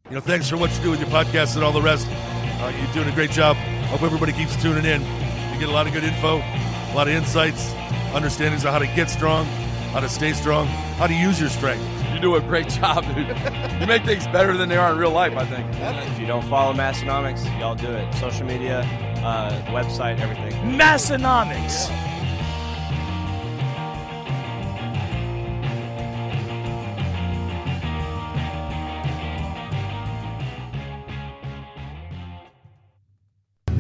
Thanks for what you do with your podcast and all the rest. You're doing a great job. Hope everybody keeps tuning in. You get a lot of good info, a lot of insights, understandings of how to get strong, how to stay strong, how to use your strength. You do a great job, dude. You make things better than they are in real life, I think. If you don't follow Massenomics, y'all do it. Social media, website, everything. Massenomics.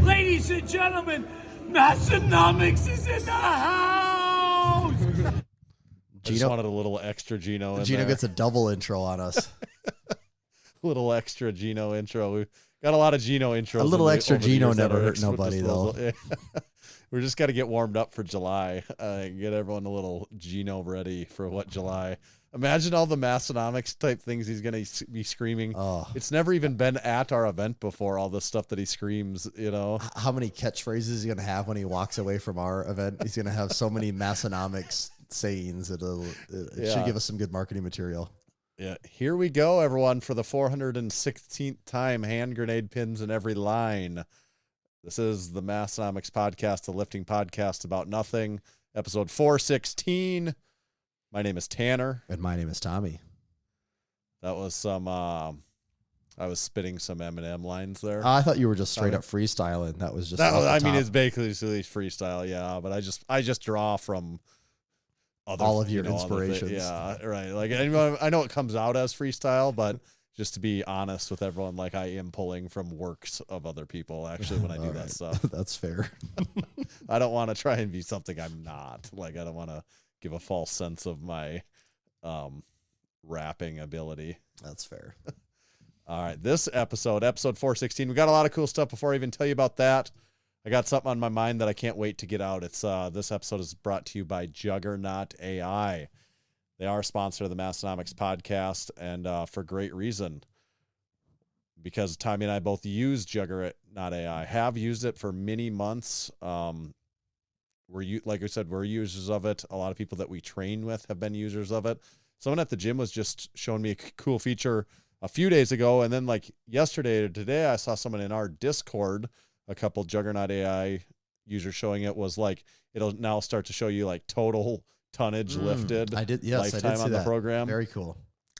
Ladies and gentlemen, Massenomics is in the house! I just wanted a little extra Gino in Gino there. gets a double intro on us. Little extra Gino intro. We got a lot of Gino intros. A little extra Gino never hurt at nobody, though. We're just got to get warmed up for July. Get everyone a little Gino ready for what July. Imagine all the Massenomics type things he's going to be screaming. Oh. It's never even been at our event before, all the stuff that he screams, How many catchphrases is he going to have when he walks away from our event? He's going to have so many Massenomics sayings. It should give us some good marketing material. Yeah, here we go, everyone, for the 416th time, hand grenade pins in every line. This is the Massenomics podcast, the lifting podcast about nothing, episode 416. My name is Tanner. And my name is Tommy. That was some, I was spitting some M&M lines there. I thought you were just straight up freestyling. That was just it's basically freestyle, yeah, but I just draw from all of your inspirations. Yeah, right. Like I know it comes out as freestyle, but just to be honest with everyone, like I am pulling from works of other people actually when I do that stuff. That's fair. I don't want to try and be something I'm not. Like I don't want to give a false sense of my rapping ability. That's fair. All right, this episode 416, we got a lot of cool stuff. Before I even tell you about that, I got something on my mind that I can't wait to get out. It's this episode is brought to you by Juggernaut AI. They are a sponsor of the Massenomics podcast, and for great reason. Because Tommy and I both use Juggernaut AI, have used it for many months. Like I said, we're users of it. A lot of people that we train with have been users of it. Someone at the gym was just showing me a cool feature a few days ago, and then like yesterday or today, I saw someone in our Discord, a couple Juggernaut AI users showing it, was like it'll now start to show you like total tonnage lifted. I did, yes, lifetime I did see on the that. program. Very cool.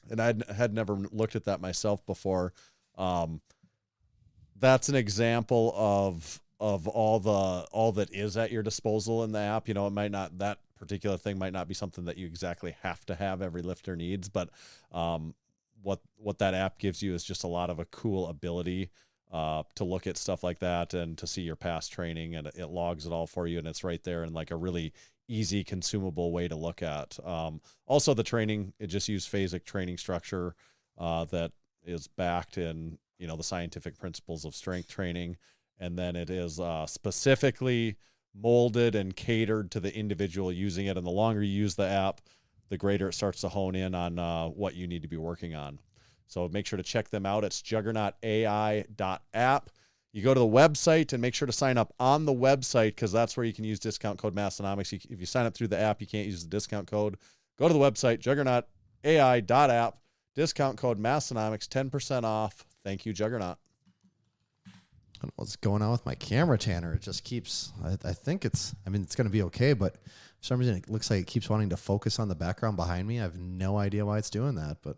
And I had never looked at that myself before. That's an example of all that is at your disposal in the app. It might not, that particular thing might not be something that you exactly have to have every lifter needs, but what that app gives you is just a lot of a cool ability to look at stuff like that and to see your past training, and it logs it all for you, and it's right there in like a really easy, consumable way to look at. Also the training, it just used phasic training structure that is backed in, the scientific principles of strength training. And then it is specifically molded and catered to the individual using it. And the longer you use the app, the greater it starts to hone in on what you need to be working on. So make sure to check them out. It's juggernautai.app. You go to the website and make sure to sign up on the website, because that's where you can use discount code Massenomics. If you sign up through the app, you can't use the discount code. Go to the website, juggernautai.app, discount code Massenomics, 10% off. Thank you, Juggernaut. I don't know what's going on with my camera, Tanner. It just keeps, I think it's going to be okay, but for some reason it looks like it keeps wanting to focus on the background behind me. I have no idea why it's doing that, but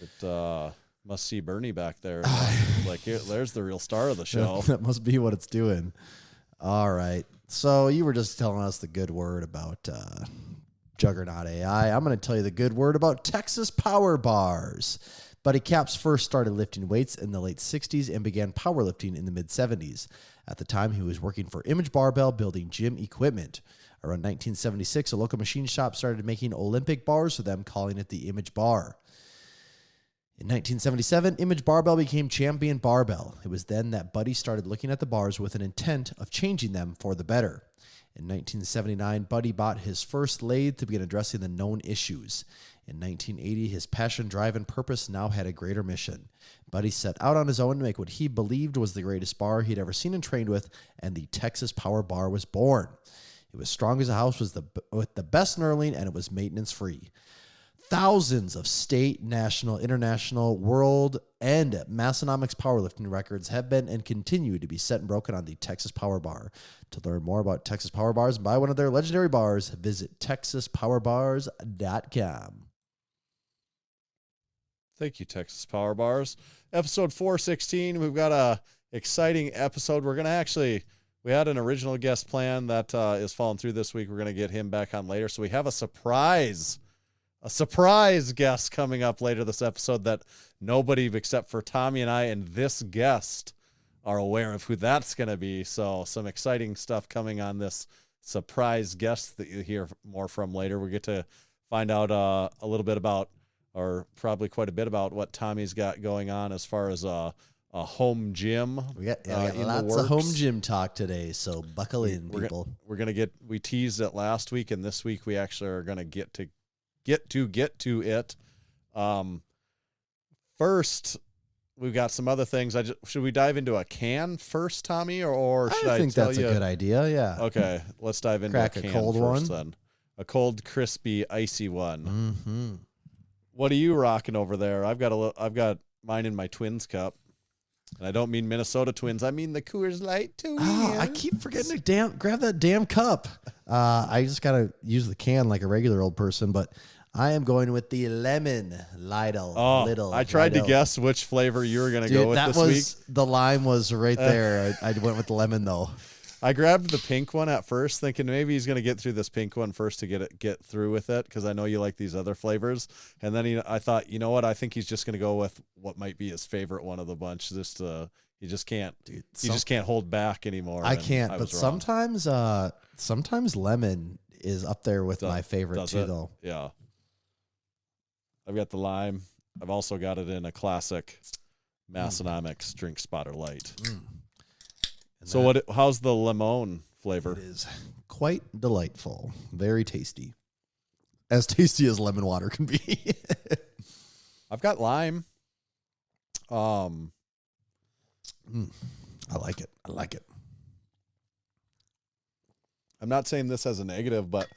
it must see Bernie back there. Like, there's the real star of the show. That must be what it's doing. All right. So you were just telling us the good word about Juggernaut AI. I'm going to tell you the good word about Texas Power Bars. Buddy Caps first started lifting weights in the late 60s and began powerlifting in the mid-70s. At the time, he was working for Image Barbell building gym equipment. Around 1976, a local machine shop started making Olympic bars for them, calling it the Image Bar. In 1977, Image Barbell became Champion Barbell. It was then that Buddy started looking at the bars with an intent of changing them for the better. In 1979, Buddy bought his first lathe to begin addressing the known issues. In 1980, his passion, drive, and purpose now had a greater mission. Buddy set out on his own to make what he believed was the greatest bar he'd ever seen and trained with, and the Texas Power Bar was born. It was strong as a house, with the best knurling, and it was maintenance-free. Thousands of state, national, international, world, and Massenomics powerlifting records have been and continue to be set and broken on the Texas Power Bar. To learn more about Texas Power Bars and buy one of their legendary bars, visit texaspowerbars.com. Thank you, Texas Power Bars. Episode 416. We've got a exciting episode. We're going to we had an original guest plan that is falling through this week. We're going to get him back on later. So we have a surprise guest coming up later this episode that nobody except for Tommy and I and this guest are aware of who that's going to be. So some exciting stuff coming on this surprise guest that you hear more from later. We get to find out a little bit about, or probably quite a bit about, what Tommy's got going on as far as a home gym. We got lots of home gym talk today, so buckle in, people. We teased it last week, and this week we actually are going to get to it. First, we've got some other things. Should we dive into a can first, Tommy, or should I think tell that's you? a good idea. Yeah. Okay, let's dive into Crack a can cold first, one. then. A cold, crispy, icy one. Mm-hmm. What are you rocking over there? I've got mine in my Twins cup, and I don't mean Minnesota Twins. I mean the Coors Light Twins. Oh, I keep forgetting to grab that damn cup. I just gotta use the can like a regular old person, but I am going with the lemon Lidl. I tried to guess which flavor you were going to go with this week. The lime was right there. I went with the lemon though. I grabbed the pink one at first, thinking maybe he's going to get through this pink one first to get through with it, because I know you like these other flavors. And then I thought, you know what? I think he's just going to go with what might be his favorite one of the bunch. He just can't. Dude, he just can't hold back anymore. I can't. But sometimes lemon is up there with my favorite too, though. Yeah. I've got the lime. I've also got it in a classic Massenomics Drink Spotter Light. So how's the lemon flavor? It is quite delightful. Very tasty. As tasty as lemon water can be. I've got lime. I like it. I'm not saying this as a negative, but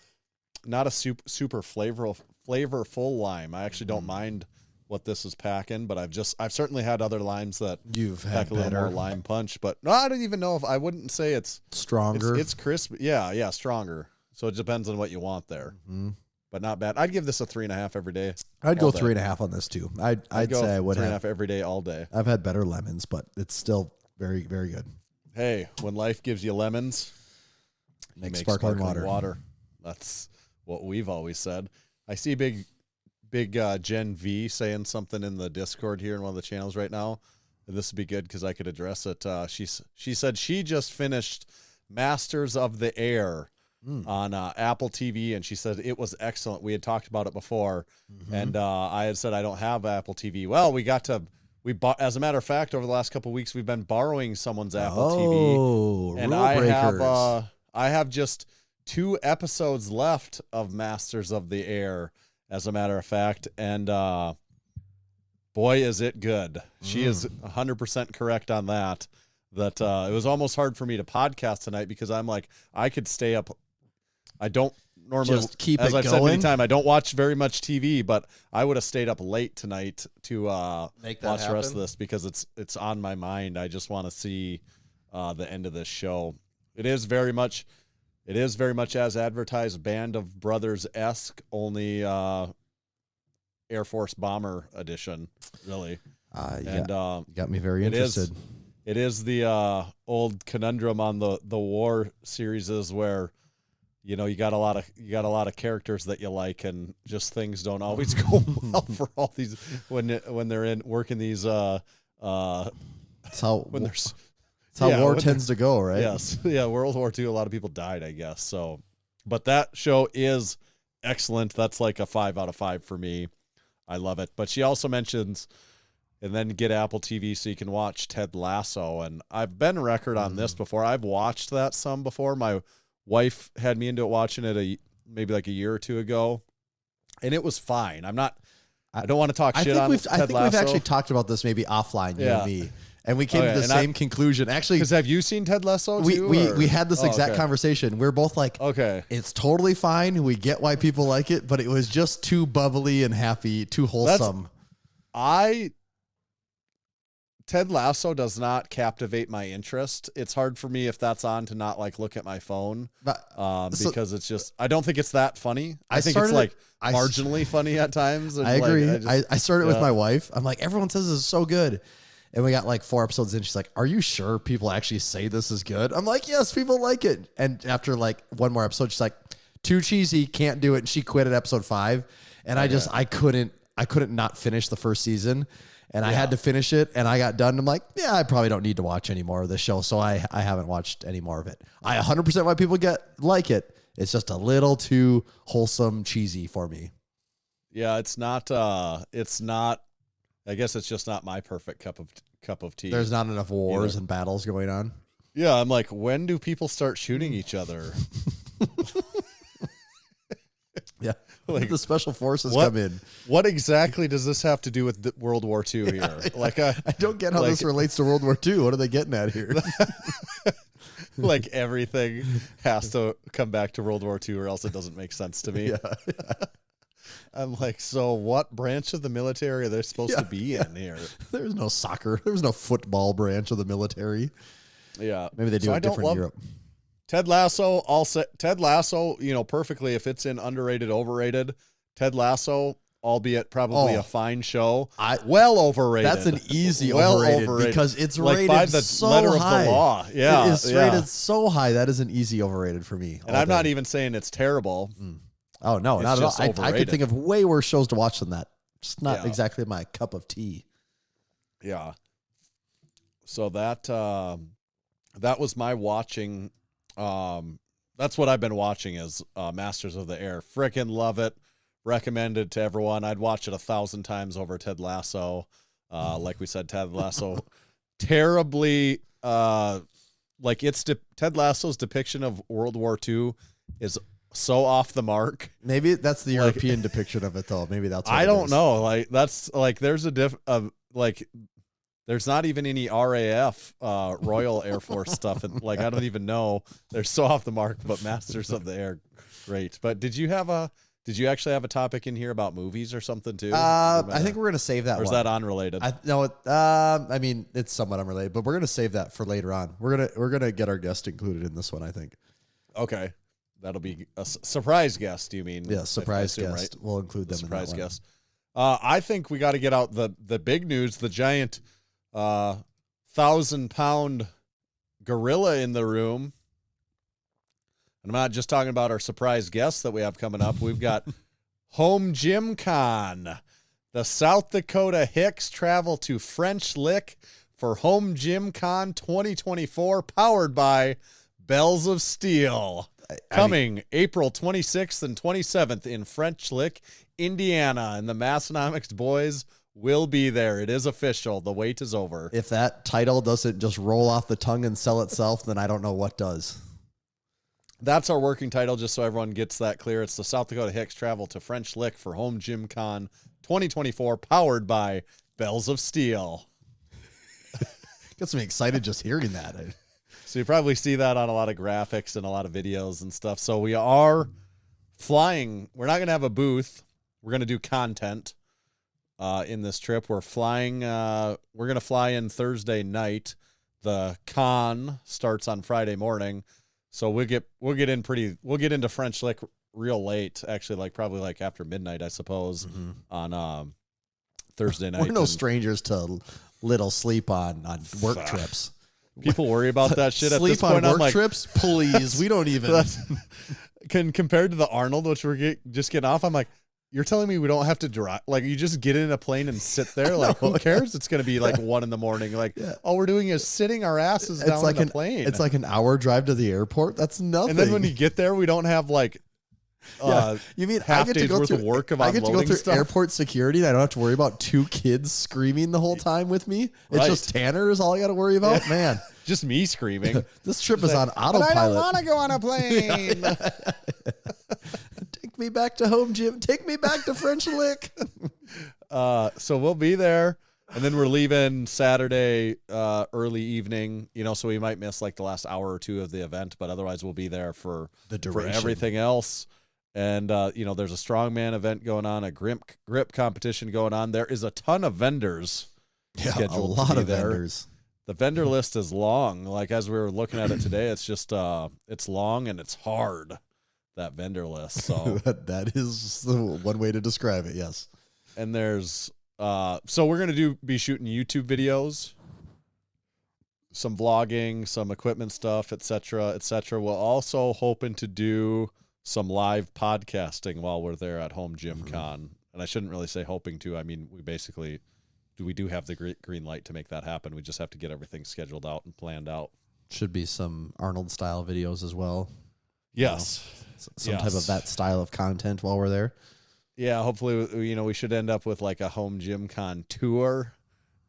not a super flavorful lime. I actually don't mind what this is packing, but I've certainly had other limes that you've pack had a little more lime punch. But no, I don't even know if I wouldn't say it's stronger. It's crisp. Yeah, stronger. So it depends on what you want there. Mm-hmm. But not bad. I'd give this a 3.5 every day. I'd go 3.5 on this too. I'd say I would 3.5 every day, all day. I've had better lemons, but it's still very, very good. Hey, when life gives you lemons, make sparkling water. That's what we've always said. I see big Gen V saying something in the Discord here in one of the channels right now. And this would be good because I could address it. She said she just finished Masters of the Air on Apple TV, and she said it was excellent. We had talked about it before, and I had said I don't have Apple TV. Well, as a matter of fact, over the last couple of weeks, we've been borrowing someone's Apple TV, and I have just 2 episodes left of Masters of the Air, as a matter of fact, and boy, is it good. She is 100% correct on that. That it was almost hard for me to podcast tonight because I'm like, I could stay up. I don't normally, just keep as it I've going. said many times, I don't watch very much TV, but I would have stayed up late tonight to watch the rest of this because it's on my mind. I just want to see the end of this show. It is very much as advertised, Band of Brothers-esque, only Air Force Bomber edition, really. And got me very interested. It is the old conundrum on the war series is where, you know, you got a lot of characters that you like, and just things don't always go well for all these when they're working these. That's how war tends to go, right? Yes, yeah. World War II, a lot of people died, I guess. So, but that show is excellent. That's like a 5 out of 5 for me. I love it. But she also mentions, and then get Apple TV so you can watch Ted Lasso. And I've been record on this before. I've watched that some before. My wife had me into it, watching it maybe like a year or 2 ago, and it was fine. I don't want to talk shit on Ted Lasso. I think we've actually talked about this maybe offline, you and me. And we came to the same conclusion. Actually, because have you seen Ted Lasso too? We had this exact conversation. We're both like, okay, it's totally fine. We get why people like it, but it was just too bubbly and happy, too wholesome. Ted Lasso does not captivate my interest. It's hard for me if that's on to not like look at my phone because it's just, I don't think it's that funny. I think it's like marginally funny at times. I agree. I started with my wife. I'm like, everyone says this is so good. And we got like 4 episodes in. She's like, are you sure people actually say this is good? I'm like, yes, people like it. And after like one more episode, she's like, too cheesy, can't do it. And she quit at episode 5. And I couldn't not finish the first season. And I had to finish it, and I got done. I'm like, yeah, I probably don't need to watch any more of this show, so I haven't watched any more of it. I 100% why people like it. It's just a little too wholesome, cheesy for me. Yeah, it's not. I guess it's just not my perfect cup of tea. There's not enough wars and battles going on. Yeah, I'm like, when do people start shooting each other? Yeah, like the special forces come in. What exactly does this have to do with World War II here? Yeah. Like, I don't get how this relates to World War II. What are they getting at here? Like everything has to come back to World War II, or else it doesn't make sense to me. Yeah. I'm like, so what branch of the military are they supposed to be in here? There's no soccer. There's no football branch of the military. Yeah, maybe they do it different in Europe. Ted Lasso, Ted Lasso, perfectly if it's in underrated, overrated. Ted Lasso, albeit probably a fine show, well overrated. That's an easy overrated because it's rated by the so letter high. Of the law. Yeah, it is rated so high. That is an easy overrated for me. And I'm not even saying it's terrible. Oh no, it's not at all. I could think of way worse shows to watch than that. Just not exactly my cup of tea. Yeah. So that was my watching. That's what I've been watching is Masters of the Air. Frickin' love it. Recommend it to everyone. I'd watch it 1,000 times over Ted Lasso. Like we said, Ted Lasso terribly Ted Lasso's depiction of World War II is so off the mark. Maybe that's the European depiction of it though. Maybe that's what I don't know. Like that's like there's there's not even any RAF, Royal Air Force stuff. And like, I don't even know. They're so off the mark, but Masters of the Air, great. But did you actually have a topic in here about movies or something too? I think we're going to save that one. Or is that unrelated? I mean, it's somewhat unrelated, but we're going to save that for later on. We're going to get our guest included in this one, I think. Okay. That'll be a surprise guest, you mean? Yeah, surprise guest. Right? We'll include them surprise in that guest. I think we got to get out the big news, the giant 1,000-pound gorilla in the room. And I'm not just talking about our surprise guests that we have coming up. We've got Home Gym Con. The South Dakota Hicks travel to French Lick for Home Gym Con 2024, powered by Bells of Steel. Coming April 26th and 27th in French Lick, Indiana, and the Massenomics boys will be there. It is official. The wait is over. If that title doesn't just roll off the tongue and sell itself, then I don't know what does. That's our working title, just so everyone gets that clear. It's the South Dakota Hicks travel to French Lick for Home Gym Con 2024, powered by Bells of Steel. Gets me excited just hearing that. So you probably see that on a lot of graphics and a lot of videos and stuff. So we are flying. We're not going to have a booth. We're going to do content in this trip. We're flying. We're going to fly in Thursday night. The con starts on Friday morning. So we'll get into French Lick real late, actually, like probably like after midnight, I suppose, on Thursday night. We're no strangers to little sleep on work trips. People worry about that shit at this point. Sleep on work trips? Please, we don't even. Compared to the Arnold, which we're just getting off, I'm like, you're telling me we don't have to drive? Like, you just get in a plane and sit there? Like, who cares? It's going to be like 1 a.m. Like, all we're doing is sitting our asses down in the plane. It's like an hour drive to the airport. That's nothing. And then when you get there, we don't have like you mean half days worth of work of I get to go through stuff? Airport security and I don't have to worry about 2 kids screaming the whole time with me. It's just Tanner is all I got to worry about. Man, just me screaming. This trip is on autopilot. I don't want to go on a plane. Take me back to Home Gym. Take me back to French Lick. So we'll be there. And then we're leaving Saturday early evening, so we might miss like the last hour or two of the event, but otherwise we'll be there for everything else. And, there's a strongman event going on, a grip competition going on. There is a ton of vendors scheduled. A lot of vendors. The vendor list is long. Like as we were looking at it today, it's just it's long and it's hard, that vendor list. So that is one way to describe it. Yes. And there's so we're gonna be shooting YouTube videos, some vlogging, some equipment stuff, etc., etc. We're also hoping to do some live podcasting while we're there at Home Gym Con. And I shouldn't really say hoping to. I mean, we do have the green light to make that happen. We just have to get everything scheduled out and planned out. Should be some Arnold style videos as well. Yes. Some type of that style of content while we're there. Yeah, hopefully, we should end up with like a Home Gym Con tour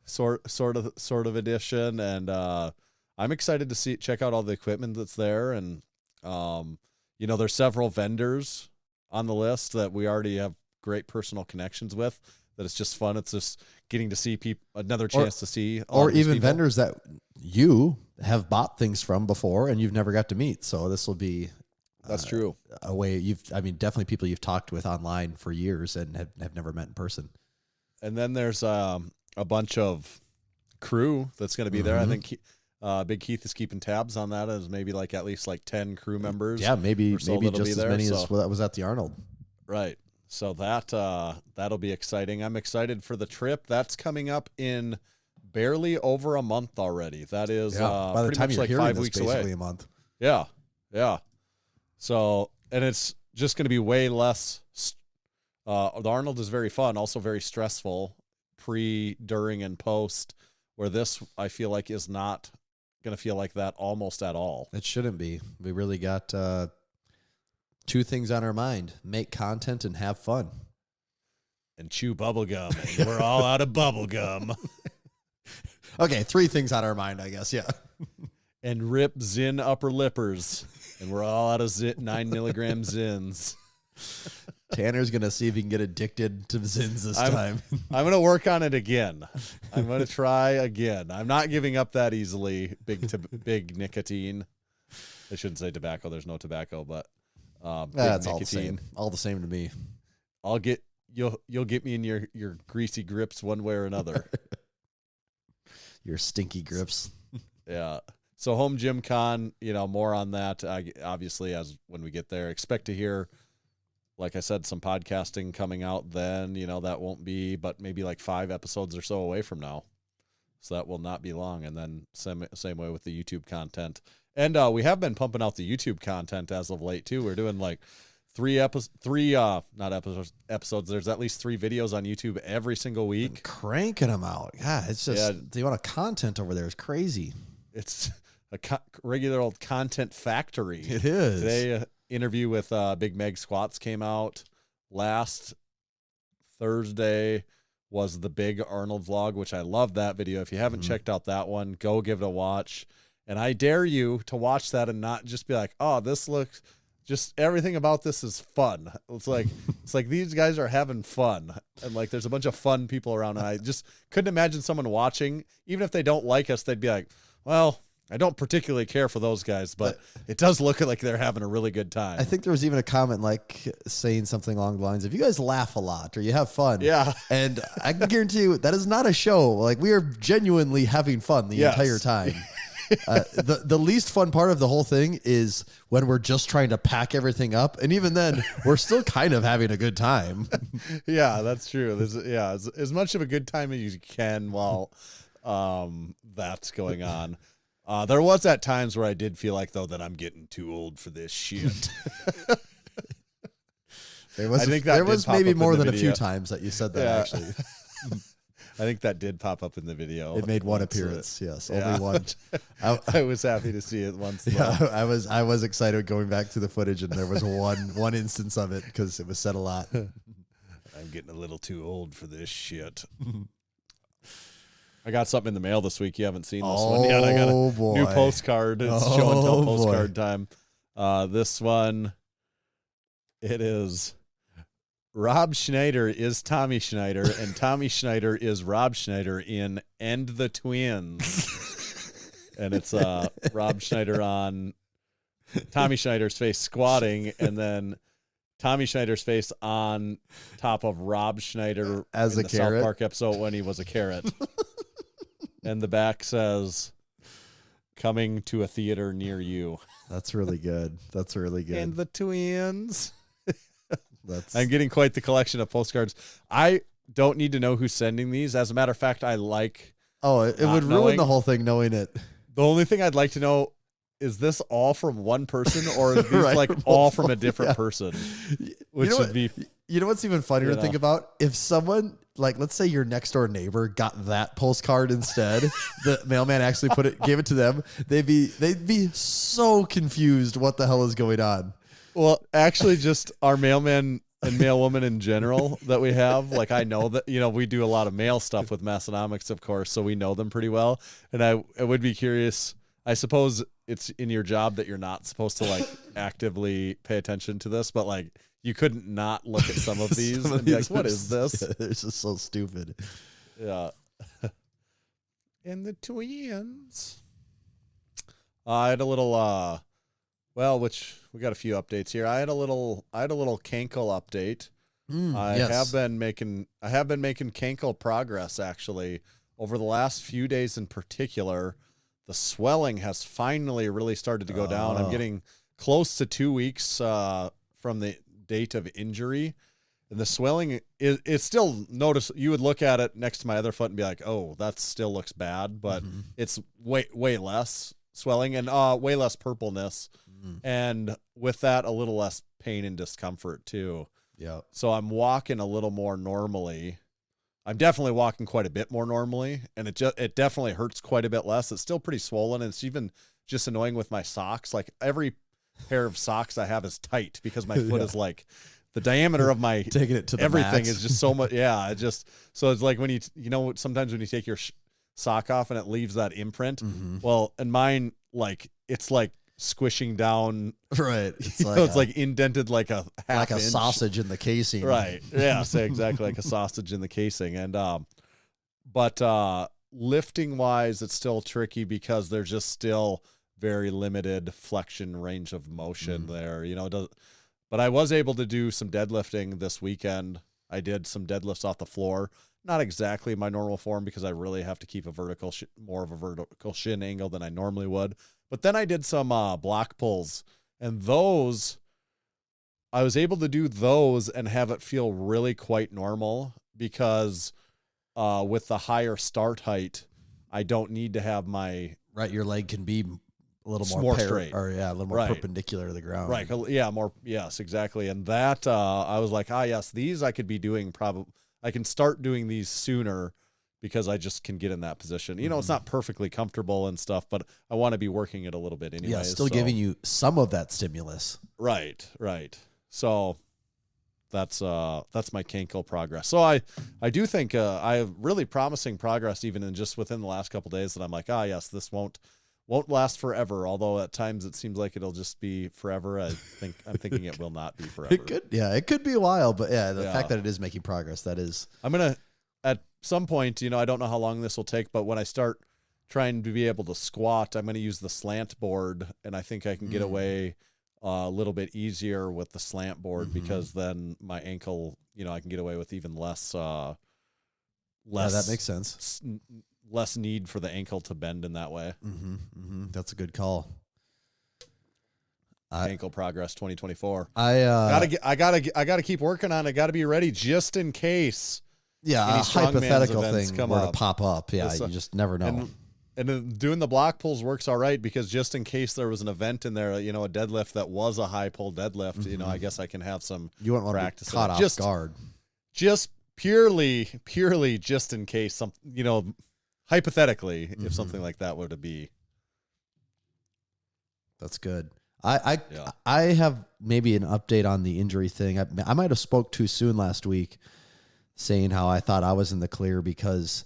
sort of edition. And I'm excited to check out all the equipment that's there. And, there's several vendors on the list that we already have great personal connections with, that it's just fun. It's just getting to see another chance to see. Or even vendors that you have bought things from before and you've never got to meet. So this will be... That's true. A way definitely people you've talked with online for years and have never met in person. And then there's a bunch of crew that's going to be there. I think Big Keith is keeping tabs on that, as maybe like at least like 10 crew members. Yeah, maybe just as many as that was at the Arnold. Right. So that'll be exciting. I'm excited for the trip. That's coming up in barely over a month already. That is by the time you're like hearing 5 this, weeks basically away. a month. Yeah. Yeah. So, and it's just going to be way less. The Arnold is very fun, also very stressful, pre, during, and post, where this, I feel like, is not going to feel like that almost at all. It shouldn't be. We really got two things on our mind: make content and have fun. And chew bubble gum. And we're all out of bubble gum. Okay, 3 things on our mind, I guess. Yeah. And rip Zin upper lippers. And we're all out of 9 milligram Zins. Tanner's going to see if he can get addicted to Zins this time. I'm going to work on it again. I'm going to try again. I'm not giving up that easily. Big nicotine. I shouldn't say tobacco. There's no tobacco, but that's nicotine. All the same to me. You'll get me in your greasy grips one way or another. Your stinky grips. Yeah. So Home Gym Con, more on that. Obviously, as when we get there, expect to hear, like I said, some podcasting coming out then. That won't be, but maybe like 5 episodes or so away from now. So that will not be long. And then same way with the YouTube content. And we have been pumping out the YouTube content as of late too. We're doing like 3 episodes. There's at least 3 videos on YouTube every single week. And cranking them out. God, it's just the amount of content over there is crazy. It's a regular old content factory. It is. Today, interview with Big Meg Squats came out. Last Thursday was the Big Arnold vlog, which I love that video. If you haven't checked out that one, go give it a watch. And I dare you to watch that and not just be like, oh, this looks... Just everything about this is fun. It's like these guys are having fun, and like there's a bunch of fun people around. And I just couldn't imagine someone watching, even if they don't like us, they'd be like, "Well, I don't particularly care for those guys, but it does look like they're having a really good time." I think there was even a comment like saying something along the lines, "If you guys laugh a lot or you have fun," yeah, and I can guarantee you that is not a show. Like we are genuinely having fun the entire time. The least fun part of the whole thing is when we're just trying to pack everything up, and even then we're still kind of having a good time. Yeah, that's true. As much of a good time as you can while that's going on. There was at times where I did feel like, though, that I'm getting too old for this shit. There was maybe more than a few times that you said that, actually. I think that did pop up in the video. It made one appearance, yes, only one. I was happy to see it once. Yeah, I was excited going back to the footage, and there was one instance of it because it was said a lot. I'm getting a little too old for this shit. I got something in the mail this week. You haven't seen this one yet. I got a new postcard. It's show and tell postcard time. This one, it is Rob Schneider is Tommy Schneider, and Tommy Schneider is Rob Schneider in End the Twins. And it's Rob Schneider on Tommy Schneider's face squatting, and then Tommy Schneider's face on top of Rob Schneider as in a the carrot South Park episode when he was a carrot. And the back says, "Coming to a theater near you." That's really good. That's really good. And the Twins. That's I'm getting quite the collection of postcards. I don't need to know who's sending these. As a matter of fact, I like. Oh, it not would ruin knowing. the whole thing knowing it. The only thing I'd like to know is this all from one person, or are these Right, like all from a different yeah. person? Which know would what? be. You know what's even funnier You to think know. about? If someone, like, let's say your next door neighbor got that postcard instead, the mailman actually gave it to them, they'd be so confused what the hell is going on. Well, actually, just our mailman and mailwoman in general that we have. Like, I know that, we do a lot of mail stuff with Massenomics, of course, so we know them pretty well. And I would be curious. I suppose it's in your job that you're not supposed to like actively pay attention to this, but like you couldn't not look at some of these and be like, what is this? Yeah, it's just so stupid. Yeah. And the Twins. I had a little which we got a few updates here. I had a little cankle update. I have been making cankle progress actually over the last few days in particular. The swelling has finally really started to go down. I'm getting close to 2 weeks from the date of injury. And the swelling is still you would look at it next to my other foot and be like, oh, that still looks bad, but it's way less swelling and way less purpleness. And with that, a little less pain and discomfort too. Yeah. So I'm walking a little more normally. I'm definitely walking quite a bit more normally, and it definitely hurts quite a bit less. It's still pretty swollen, and it's even just annoying with my socks. Like every pair of socks I have is tight because my foot is like the diameter of my taking it to the everything max. is just so much. Yeah, so it's like when you sometimes when you take your sock off and it leaves that imprint. Well, and mine it's like squishing down. Right. It's It's like indented like a half like a inch. sausage in the casing. Right. Yeah. So exactly like a sausage in the casing. And, but lifting wise, it's still tricky because there's just still very limited flexion range of motion there, but I was able to do some deadlifting this weekend. I did some deadlifts off the floor, not exactly my normal form because I really have to keep more of a vertical shin angle than I normally would. But then I did some block pulls, and those I was able to do those and have it feel really quite normal because with the higher start height, I don't need to have my Right. Your leg can be a little more straight. Or a little more Right. perpendicular to the ground. right. Yeah. Yes, exactly. And that I was like, yes, these I could be doing I can start doing these sooner because I just can get in that position. It's not perfectly comfortable and stuff, but I want to be working it a little bit anyway. Yeah. Still giving you some of that stimulus. Right. So that's my cankle progress. So I do think I have really promising progress even in just within the last couple of days that I'm like, yes, this won't last forever. Although at times it seems like it'll just be forever. I'm thinking it will not be forever. It could be a while, but the Yeah. fact that it is making progress, that is. I'm going to, at some point, I don't know how long this will take, but when I start trying to be able to squat, I'm going to use the slant board, and I think I can get away a little bit easier with the slant board because then my ankle, I can get away with even less. Yeah, that makes sense. Less need for the ankle to bend in that way. That's a good call. Ankle progress 2024. I gotta keep working on it. Gotta be ready just in case. Yeah, any a strongman's hypothetical events thing come were to up. pop up. Yeah, Yes, you just never know. And then doing the block pulls works all right because just in case there was an event in there, a deadlift that was a high pull deadlift, I guess I can have some You wouldn't want to be practice. caught off just guard. Just purely just in case hypothetically, if something like that were to be. That's good. I Yeah. have maybe an update on the injury thing. I might have spoke too soon last week, saying how I thought I was in the clear because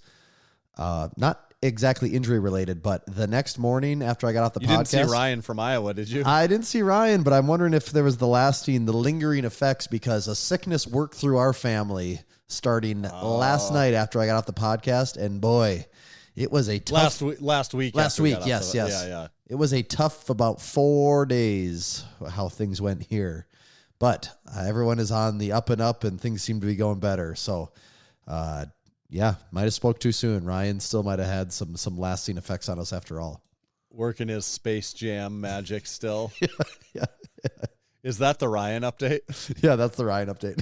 not exactly injury related, but the next morning after I got off the You podcast, didn't see Ryan from Iowa, did you? I didn't see Ryan, but I'm wondering if there was the lingering effects because a sickness worked through our family starting last night after I got off the podcast, and boy, it was a tough last week. Yes. Yeah. It was a tough about 4 days how things went here, but everyone is on the up and up, and things seem to be going better. So, yeah, might have spoke too soon. Ryan still might have had some lasting effects on us after all. Working his Space Jam magic still. Yeah. Is that the Ryan update? Yeah, that's the Ryan update.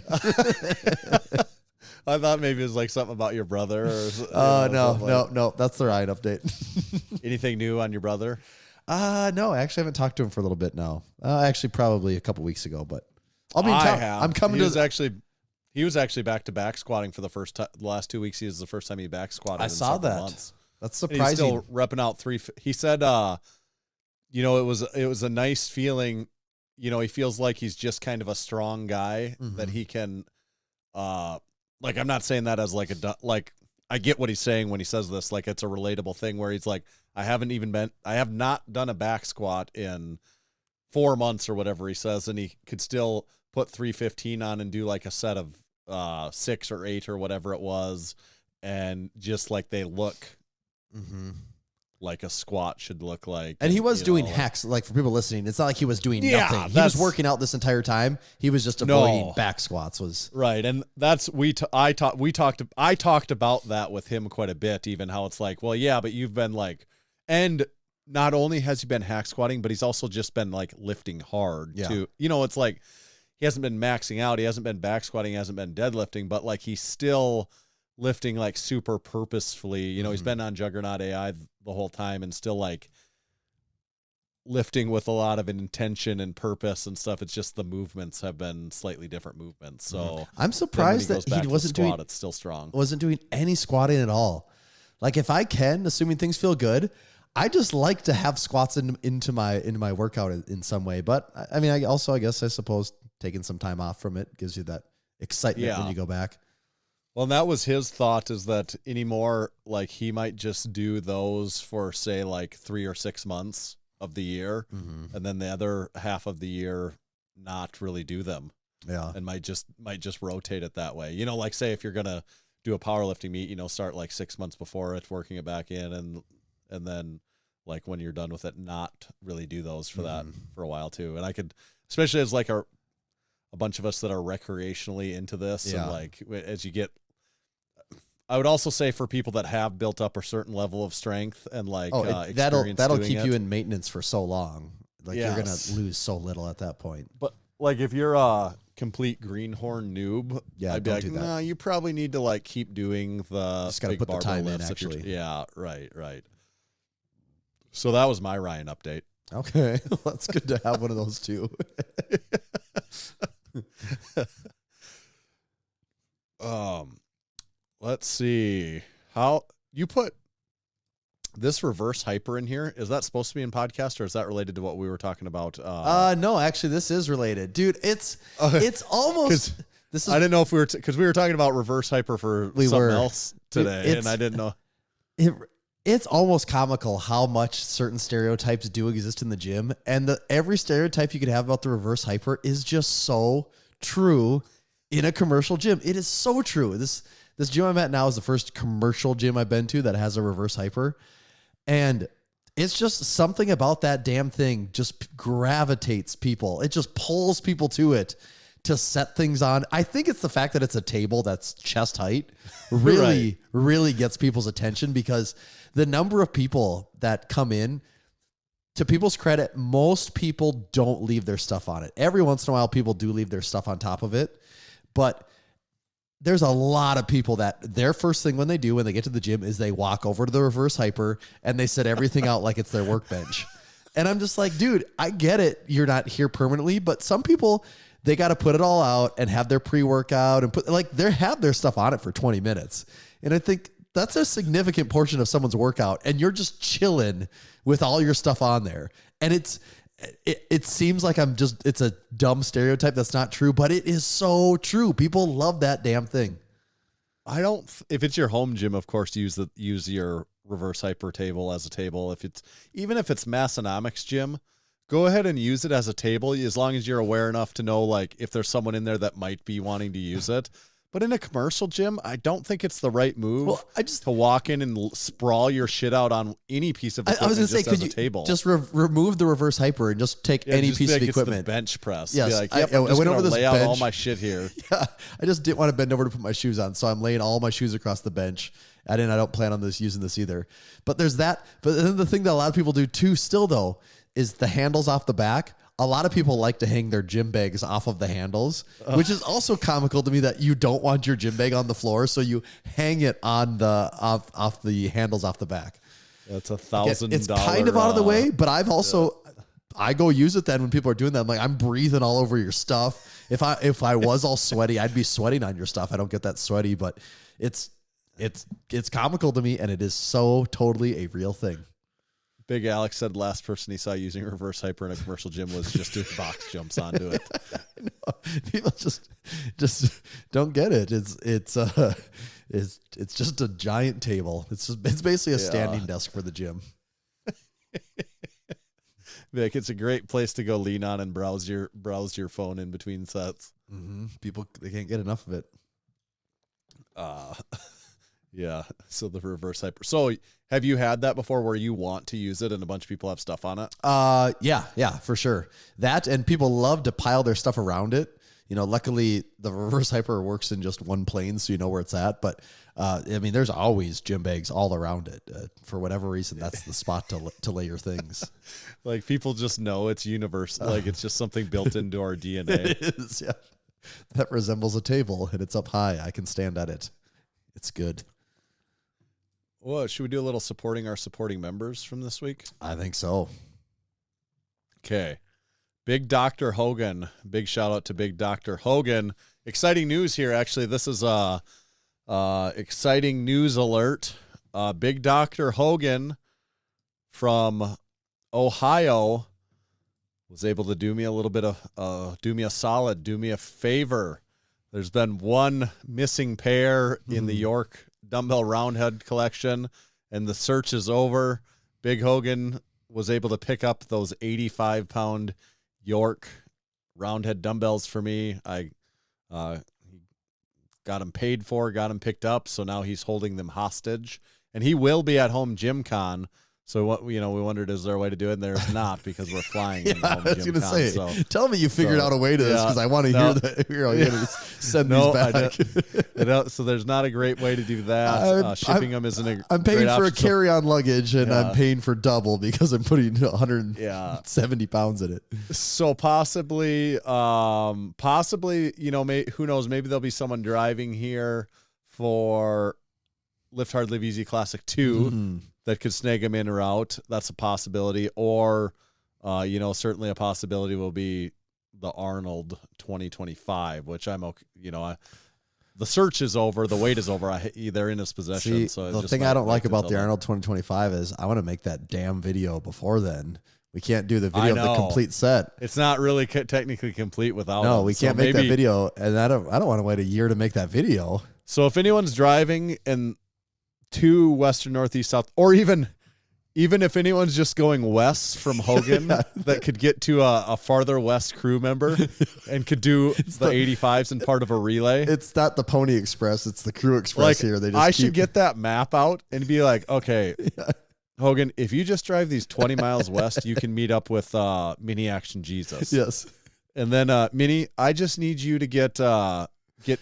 I thought maybe it was like something about your brother. No, that's the Ryan update. Anything new on your brother? No, I actually haven't talked to him for a little bit now. Actually, probably a couple weeks ago, but I'm coming He was actually back-to-back squatting for the last 2 weeks. He was the first time he back squatted. I saw that. Months. That's And surprising. he's still repping out he said, it was a nice feeling. He feels like he's just kind of a strong guy that he can, I'm not saying that as I get what he's saying when he says this, like it's a relatable thing where he's like, I have not done a back squat in 4 months or whatever he says. And he could still put 315 on and do like a set of 6 or 8 or whatever it was. And just like they look like a squat should look like. And he was doing hacks, like for people listening, it's not like he was doing nothing. He was working out this entire time. He was just avoiding back squats right. And that's, I talked about that with him quite a bit, even how it's like, well, yeah, but you've been like, and not only has he been hack squatting, but he's also just been like lifting hard too. It's like, he hasn't been maxing out. He hasn't been back squatting. He hasn't been deadlifting, but like he's still lifting like super purposefully. He's been on Juggernaut AI the whole time and still like lifting with a lot of intention and purpose and stuff. It's just the movements have been slightly different movements. So I'm surprised that he wasn't doing. It's still strong. Wasn't doing any squatting at all. Like if I can, assuming things feel good, I just like to have squats into my workout in some way. But I mean, I suppose taking some time off from it gives you that excitement when you go back. Well, and that was his thought, is that anymore, like he might just do those for say like 3 or 6 months of the year, and then the other half of the year not really do them. Yeah, and might just rotate it that way. Like say if you're gonna do a powerlifting meet, start like 6 months before it, working it back in, and then like when you're done with it, not really do those for that for a while too. And I could, especially as like a bunch of us that are recreationally into this, and like as you get. I would also say for people that have built up a certain level of strength and like that'll doing keep it. you in maintenance for so long. Like you're gonna lose so little at that point. But like if you're a complete greenhorn noob, I'd be like, no, you probably need to like keep doing the. Just gotta put the time in. Actually, right. So that was my Ryan update. Okay, that's good to have one of those too. Let's see how you put this reverse hyper in here. Is that supposed to be in podcast, or is that related to what we were talking about? No, actually, this is related, dude. It's almost. This is. I didn't know if we were because we were talking about reverse hyper for something else today, and I didn't know. It's almost comical how much certain stereotypes do exist in the gym, and every stereotype you could have about the reverse hyper is just so true in a commercial gym. It is so true. This gym I'm at now is the first commercial gym I've been to that has a reverse hyper. And it's just something about that damn thing just gravitates people. It just pulls people to it to set things on. I think it's the fact that it's a table that's chest height really gets people's attention, because the number of people that come in, to people's credit, most people don't leave their stuff on it. Every once in a while, people do leave their stuff on top of it. But there's a lot of people that their first thing when they get to the gym is they walk over to the reverse hyper and they set everything out like it's their workbench. And I'm just like, dude, I get it. You're not here permanently, but some people, they got to put it all out and have their pre-workout and they have their stuff on it for 20 minutes. And I think that's a significant portion of someone's workout. And you're just chilling with all your stuff on there. And it seems like it's a dumb stereotype that's not true, but it is so true. People love that damn thing. If it's your home gym, of course, use your reverse hyper table as a table. Even if it's Massenomics gym, go ahead and use it as a table as long as you're aware enough to know like if there's someone in there that might be wanting to use it. But in a commercial gym, I don't think it's the right move to walk in and sprawl your shit out on any piece of equipment. I was going to say, could you table. just remove the reverse hyper and just take any piece of equipment? It's the bench press. Yes, like, yep, I went over this lay out all my shit here. Yeah, I just didn't want to bend over to put my shoes on, so I'm laying all my shoes across the bench. I don't plan on using this either. But there's that. But then the thing that a lot of people do too, still though, is the handles off the back. A lot of people like to hang their gym bags off of the handles, which is also comical to me that you don't want your gym bag on the floor, so you hang it on the off the handles off the back. That's $1,000. It's kind of out of the way, but I've also I go use it then when people are doing that. I'm like, I'm breathing all over your stuff. If I was all sweaty, I'd be sweating on your stuff. I don't get that sweaty, but it's comical to me, and it is so totally a real thing. Big Alex said last person he saw using reverse hyper in a commercial gym was just doing box jumps onto it. People just don't get it. It's just a giant table. It's basically a standing desk for the gym. Like, it's a great place to go lean on and browse your phone in between sets. Mm-hmm. People, they can't get enough of it. Yeah. So the reverse hyper. So have you had that before where you want to use it and a bunch of people have stuff on it? Yeah, for sure. That, and people love to pile their stuff around it. You know, luckily the reverse hyper works in just one plane, so you know where it's at. But I mean, there's always gym bags all around it. For whatever reason, that's the spot to lay your things. Like, people just know it's universal. Like, it's just something built into our DNA. It is, yeah. That resembles a table, and it's up high. I can stand at it. It's good. Well, should we do a little supporting our supporting members from this week? I think so. Okay. Big Dr. Hogan. Big shout out to Big Dr. Hogan. Exciting news here, actually. This is a exciting news alert. Big Dr. Hogan from Ohio was able to do me a little bit of, do me a solid, do me a favor. There's been one missing pair in the York Dumbbell Roundhead collection, and the search is over. Big Hogan was able to pick up those 85-pound York Roundhead dumbbells for me. I got them paid for, got them picked up, so now he's holding them hostage, and he will be at home Gym Con. So what, we wondered, is there a way to do it? And there's not, because we're flying. I was going to say, so, tell me you figured out a way to this, because I want to hear that. You're going to send these back. So there's not a great way to do that. Shipping them isn't a I'm paying great for option. a carry-on luggage, and I'm paying for double because I'm putting 170 pounds in it. So possibly, who knows? Maybe there'll be someone driving here for Lift Hard, Live Easy Classic 2. That could snag them in or out. That's a possibility. Or, certainly a possibility will be the Arnold 2025, which I'm okay. The search is over. The wait is over. They're in his possession. See, so the thing I don't like about the Arnold 2025 is I want to make that damn video before then. We can't do the video of the complete set. It's not really technically complete without No, them. we can't make that video. And I don't want to wait a year to make that video. So if anyone's driving and to Western, Northeast, South, or even if anyone's just going west from Hogan that could get to a farther west crew member and could do the 85s and part of a relay. It's not the Pony Express. It's the Crew Express here. They just should get that map out and be like, okay, Hogan, if you just drive these 20 miles west, you can meet up with Mini Action Jesus. Yes. And then Mini, I just need you to get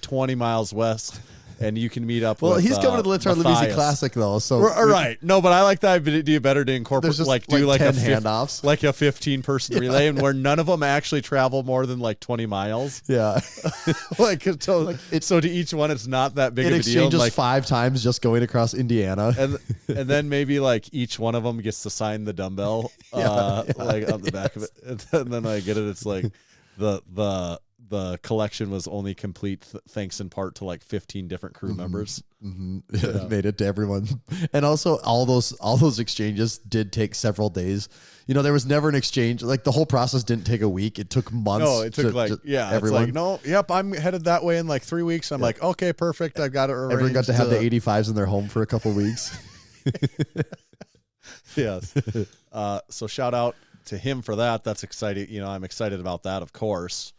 20 miles west. And you can meet up with he's coming to the Lift Hard Live Easy Classic, though. So right. No, but I like the idea better to incorporate, just like 10 handoffs. Like a 15-person relay, and where none of them actually travel more than like 20 miles. Yeah. So to each one, it's not that big of a deal. It exchanges 5 times just going across Indiana. And then maybe like each one of them gets to sign the dumbbell like on the back of it. And then I get it. It's like the collection was only complete thanks in part to like 15 different crew members. It made it to everyone. And also all those exchanges did take several days. There was never an exchange. Like, the whole process didn't take a week. It took months. No, it took everyone. It's like, yep, I'm headed that way in like 3 weeks. I'm like, okay, perfect. I've got it arranged. Everyone got to have the 85s in their home for a couple of weeks. Yes. So shout out to him for that. That's exciting. You know, I'm excited about that, of course.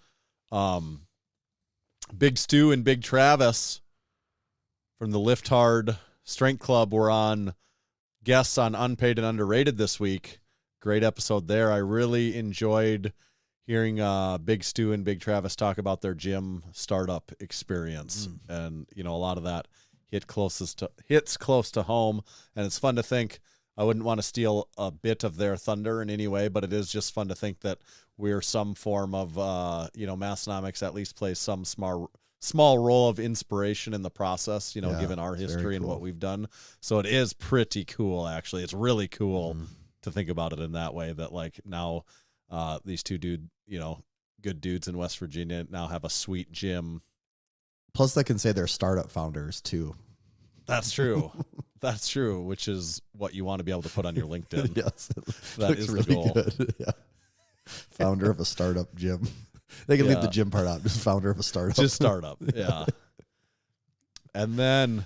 Big Stu and Big Travis from the Lift Hard Strength Club were on guests on Unpaid and Underrated this week. Great episode there. I really enjoyed hearing Big Stu and Big Travis talk about their gym startup experience. And, you know, a lot of that hits close to home. And it's fun to think, I wouldn't want to steal a bit of their thunder in any way, but it is just fun to think that we're some form of, you know, Massenomics at least plays some small role of inspiration in the process, you know, given our history and what we've done. So it is pretty cool, actually. It's really cool to think about it in that way, that like now these two good dudes in West Virginia now have a sweet gym. Plus they can say they're startup founders too. That's true. That's true, which is what you want to be able to put on your LinkedIn. Yes. That is really the goal. Good. Yeah. Founder of a startup gym. They can leave the gym part out. Just founder of a startup. Just startup. Yeah. And then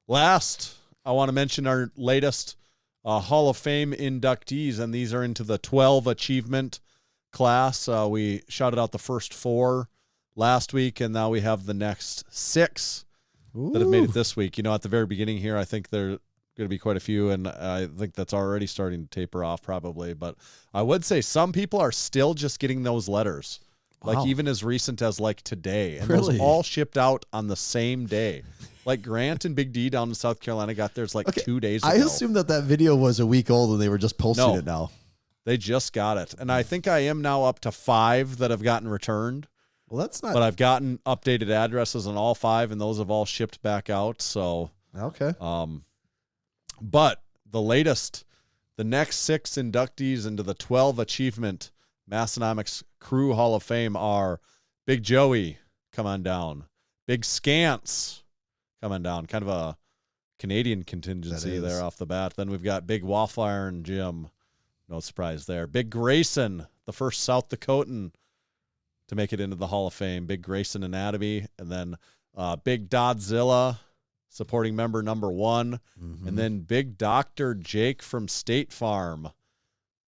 last, I want to mention our latest Hall of Fame inductees, and these are into the 12 achievement class. We shouted out the first 4 last week, and now we have the next 6 that have made it this week. You know, at the very beginning here, I think there are going to be quite a few, and I think that's already starting to taper off probably. But I would say some people are still just getting those letters, like even as recent as like today. And those all shipped out on the same day. Like Grant and Big D down in South Carolina got theirs like 2 days ago. I assumed that video was a week old and they were just posting it now. They just got it. And I think I am now up to 5 that have gotten returned. Well, that's not. But I've gotten updated addresses on all 5, and those have all shipped back out. So okay. But the latest, the next 6 inductees into the 12 achievement Massenomics Crew Hall of Fame are Big Joey, come on down. Big Scance, come on down. Kind of a Canadian contingency there off the bat. Then we've got Big Waffle Iron Jim. No surprise there. Big Grayson, the first South Dakotan to make it into the Hall of Fame. Big Grayson Anatomy. And then Big Dodzilla, supporting member number 1. And then Big Dr. Jake from State Farm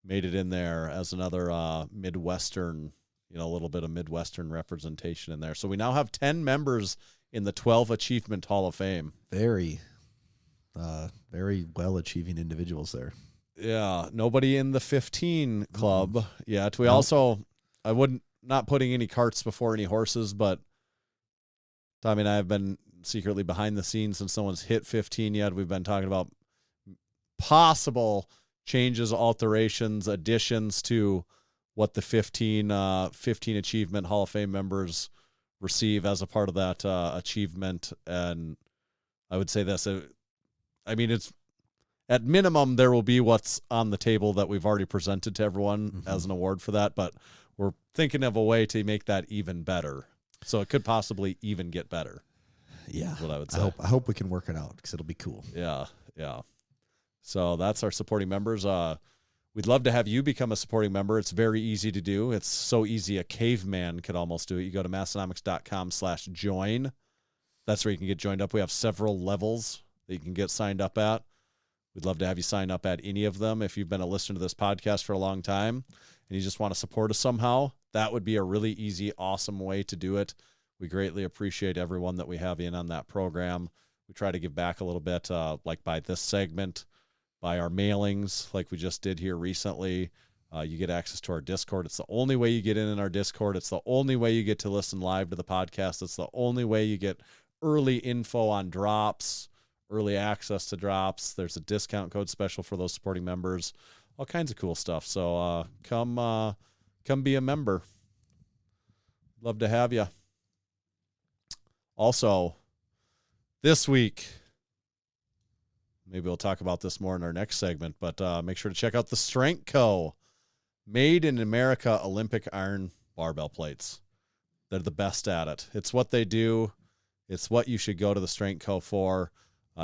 made it in there as another Midwestern, you know, a little bit of Midwestern representation in there. So we now have 10 members in the 12 Achievement Hall of Fame. Very well achieving individuals there. Yeah. Nobody in the 15 club yet. We also, I wouldn't, not putting any carts before any horses, but Tommy and I have been secretly behind the scenes since no one's hit 15 yet. We've been talking about possible changes, alterations, additions to what the 15 Achievement Hall of Fame members receive as a part of that achievement. And I would say this, I mean, it's at minimum, there will be what's on the table that we've already presented to everyone as an award for that, but we're thinking of a way to make that even better. So it could possibly even get better. Yeah. Is what I would say. I hope we can work it out because it'll be cool. Yeah. Yeah. So that's our supporting members. We'd love to have you become a supporting member. It's very easy to do. It's so easy a caveman could almost do it. You go to massenomics.com/join. That's where you can get joined up. We have several levels that you can get signed up at. We'd love to have you sign up at any of them. If you've been a listener to this podcast for a long time and you just want to support us somehow, that would be a really easy, awesome way to do it. We greatly appreciate everyone that we have in on that program. We try to give back a little bit, like by this segment, by our mailings, like we just did here recently. You get access to our Discord. It's the only way you get in our Discord. It's the only way you get to listen live to the podcast. It's the only way you get early info on drops, early access to drops. There's a discount code special for those supporting members, all kinds of cool stuff. So come be a member. Love to have you. Also, this week, maybe we'll talk about this more in our next segment, but make sure to check out the Strength Co. Made in America Olympic iron barbell plates. They're the best at it. It's what they do. It's what you should go to the Strength Co. for.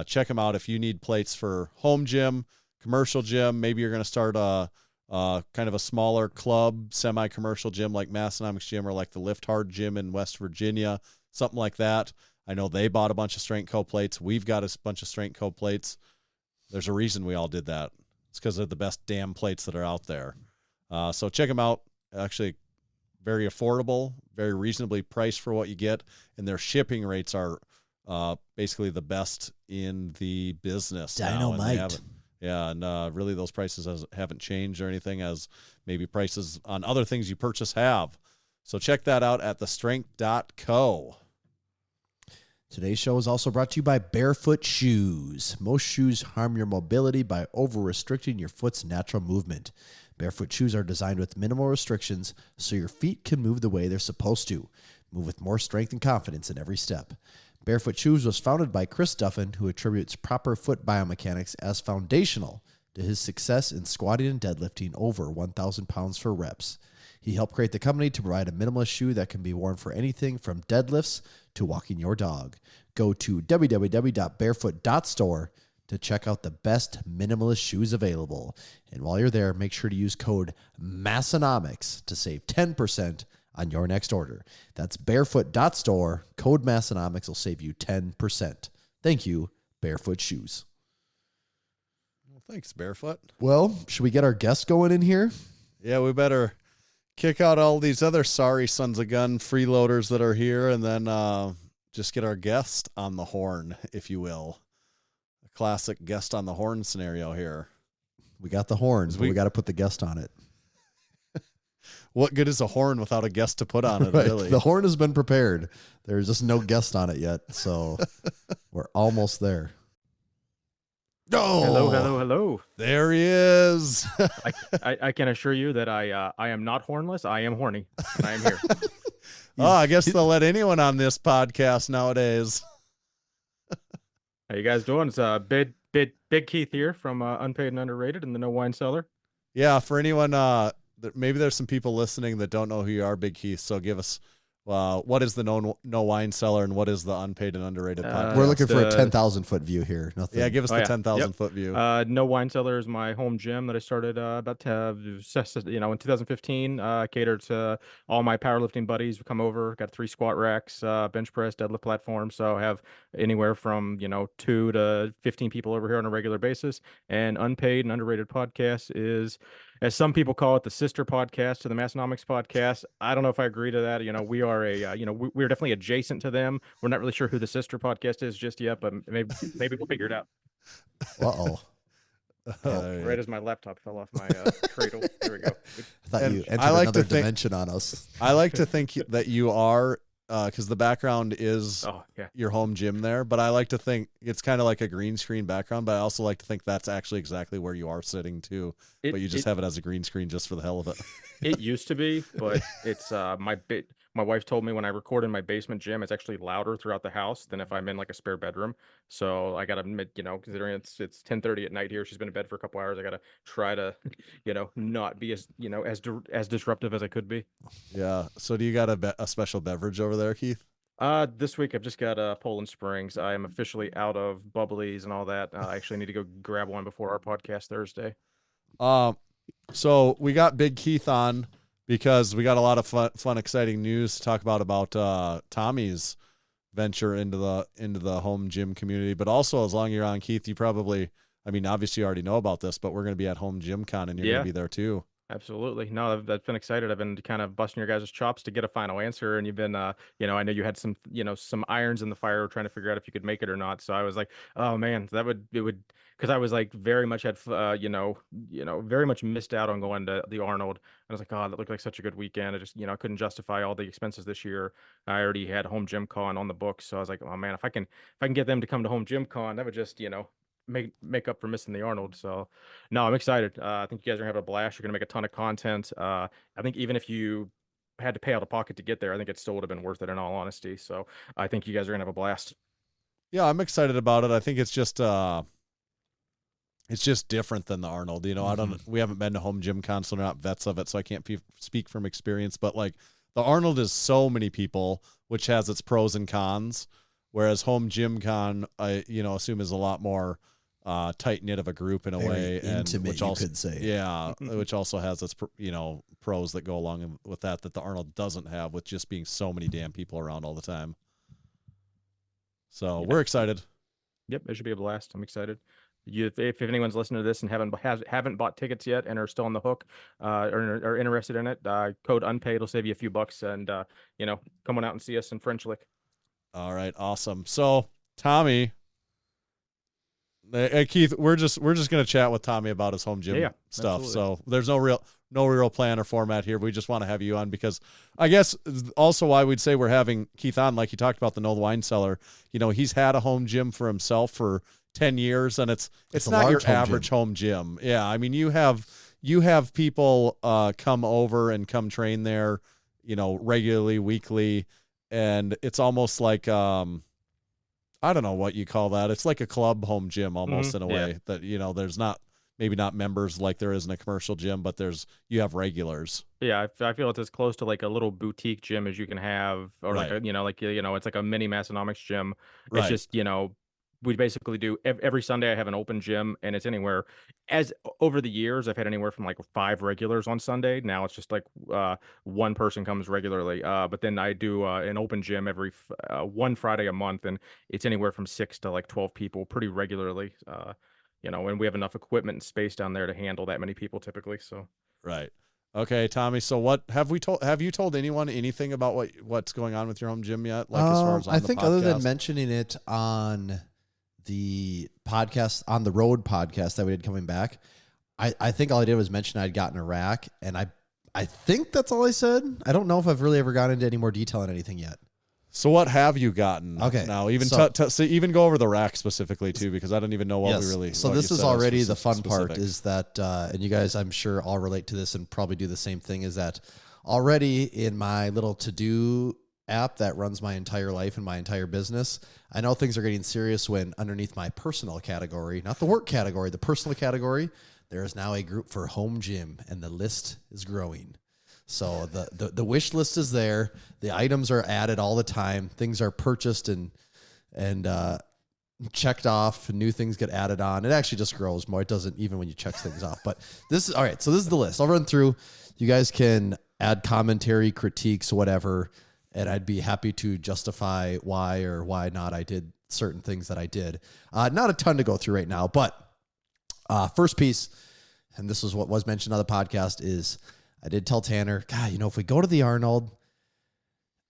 Check them out if you need plates for home gym, commercial gym. Maybe you're going to start a kind of a smaller club, semi-commercial gym like Massenomics Gym or like the Lift Hard Gym in West Virginia, something like that. I know they bought a bunch of Strength Co. plates. We've got a bunch of Strength Co. plates. There's a reason we all did that. It's because they're the best damn plates that are out there. So check them out. Actually, very affordable, very reasonably priced for what you get, and their shipping rates are basically the best in the business. Dynamite. And really those prices haven't changed or anything, as maybe prices on other things you purchase have. So check that out at thestrength.co. Today's show is also brought to you by Bearfoot Shoes. Most shoes harm your mobility by over-restricting your foot's natural movement. Barefoot shoes are designed with minimal restrictions so your feet can move the way they're supposed to. Move with more strength and confidence in every step. Barefoot Shoes was founded by Chris Duffin, who attributes proper foot biomechanics as foundational to his success in squatting and deadlifting over 1,000 pounds for reps. He helped create the company to provide a minimalist shoe that can be worn for anything from deadlifts to walking your dog. Go to www.barefoot.store to check out the best minimalist shoes available. And while you're there, make sure to use code Massenomics to save 10% on your next order. That's barefoot.store. Code Massenomics will save you 10%. Thank you, Barefoot Shoes. Well, thanks, Barefoot. Well, should we get our guest going in here? Yeah, we better kick out all these other sorry sons of gun freeloaders that are here, and then just get our guest on the horn, if you will. A classic guest on the horn scenario here. We got the horns, but we got to put the guest on it. What good is a horn without a guest to put on it, Right. really? The horn has been prepared. There's just no guest on it yet, so we're almost there. Oh, Hello. there he is. I can assure you that I am not hornless. I am horny. And I am here. I guess they'll let anyone on this podcast nowadays. How you guys doing? It's Big Keith here from Unpaid and Underrated in the No Wine Cellar. Yeah, for anyone, maybe there's some people listening that don't know who you are, Big Keith. So give us, what is the No Wine Cellar and what is the Unpaid and Underrated podcast? We're looking for a 10,000 foot view here. Nothing. Yeah, give us the 10,000 Yep. foot view. No Wine Cellar is my home gym that I started in 2015. Catered to all my powerlifting buddies who come over. Got 3 squat racks, bench press, deadlift platform. So I have anywhere from 2 to 15 people over here on a regular basis. And Unpaid and Underrated podcast is, as some people call it, the sister podcast to the Massenomics podcast. I don't know if I agree to that. We are we're definitely adjacent to them. We're not really sure who the sister podcast is just yet, but maybe we'll figure it out. Uh-oh. Right as my laptop fell off my cradle. There we go. I thought And you entered I like another to think- dimension on us. I like to think that you are, because the background is Oh yeah. your home gym there, but I like to think it's kind of like a green screen background, but I also like to think that's actually exactly where you are sitting too, but you just have it as a green screen just for the hell of it. It used to be, but it's my wife told me when I record in my basement gym, it's actually louder throughout the house than if I'm in like a spare bedroom. So I gotta admit, considering it's 10:30 at night here, she's been in bed for a couple hours. I gotta try to, not be as as disruptive as I could be. Yeah. So do you got a special beverage over there, Keith? This week I've just got Poland Springs. I am officially out of bubblies and all that. I actually need to go grab one before our podcast Thursday. So we got Big Keith on because we got a lot of fun, exciting news to talk about Tommy's venture into the home gym community. But also, as long as you're on, Keith, you probably, obviously you already know about this, but we're going to be at Home Gym Con and you're going to be there too. Absolutely. No, I've been excited. I've been kind of busting your guys' chops to get a final answer. And you've been, I know you had some irons in the fire trying to figure out if you could make it or not. So I was like, oh man, because I was like very much very much missed out on going to the Arnold. I was like, oh, that looked like such a good weekend. I just, I couldn't justify all the expenses this year. I already had Home Gym Con on the books. So I was like, oh man, if I can get them to come to Home Gym Con, that would just, make up for missing the Arnold. So no, I'm excited. I think you guys are gonna have a blast. You're gonna make a ton of content. I think even if you had to pay out of pocket to get there, I think it still would have been worth it in all honesty. So I think you guys are gonna have a blast. Yeah, I'm excited about it. I think it's just different than the Arnold. We haven't been to Home Gym Con, so we're not vets of it, so I can't speak from experience. But like the Arnold is so many people, which has its pros and cons. Whereas Home Gym Con, I assume is a lot more tight knit of a group in a way, intimate, and which you also could say. yeah, which also has its pros that go along with that the Arnold doesn't have, with just being so many damn people around all the time. So we're excited. Yep, it should be a blast. I'm excited. if anyone's listening to this and haven't bought tickets yet and are still on the hook, or are interested in it, code unpaid will save you a few bucks, and come on out and see us in French Lick. All right, awesome. So Tommy, Keith, we're just gonna chat with Tommy about his home gym stuff. Absolutely. So there's no real plan or format here. We just want to have you on because I guess also why we'd say we're having Keith on, like you talked about the No Wine Cellar. He's had a home gym for himself for 10 years, and it's not your average home gym. Yeah, I mean you have people come over and come train there, regularly, weekly, and it's almost like I don't know what you call that. It's like a club home gym almost in a way that, there's maybe not members like there is in a commercial gym, but you have regulars. Yeah, I feel it's as close to like a little boutique gym as you can have, or Right. it's like a mini Massenomics gym. Right. It's just, we basically do every Sunday I have an open gym, and it's anywhere over the years I've had anywhere from like 5 regulars on Sunday. Now it's just like one person comes regularly, but then I do an open gym every one Friday a month, and it's anywhere from 6 to like 12 people pretty regularly. And we have enough equipment and space down there to handle that many people typically. So Right. Okay, Tommy. So what have you told anyone anything about what's going on with your home gym yet? Like as far as on I the think podcast? other than mentioning it on the podcast, on the road podcast that we did coming back, I think all I did was mention I'd gotten a rack, and I think that's all I said. I don't know if I've really ever gotten into any more detail on anything yet. So what have you gotten? Okay, now even so even go over the rack specifically too, because I don't even know what we really. So what this you is said already the fun specific. part is that, and you guys, I'm sure, all relate to this and probably do the same thing. Is that already in my little to-do app that runs my entire life and my entire business, I know things are getting serious when underneath my personal category, not the work category, the personal category, there is now a group for home gym, and the list is growing. So the wish list is there. The items are added all the time. Things are purchased and checked off, and new things get added on. It actually just grows more. It doesn't even when you check things off. But this is all right. So this is the list. I'll run through. You guys can add commentary, critiques, whatever, and I'd be happy to justify why or why not I did certain things that I did. Not a ton to go through right now, but first piece, and this is what was mentioned on the podcast, is I did tell Tanner, God, if we go to the Arnold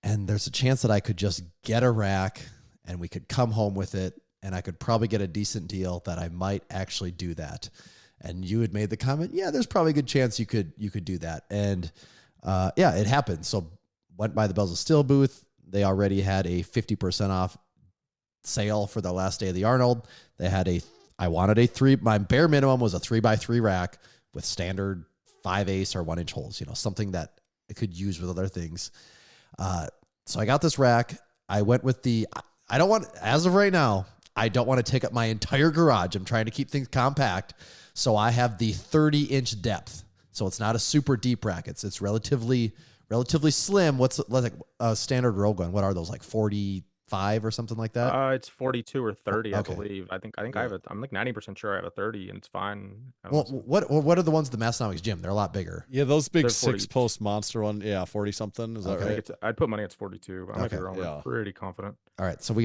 and there's a chance that I could just get a rack and we could come home with it and I could probably get a decent deal, that I might actually do that. And you had made the comment, yeah, there's probably a good chance you could do that. And it happened. So went by the Bells of Steel booth. They already had a 50% off sale for the last day of the Arnold. They had my bare minimum was a 3x3 rack with standard 5/8 or 1-inch holes, something that I could use with other things. So I got this rack. I went with as of right now, I don't want to take up my entire garage. I'm trying to keep things compact. So I have the 30-inch depth. So it's not a super deep rack. It's relatively slim. What's like a standard rogue one? What are those, like 45 or something like that? it's 42 or 30, Okay. I believe. I think I have I'm like 90% sure I have a 30, and it's fine. Well, what are the ones at the Massenomics gym? They're a lot bigger. Yeah, those big They're 40. 6-post monster one. Yeah, 40 something. Is that Okay. I right? think I'd put money it's 42, but I might be Okay. wrong. Yeah. I'm pretty confident. All right. So I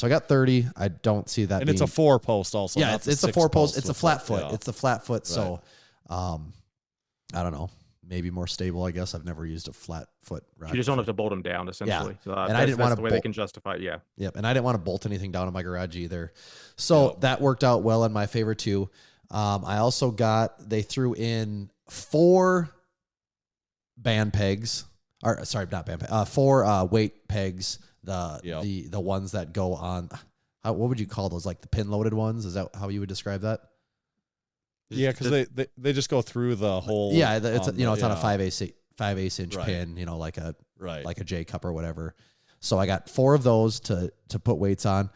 got 30. I don't see that. And it's a 4-post also. Yeah, not the it's a 4-post. 6-post It's a with flat the- foot. yeah. It's a flat foot. So, I don't know. Maybe more stable, I guess. I've never used a flat foot rack. You just don't have to bolt them down, essentially. So, And I didn't want that's to the way they bolt- can justify it. Yeah. Yep. And I didn't want to bolt anything down in my garage either. So that worked out well in my favor too. I also they threw in 4 band pegs, or sorry, not band pegs, 4 weight pegs. The ones that go on, what would you call those? Like the pin loaded ones? Is that how you would describe that? Yeah, because they just go through the whole. Yeah, it's on a 5/8 inch Right. pin, like a Right. like a J cup or whatever. So I got 4 of those to put weights on.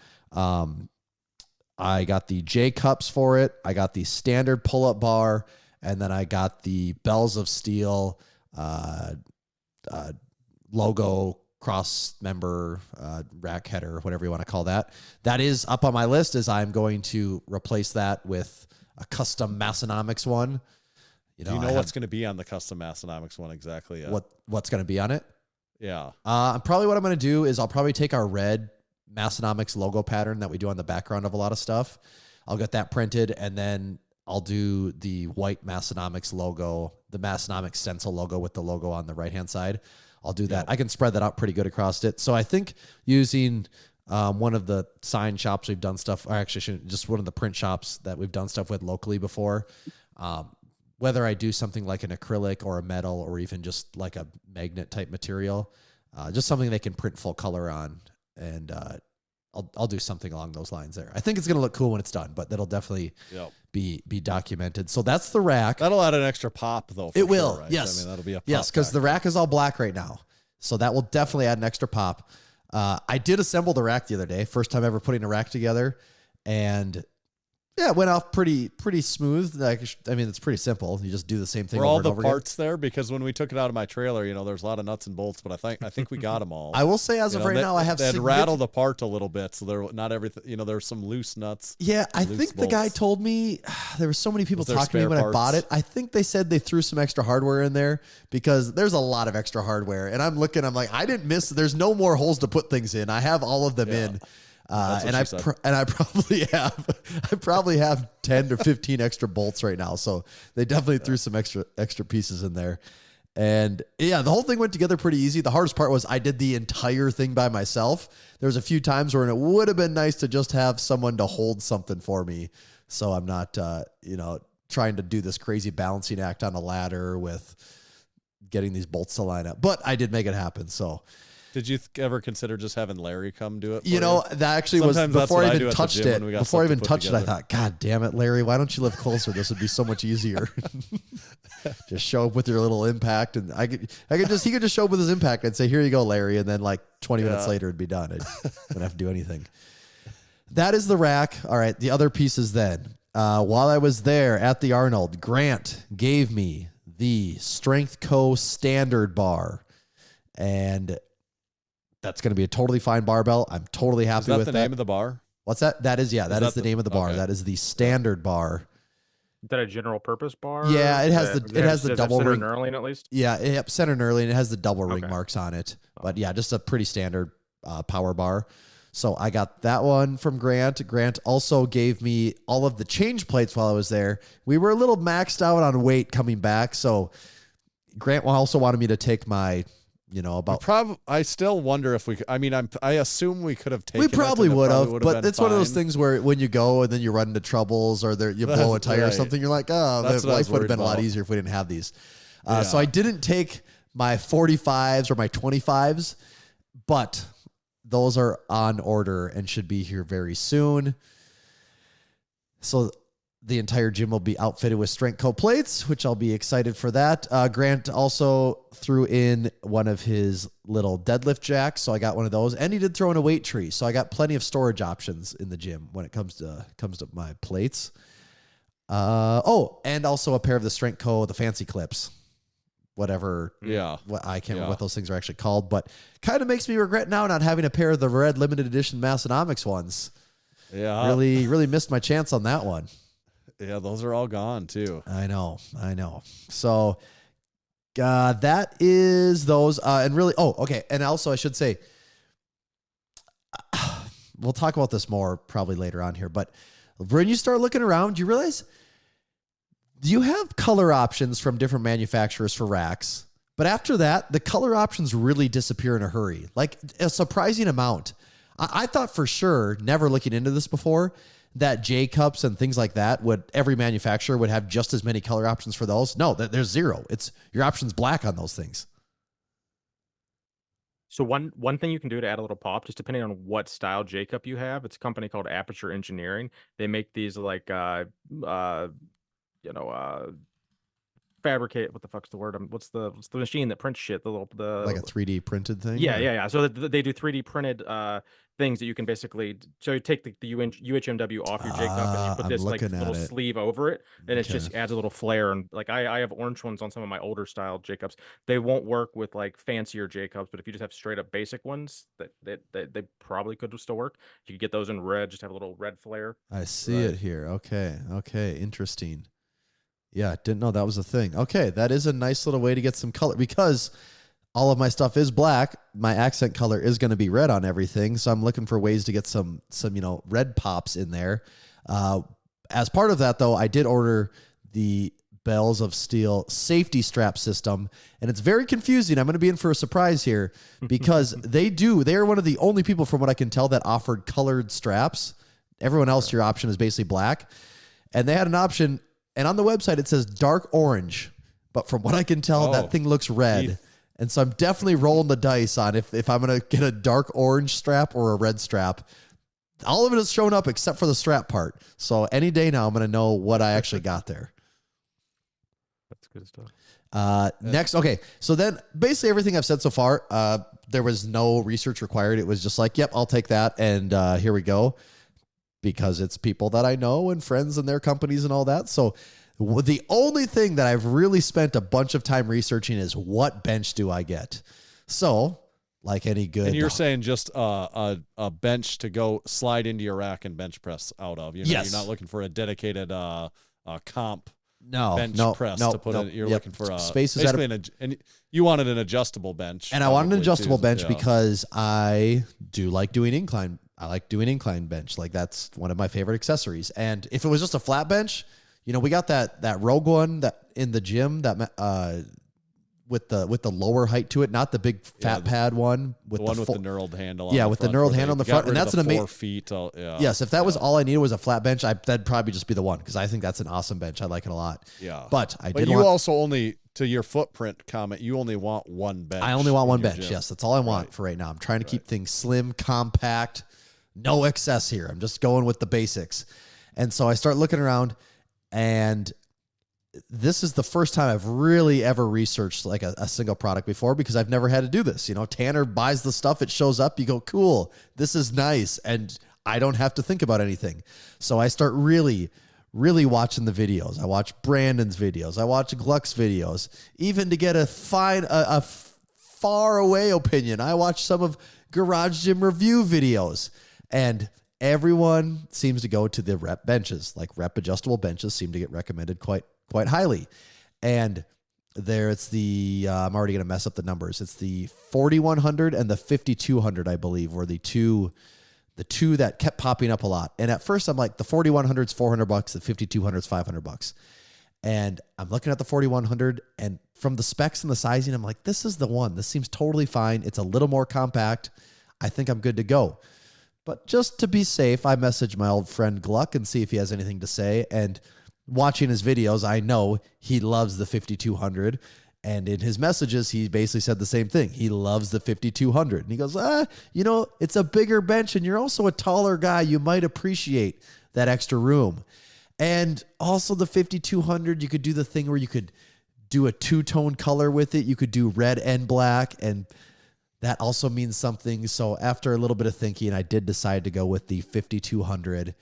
I got the J cups for it. I got the standard pull up bar, and then I got the Bells of Steel logo cross member rack header, whatever you want to call that. That is up on my list, as I'm going to replace that with a custom Massenomics one. Do you know what's going to be on the custom Massenomics one exactly? Yet? What's going to be on it? Yeah. Probably what I'm going to do is I'll probably take our red Massenomics logo pattern that we do on the background of a lot of stuff. I'll get that printed, and then I'll do the white Massenomics logo, the Massenomics stencil logo with the logo on the right-hand side. I'll do that. Yep. I can spread that out pretty good across it. So I think using one of the sign shops we've done stuff, or actually just one of the print shops that we've done stuff with locally before, whether I do something like an acrylic or a metal or even just like a magnet type material, just something they can print full color on. And I'll do something along those lines there. I think it's going to look cool when it's done, but that'll definitely be documented. So that's the rack. That'll add an extra pop though. It will. Sure, right? Yes. I mean, that'll be a pop. Yes. Cause the rack is all black right now. So that will definitely add an extra pop. I did assemble the rack the other day. First time ever putting a rack together, and yeah, it went off pretty smooth. Like, I mean, it's pretty simple. You just do the same thing. Were over all and the over parts there? Because when we took it out of my trailer, there's a lot of nuts and bolts, but I think we got them all. I will say, as of right now, I have they had rattled apart a little bit, so there not everything. There's some loose nuts. Yeah, I think the guy told me there were so many people talking to me when I bought it. I think they said they threw some extra hardware in there because there's a lot of extra hardware, and I'm like, I didn't miss. There's no more holes to put things in. I have all of them in. And I probably have 10 or 15 extra bolts right now. So they definitely threw some extra pieces in there. And yeah, the whole thing went together pretty easy. The hardest part was I did the entire thing by myself. There was a few times where it would have been nice to just have someone to hold something for me. So I'm not, trying to do this crazy balancing act on a ladder with getting these bolts to line up, but I did make it happen. So did you ever consider just having Larry come do it? That actually Sometimes was before I even touched it. Before I even touched it, I thought, God damn it, Larry, why don't you live closer? This would be so much easier. Just show up with your little impact, and he could just show up with his impact and say, "Here you go, Larry," and then like 20 minutes later, it'd be done. I wouldn't have to do anything. That is the rack. All right, the other pieces then. While I was there at the Arnold, Grant gave me the Strength Co. Standard Bar, and that's going to be a totally fine barbell. I'm totally happy with that. Is that the name of the bar? What's that? That is the name of the bar. Okay. That is the Standard Bar. Is that a general purpose bar? Yeah, it has the double ring. Center knurling at least? Yeah, center knurling. It has the double ring marks on it. But yeah, just a pretty standard power bar. So I got that one from Grant. Grant also gave me all of the change plates while I was there. We were a little maxed out on weight coming back. So Grant also wanted me to take my... I still wonder if we could. I mean, I assume we could have taken. We probably would have, but it's fine. one of those things where when you go and then you run into troubles or you blow a tire or something, you're like, life would have been a lot easier if we didn't have these. So I didn't take my 45s or my 25s, but those are on order and should be here very soon. So the entire gym will be outfitted with Strength Co plates, which I'll be excited for that. Grant also threw in one of his little deadlift jacks, so I got one of those. And he did throw in a weight tree, so I got plenty of storage options in the gym when it comes to my plates. And also a pair of the Strength Co, the fancy clips. Whatever. Yeah. I can't remember what those things are actually called, but kind of makes me regret now not having a pair of the red limited edition Massenomics ones. Yeah. Really, really missed my chance on that one. Yeah, those are all gone too. I know. So that is those. And really, okay. And also I should say, we'll talk about this more probably later on here, but when you start looking around, you realize you have color options from different manufacturers for racks. But after that, the color options really disappear in a hurry, like a surprising amount. I thought for sure, never looking into this before, that J cups and things like that every manufacturer would have just as many color options for those. No, there's zero. It's your option's black on those things. So one thing you can do to add a little pop, just depending on what style J cup you have, it's a company called Aperture Engineering. They make these like fabricate. What the fuck's the word? What's the machine that prints shit? Like a 3D printed thing. Yeah. So they do 3D printed things that you can basically. So you take the UHMW off your J cup and you put this like little sleeve over it, and it just adds a little flair. And like I have orange ones on some of my older style J cups. They won't work with like fancier J cups, but if you just have straight up basic ones, that they probably could still work. You could get those in red, just have a little red flare. I see it here. Okay, interesting. Yeah, didn't know that was a thing. Okay, that is a nice little way to get some color because all of my stuff is black. My accent color is going to be red on everything, so I'm looking for ways to get some red pops in there. As part of that, though, I did order the Bells of Steel safety strap system, and it's very confusing. I'm going to be in for a surprise here because they are one of the only people, from what I can tell, that offered colored straps. Everyone else, your option is basically black, and they had an option, and on the website it says dark orange, but from what I can tell, that thing looks red. And so I'm definitely rolling the dice on if I'm going to get a dark orange strap or a red strap. All of it has shown up except for the strap part. So any day now, I'm going to know what I actually got there. That's good stuff. Next, okay. So then basically everything I've said so far, there was no research required. It was just like, yep, I'll take that. And here we go. Because it's people that I know and friends and their companies and all that. So the only thing that I've really spent a bunch of time researching is what bench do I get? So like any good. And you're saying just a bench to go slide into your rack and bench press out of. You're not looking for a dedicated comp bench press to put in. You're looking for a spaces and you wanted an adjustable bench. And I wanted an adjustable bench because I do like doing incline. I like doing incline bench. Like that's one of my favorite accessories. And if it was just a flat bench, we got that Rogue one that in the gym that with the lower height to it, not the big fat pad one with the one with the knurled handle. Yeah, with the knurled handle on the front, and that's an amazing 4 feet. Yes, if that was all I needed was a flat bench, that'd probably just be the one because I think that's an awesome bench. I like it a lot. Yeah, but also only, to your footprint comment, you only want one bench. I only want one bench. Gym. Yes, that's all I want for right now. I'm trying to keep things slim, compact, no excess here. I'm just going with the basics, and so I start looking around, and this is the first time I've really ever researched like a single product before because I've never had to do this. Tanner buys the stuff, it shows up, you go, cool, this is nice. And I don't have to think about anything. So I start really watching the videos. I watch Brandon's videos. I watch Gluck's videos, even to get a far away opinion. I watch some of Garage Gym review videos, and everyone seems to go to the rep benches. Like rep adjustable benches seem to get recommended quite highly. And there it's the, I'm already going to mess up the numbers. It's the 4,100 and the 5,200, I believe, were the two that kept popping up a lot. And at first I'm like, the 4,100 is $400, the 5,200 is $500. And I'm looking at the 4,100, and from the specs and the sizing, I'm like, this is the one. This seems totally fine. It's a little more compact. I think I'm good to go. But just to be safe, I messaged my old friend Gluck and see if he has anything to say. And watching his videos, I know he loves the 5,200. And in his messages, he basically said the same thing. He loves the 5,200. And he goes, it's a bigger bench, and you're also a taller guy. You might appreciate that extra room. And also the 5,200, you could do the thing where you could do a two-tone color with it. You could do red and black, and that also means something. So after a little bit of thinking, I did decide to go with the 5,200.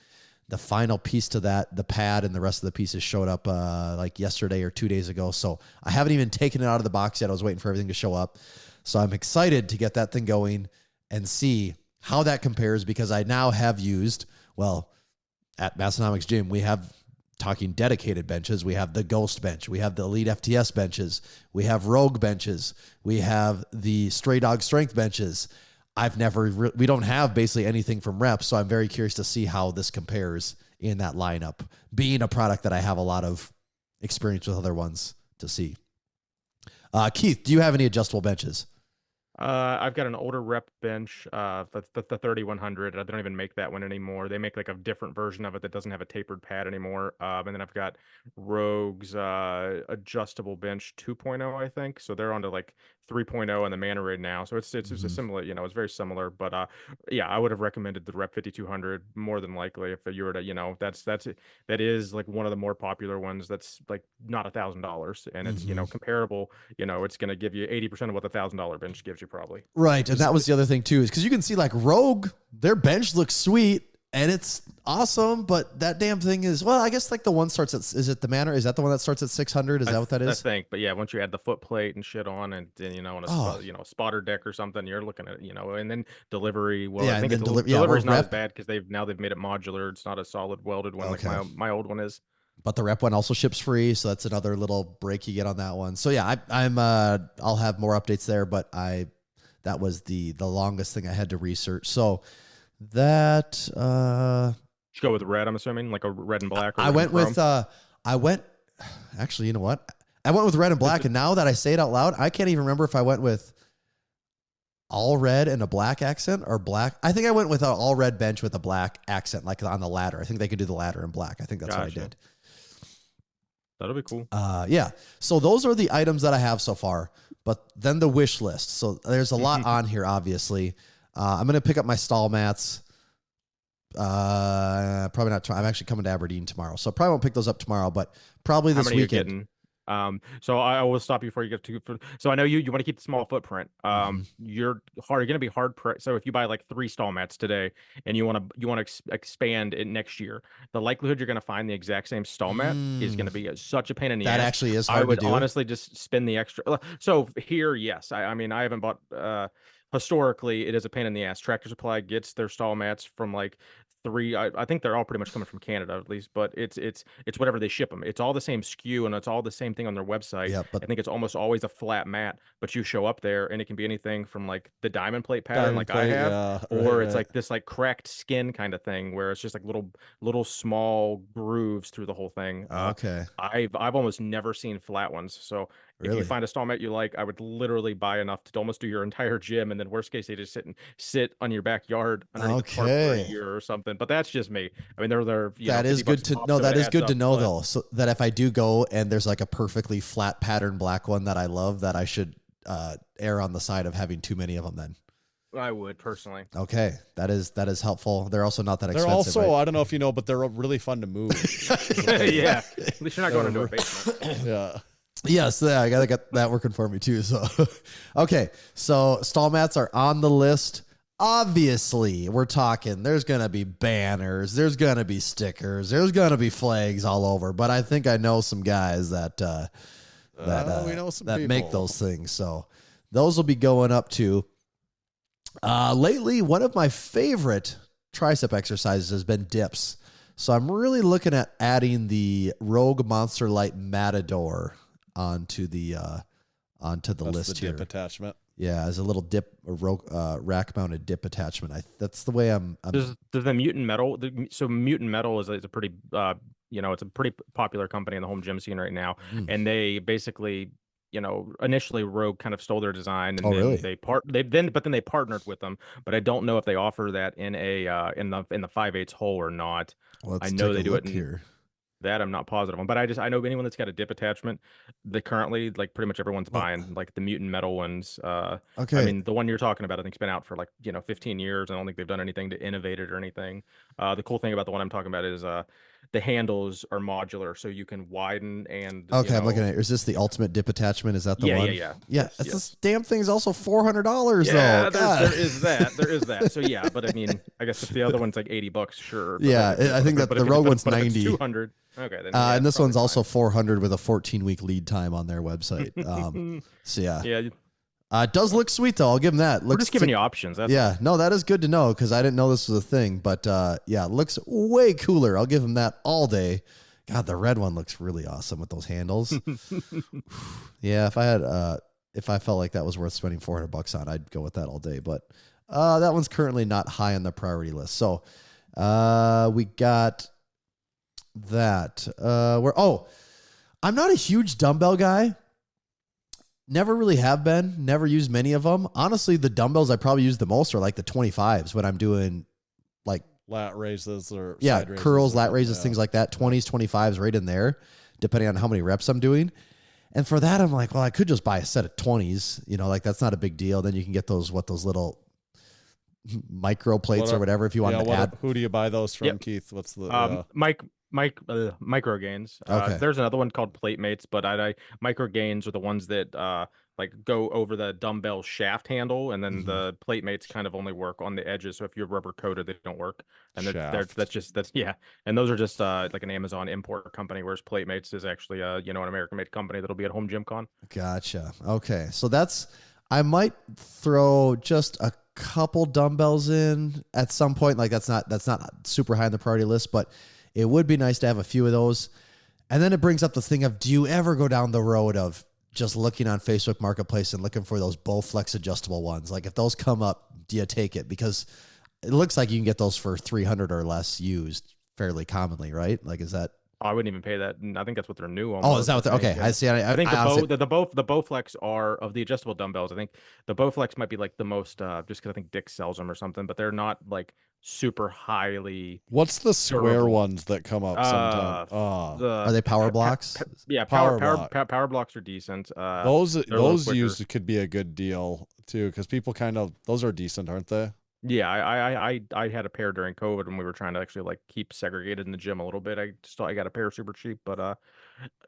The final piece to that, the pad and the rest of the pieces showed up like yesterday or 2 days ago. So I haven't even taken it out of the box yet. I was waiting for everything to show up. So I'm excited to get that thing going and see how that compares, because I now have used, at Massenomics Gym, we have talking dedicated benches. We have the Ghost bench. We have the Elite FTS benches. We have Rogue benches. We have the Stray Dog Strength benches. We don't have basically anything from reps, so I'm very curious to see how this compares in that lineup, being a product that I have a lot of experience with other ones to see. Keith, do you have any adjustable benches? I've got an older rep bench, the 3,100. They don't even make that one anymore. They make like a different version of it that doesn't have a tapered pad anymore. And then I've got Rogue's adjustable bench 2.0, I think. So they're on to like 3.0 in the Mana Raid now. So it's a similar, it's very similar. But I would have recommended the Rep 5,200 more than likely if you were to, that is like one of the more popular ones. That's like not $1,000, and it's comparable. It's going to give you 80% of what the $1,000 bench gives you probably. Right, and that was the other thing too, is because you can see like Rogue, their bench looks sweet and it's awesome, but that damn thing is, I guess like the one starts at, is it the Manor? Is that the one that starts at 600? Is that what that is? I think, but yeah, once you add the foot plate and shit on, and then on a spotter deck or something, you're looking at and then delivery. I think delivery's not as bad because they've made it modular. It's not a solid welded one like my old one is. But the rep one also ships free, so that's another little break you get on that one. So yeah, I'll have more updates there, but that was the longest thing I had to research. So that Should go with red, I'm assuming, like a red and black. Or I went chrome. with actually, you know what? I went with red and black, and now that I say it out loud, I can't even remember if I went with all red and a black accent or black. I think I went with an all red bench with a black accent, like on the ladder. I think they could do the ladder in black. I think that's what I did. That'll be cool. Yeah. So those are the items that I have so far, but then the wish list. So there's a lot on here, obviously. I'm going to pick up my stall mats. Probably not. I'm actually coming to Aberdeen tomorrow, so probably won't pick those up tomorrow, but probably this weekend. So I will stop you before you get to. So I know you want to keep the small footprint. You're going to be hard. So if you buy like 3 stall mats today, and you want to expand it next year, the likelihood you're going to find the exact same stall mat is going to be such a pain in the ass. That actually is hard I would to do. honestly just spend the extra. So here, yes, I mean I haven't bought. Historically, it is a pain in the ass. Tractor Supply gets their stall mats from like 3. I think they're all pretty much coming from Canada at least, but it's whatever they ship them. It's all the same SKU and it's all the same thing on their website. Yeah, but I think it's almost always a flat mat, but you show up there and it can be anything from like the diamond plate pattern I have, or it's like this like cracked skin kind of thing where it's just like little small grooves through the whole thing. Okay. I've almost never seen flat ones, so. If you find a stall mat you like, I would literally buy enough to almost do your entire gym, and then worst case, they just sit on your backyard underneath the park for a year or something. But that's just me. I mean, they're that is good to know. That is good to know, though. So that if I do go and there's like a perfectly flat pattern black one that I love, that I should err on the side of having too many of them. Then I would personally. Okay, that is helpful. They're also not that expensive. They're also right? I don't know if you know, but they're really fun to move. Yeah, at least you're not going into a basement. Yeah. Yes, I got that working for me too. So, okay, so stall mats are on the list. Obviously, we're talking. There's gonna be banners. There's gonna be stickers. There's gonna be flags all over. But I think I know some guys that we know some people. make those things. So those will be going up too. Lately, one of my favorite tricep exercises has been dips. So I'm really looking at adding the Rogue Monster Light Matador onto the list here. Dip attachment. Yeah, as a little dip, rack mounted dip attachment. That's the way I'm There's the Mutant Metal. So Mutant Metal is a pretty it's a pretty popular company in the home gym scene right now, and they basically. Initially Rogue kind of stole their design, and then they partnered with them. But I don't know if they offer that in in the 5/8 hole or not. Let's I know they do it here. That I'm not positive on, but I know anyone that's got a dip attachment, they currently like pretty much everyone's buying like the Mutant Metal ones. Okay. I mean the one you're talking about, I think's been out for like 15 years. I don't think they've done anything to innovate it or anything. The cool thing about the one I'm talking about is the handles are modular, so you can widen and. Okay, I'm looking at it. Is this the ultimate dip attachment? Is that the one? Yeah. Yes. This damn thing's also $400 yeah, though. There is that. So yeah, but I mean, I guess if the other one's like $80, sure. Yeah, I think that the Rogue one's 90. 200. Okay. Then, and this one's also 400 with a 14-week lead time on their website. So yeah. Yeah. It does look sweet though. I'll give them that. We're just giving you options. No, that is good to know because I didn't know this was a thing. But yeah, it looks way cooler. I'll give them that all day. God, the red one looks really awesome with those handles. Yeah, if I felt like that was worth spending $400 on, I'd go with that all day. But that one's currently not high on the priority list. So we got that. I'm not a huge dumbbell guy. Never really have been. Never used many of them. Honestly, the dumbbells I probably use the most are like the 25s when I'm doing like lat raises or side raises curls, lat raises, things like that. 20s, 25s, right in there, depending on how many reps I'm doing. And for that, I'm like, well, I could just buy a set of 20s. Like that's not a big deal. Then you can get those little micro plates or whatever if you want to add. Who do you buy those from, Keith? What's the Micro Gains. Okay. There's another one called Plate Mates, but Micro Gains are the ones that like go over the dumbbell shaft handle, and then the Plate Mates kind of only work on the edges. So if you're rubber coated, they don't work. And that's and those are just like an Amazon import company, whereas Plate Mates is actually an American made company that'll be at Home Gym Con. Gotcha. Okay, so I might throw just a couple dumbbells in at some point. Like that's not super high on the priority list, but it would be nice to have a few of those. And then it brings up the thing of, do you ever go down the road of just looking on Facebook Marketplace and looking for those Bowflex adjustable ones? Like if those come up, do you take it? Because it looks like you can get those for $300 or less used fairly commonly, right? Like, is that? Oh, I wouldn't even pay that. I think that's what they're new on. Oh, is that what? Okay, yeah. I see. I think honestly, the Bowflex are of the adjustable dumbbells. I think the Bowflex might be like the most, just because I think Dick sells them or something, but they're not like super highly. What's the square durable. ones that come up sometimes? are they power blocks? Yeah, power blocks are decent. Those used could be a good deal too, because people kind of, those are decent, aren't they? Yeah, I had a pair during COVID when we were trying to actually like keep segregated in the gym a little bit. I got a pair super cheap, but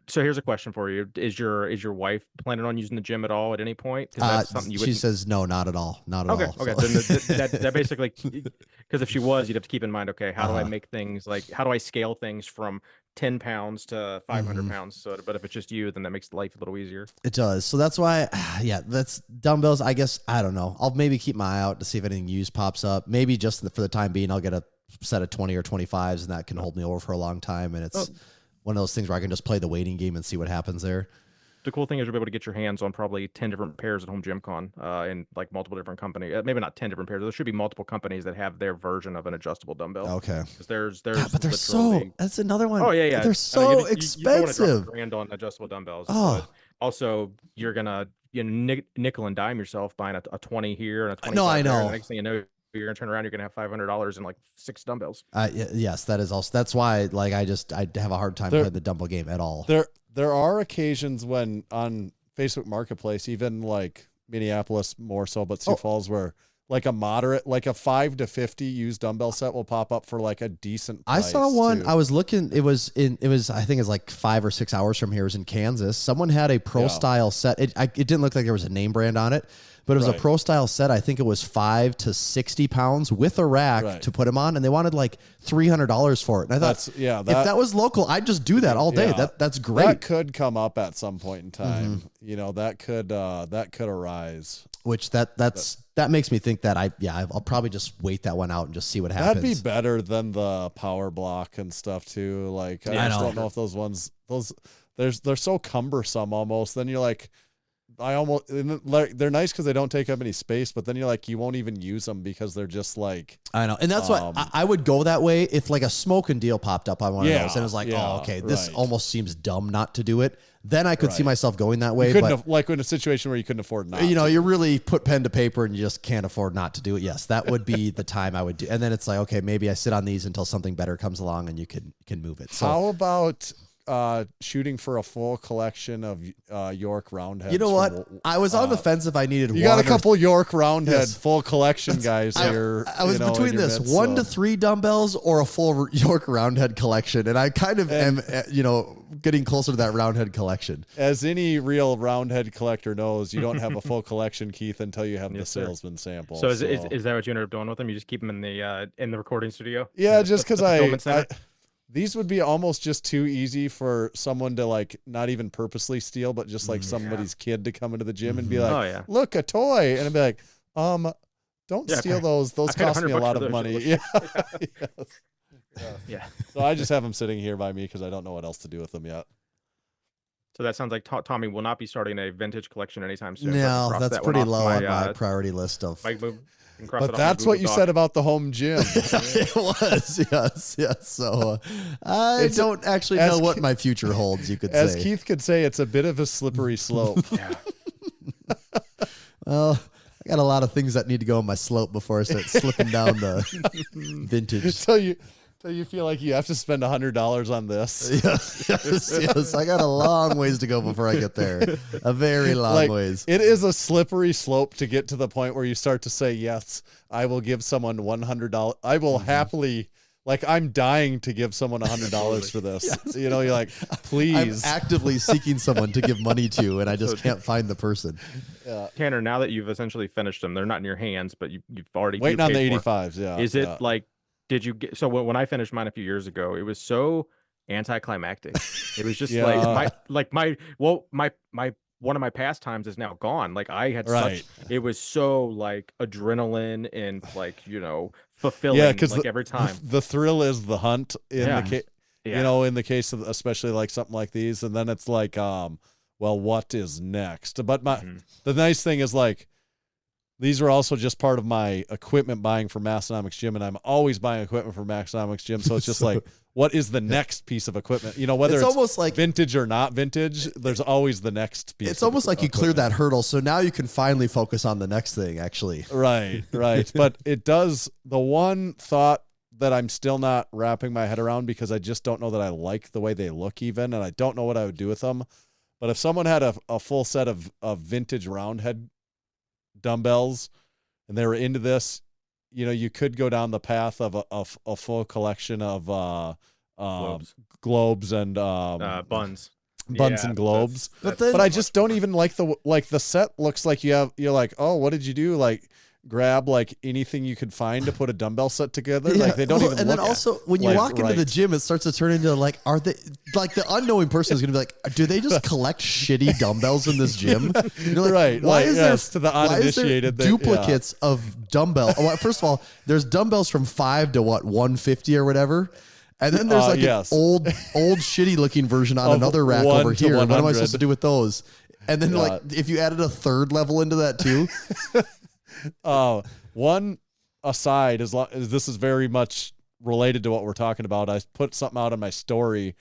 so here's a question for you: Is your wife planning on using the gym at all at any point? 'Cause that's something you She says no, not at all, not at all. Okay. So. Then that basically, because if she was, you'd have to keep in mind, okay, how do I make things like, how do I scale things from 10 pounds to 500 pounds? So, but if it's just you, then that makes life a little easier. It does. So that's why, yeah, that's dumbbells. I guess, I don't know. I'll maybe keep my eye out to see if anything used pops up. Maybe just for the time being, I'll get a set of 20 or 25s, and that can hold me over for a long time. And it's one of those things where I can just play the waiting game and see what happens there. The cool thing is you'll be able to get your hands on probably 10 different pairs at Home Gym Con, in like multiple different companies. Maybe not 10 different pairs. There should be multiple companies that have their version of an adjustable dumbbell. Okay. Because there's God, but they're that's another one. Oh yeah. They're so expensive. You don't want to drop $1,000 on adjustable dumbbells. Oh. Also, you're gonna nickel and dime yourself buying a 20 here and a 20. No, I know. And the next thing you know, you're gonna turn around. You're gonna have $500 in like 6 dumbbells. Yes, that is also. That's why, like, I have a hard time playing the dumbbell game at all. There are occasions when on Facebook Marketplace, even like Minneapolis more so, but Sioux Falls, where like a moderate, like a 5 to 50 used dumbbell set will pop up for like a decent price. I saw one. too. I was looking. It was I think it's like 5 or 6 hours from here. It was in Kansas. Someone had a pro style set. It didn't look like there was a name brand on it, but it was a pro style set. I think it was 5 to 60 pounds with a rack to put them on, and they wanted like $300 for it. And I thought, if that was local, I'd just do that all day. That's great. That could come up at some point in time. You know, that could arise. Which that makes me think that I'll probably just wait that one out and just see what happens. That'd be better than the power block and stuff too. Like I just don't know if those ones they're so cumbersome almost. Then you're like, they're nice because they don't take up any space, but then you're like, you won't even use them because they're just like, I know. And that's why I would go that way if like a smoking deal popped up on one of those and it was like, this almost seems dumb not to do it. Then I could see myself going that way. But like in a situation where you couldn't afford not you really put pen to paper and you just can't afford not to do it. Yes, that would be the time I would do. And then it's like, okay, maybe I sit on these until something better comes along and you can move it. So how about shooting for a full collection of York Roundheads? You know what? I was on the fence if I needed one. You got a couple York Roundhead full collection guys here. I was between this 1 to 3 dumbbells or a full York Roundhead collection, and I kind of am, getting closer to that Roundhead collection. As any real Roundhead collector knows, you don't have a full collection, Keith, until you have the salesman sample. So is that what you ended up doing with them? You just keep them in the recording studio? Yeah, just because these would be almost just too easy for someone to like not even purposely steal, but just like somebody's kid to come into the gym and be like, look, a toy. And I'd be like, don't steal those. Those cost me a lot of money. Yeah. So I just have them sitting here by me because I don't know what else to do with them yet. So that sounds like Tommy will not be starting a vintage collection anytime soon. No, that's pretty low on my priority list of. But that's what you said about the home gym. It was, yes. So I don't actually know what my future holds, you could say. As Keith could say, it's a bit of a slippery slope. Well, I got a lot of things that need to go on my slope before I start slipping down the vintage. So you feel like you have to spend $100 on this. Yes. I got a long ways to go before I get there. A very long ways. It is a slippery slope to get to the point where you start to say, yes, I will give someone $100. I will happily, like, I'm dying to give someone $100 for this. Yes. You're like, please. I'm actively seeking someone to give money to, and I just can't find the person. Yeah. Tanner, now that you've essentially finished them, they're not in your hands, but you've already waiting on the 85s. Yeah. Is it like, did you get, so when I finished mine a few years ago, it was so anticlimactic. It was just my one of my pastimes is now gone. Like I had it was so like adrenaline and like, fulfilling like every time. The thrill is the hunt in in the case of especially like something like these. And then it's like, well, what is next? But the nice thing is like, these were also just part of my equipment buying for Massenomics Gym, and I'm always buying equipment for Massenomics Gym. So it's just like, what is the next piece of equipment? You know, whether it's almost like vintage or not vintage, there's always the next piece. It's almost like you cleared that hurdle, so now you can finally focus on the next thing, actually. Right. But it does, the one thought that I'm still not wrapping my head around, because I just don't know that I like the way they look even, and I don't know what I would do with them. But if someone had a full set of vintage roundhead dumbbells and they were into this, you know, you could go down the path of a full collection of globes and Buns and globes. But I just don't even like the set looks like you're like, oh, what did you do? Like, grab like anything you could find to put a dumbbell set together. Yeah. Like, they don't even and look then also when you like, walk into the gym, it starts to turn into like, are they like, the unknowing person is gonna be like, do they just collect shitty dumbbells in this gym? You're like, Right. Why Like, is yes, there to the uninitiated, why is there duplicates of dumbbell? Well, first of all, there's dumbbells from 5 to 150 or whatever. And then there's like an old shitty looking version on Of another rack 1 over to here. What am I 100. supposed to do with those? And then like if you added a third level into that too. One aside, as this is very much related to what we're talking about, I put something out on my story.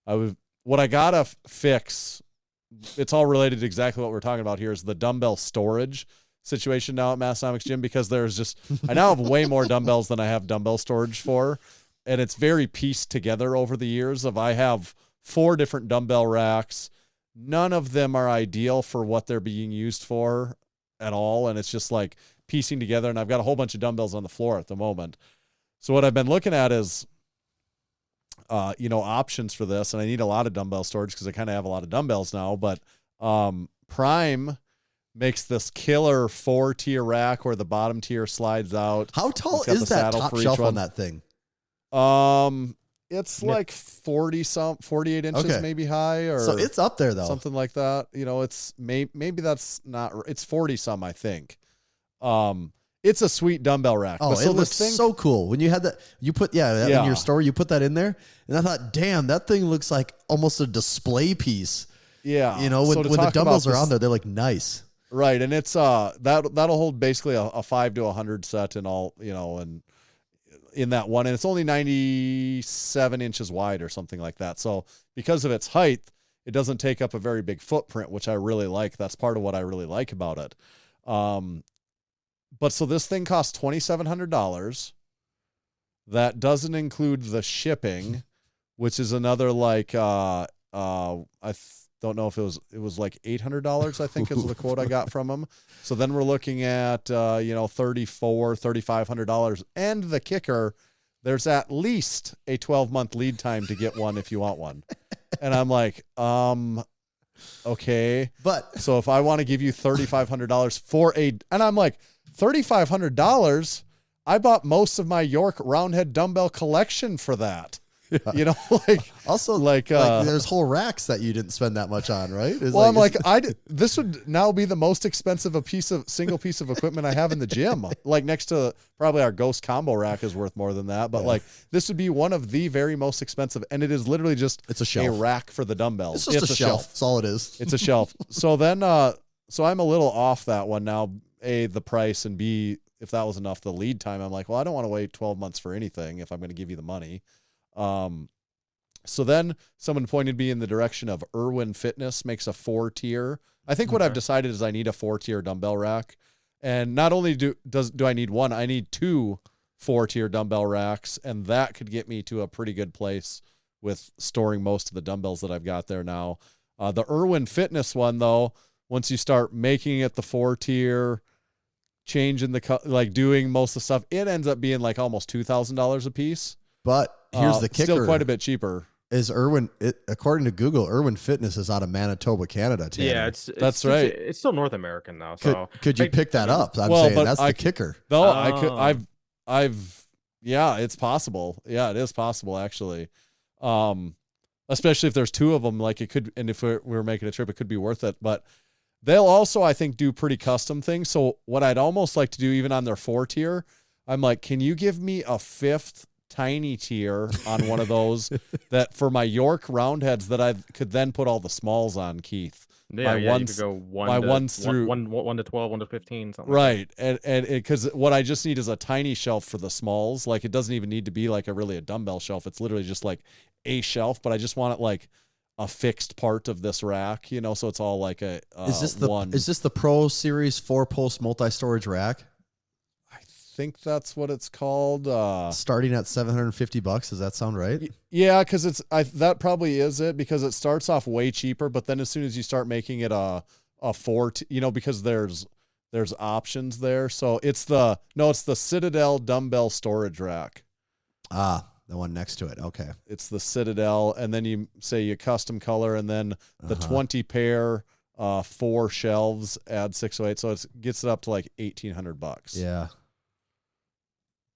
What I gotta fix, it's all related to exactly what we're talking about here, is the dumbbell storage situation now at Massenomics Gym, because I now have way more dumbbells than I have dumbbell storage for, and it's very pieced together over the years. I have 4 different dumbbell racks. None of them are ideal for what they're being used for at all, and it's just like piecing together, and I've got a whole bunch of dumbbells on the floor at the moment. So what I've been looking at is options for this, and I need a lot of dumbbell storage because I kind of have a lot of dumbbells now, but Prime makes this killer 4-tier rack where the bottom tier slides out. How tall is that top shelf on that thing? It's like 48 inches maybe high, or so it's up there though, something like that. You know, it's maybe that's not, it's 40 some, I think. It's a sweet dumbbell rack. Oh, it looks so cool. When you had that, you put in your store, you put that in there, and I thought, damn, that thing looks like almost a display piece. Yeah, you know, when the dumbbells are on there, they're like nice. Right, and it's that'll hold basically a 5 to 100 set and all, you know, and in that one, and it's only 97 inches wide or something like that. So because of its height, it doesn't take up a very big footprint, which I really like. That's part of what I really like about it. But so this thing costs $2,700. That doesn't include the shipping, which is another like don't know if it was like $800, I think is the quote I got from them. So then we're looking at $3,500. And the kicker, there's at least a 12-month lead time to get one if you want one. And I'm like, okay. But so if I want to give you $3,500 and I'm like, $3,500, I bought most of my York roundhead dumbbell collection for that. Yeah. You know, like also like there's whole racks that you didn't spend that much on, right? I'm like, this would now be the most expensive single piece of equipment I have in the gym. Like next to probably our Ghost combo rack is worth more than that, but like this would be one of the very most expensive, and it is literally just a shelf, a rack for the dumbbells. It's just a shelf. That's all it is. It's a shelf. So then, so I'm a little off that one now. A, the price, and B, if that was enough, the lead time. I'm like, well, I don't want to wait 12 months for anything if I'm going to give you the money. So then someone pointed me in the direction of Irwin Fitness makes a 4-tier. I think what I've decided is I need a 4-tier dumbbell rack. And not only do I need one, I need 2 4-tier dumbbell racks. And that could get me to a pretty good place with storing most of the dumbbells that I've got there now. The Irwin Fitness one though, once you start making it the 4-tier, changing doing most of the stuff, it ends up being like almost $2,000 a piece. But here's the kicker. Still quite a bit cheaper. Is according to Google, Irwin Fitness is out of Manitoba, Canada. Tanner. Yeah, that's right. It's still North American though. So could you pick that up? I'm saying that's the kicker. No, I could. It's possible. Yeah, it is possible actually. Especially if there's 2 of them, like it could, and if we were making a trip, it could be worth it. But they'll also, I think, do pretty custom things. So what I'd almost like to do, even on their 4-tier, I'm like, can you give me a 5th tiny tier on one of those that for my York roundheads that I could then put all the smalls on, Keith? Yeah, my yeah, ones, you could go my ones through 1 to 12, 1 to 15, something. right, and because what I just need is a tiny shelf for the smalls. Like it doesn't even need to be like a dumbbell shelf. It's literally just like a shelf, but I just want it like a fixed part of this rack, you know, so it's all like a Is this one. Is this the Pro Series 4-post multi-storage rack? I think that's what it's called. Starting at $750. Does that sound right? Yeah, because that probably is it, because it starts off way cheaper, but then as soon as you start making it a you know, because there's options there. So it's the Citadel dumbbell storage rack. Ah, the one next to it. Okay. It's the Citadel, and then you custom color, and then the 20 pair 4 shelves add 608, so it gets it up to like $1,800. Yeah.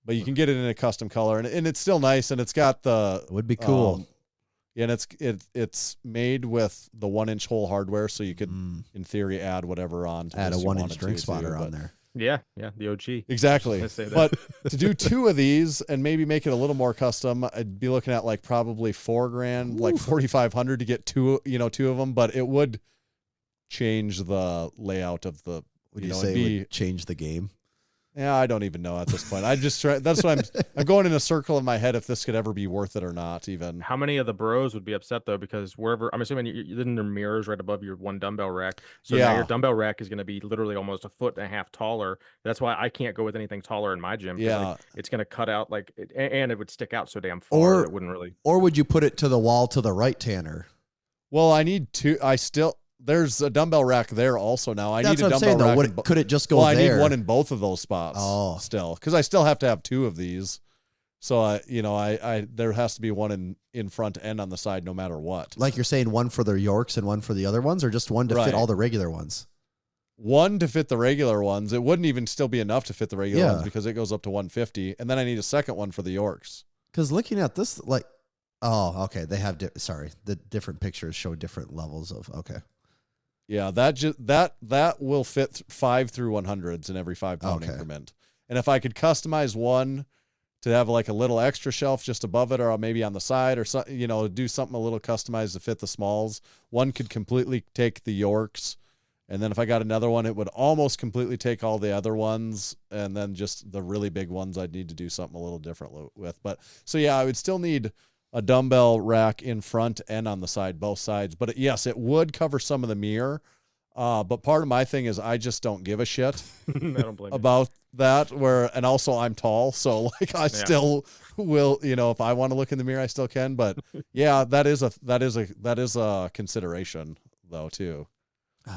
But you can get it in a custom color, and it's still nice, and it's got the Would be cool. yeah, and it's made with the 1-inch hole hardware, so you could in theory add whatever on to Add a this you 1-inch wanted drink to, spotter too, on but- there. Yeah, the OG. Exactly. I say that. But to do 2 of these and maybe make it a little more custom, I'd be looking at like probably $4,000, like $4,500 to get 2 of them, but it would change the layout of the, Would you you know, say it'd it be, would change the game? yeah, I don't even know at this point. I just try, that's what I'm going in a circle in my head if this could ever be worth it or not even. How many of the bros would be upset though? Because wherever, I'm assuming then there are mirrors right above your one dumbbell rack. So now Yeah. your dumbbell rack is going to be literally almost 1.5 feet taller. That's why I can't go with anything taller in my gym. 'Cause, Yeah. like, it's going to cut out and it would stick out so damn far. Or- it wouldn't really. Or would you put it to the wall to the right, Tanner? Well, I need 2. There's a dumbbell rack there also now. I That's need a what I'm dumbbell saying, though. rack. Would could it just go Well, I there? need one in both of those spots. Oh. Still, because I still have to have 2 of these. So I there has to be one in front and on the side, no matter what. Like you're saying, one for the Yorks and one for the other ones, or just one to Right. fit all the regular ones? One to fit the regular ones. It wouldn't even still be enough to fit the regular Yeah. ones because it goes up to 150, and then I need a second one for the Yorks. Because looking at this, like, oh, okay, they have. The different pictures show different levels of. Okay. Yeah, that will fit 5 through 100s in every 5-pound Okay. increment. And if I could customize one to have like a little extra shelf just above it, or maybe on the side, or so, you know, do something a little customized to fit the smalls, one could completely take the Yorks, and then if I got another one, it would almost completely take all the other ones, and then just the really big ones I'd need to do something a little different with. But so yeah, I would still need a dumbbell rack in front and on the side, both sides. But yes, it would cover some of the mirror. But part of my thing is I just don't give a shit I don't blame you. about that. And also I'm tall, so like I still will, you know, if I want to look in the mirror, I still can. But yeah, that is a consideration though too.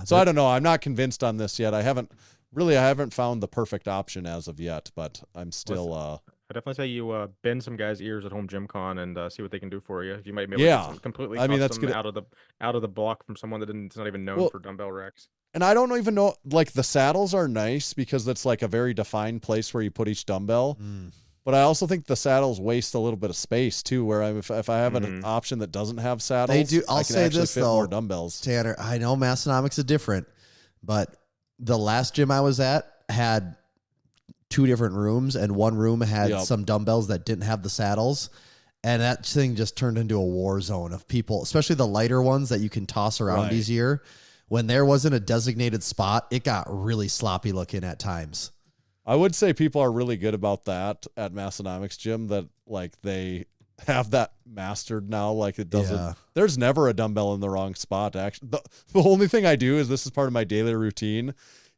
So I don't know. I'm not convinced on this yet. I haven't found the perfect option as of yet, but I'm still I definitely say you bend some guys' ears at home gym con and see what they can do for you. You might be able to Yeah. get some completely I mean, that's custom good. out of the block from someone that's not even known Well, for dumbbell racks. and I don't even know, like the saddles are nice because that's like a very defined place where you put each dumbbell. But I also think the saddles waste a little bit of space too, where if I have an option that doesn't have saddles, They do. I'll I can say actually this fit though, more dumbbells. Tanner. I know Massenomics is different, but the last gym I was at had 2 different rooms, and one room had Yep. some dumbbells that didn't have the saddles, and that thing just turned into a war zone of people, especially the lighter ones that you can toss around Right. easier. When there wasn't a designated spot, it got really sloppy looking at times. I would say people are really good about that at Massenomics gym, that like they have that mastered now. Like it doesn't, Yeah. there's never a dumbbell in the wrong spot. Actually, the only thing I do is, this is part of my daily routine,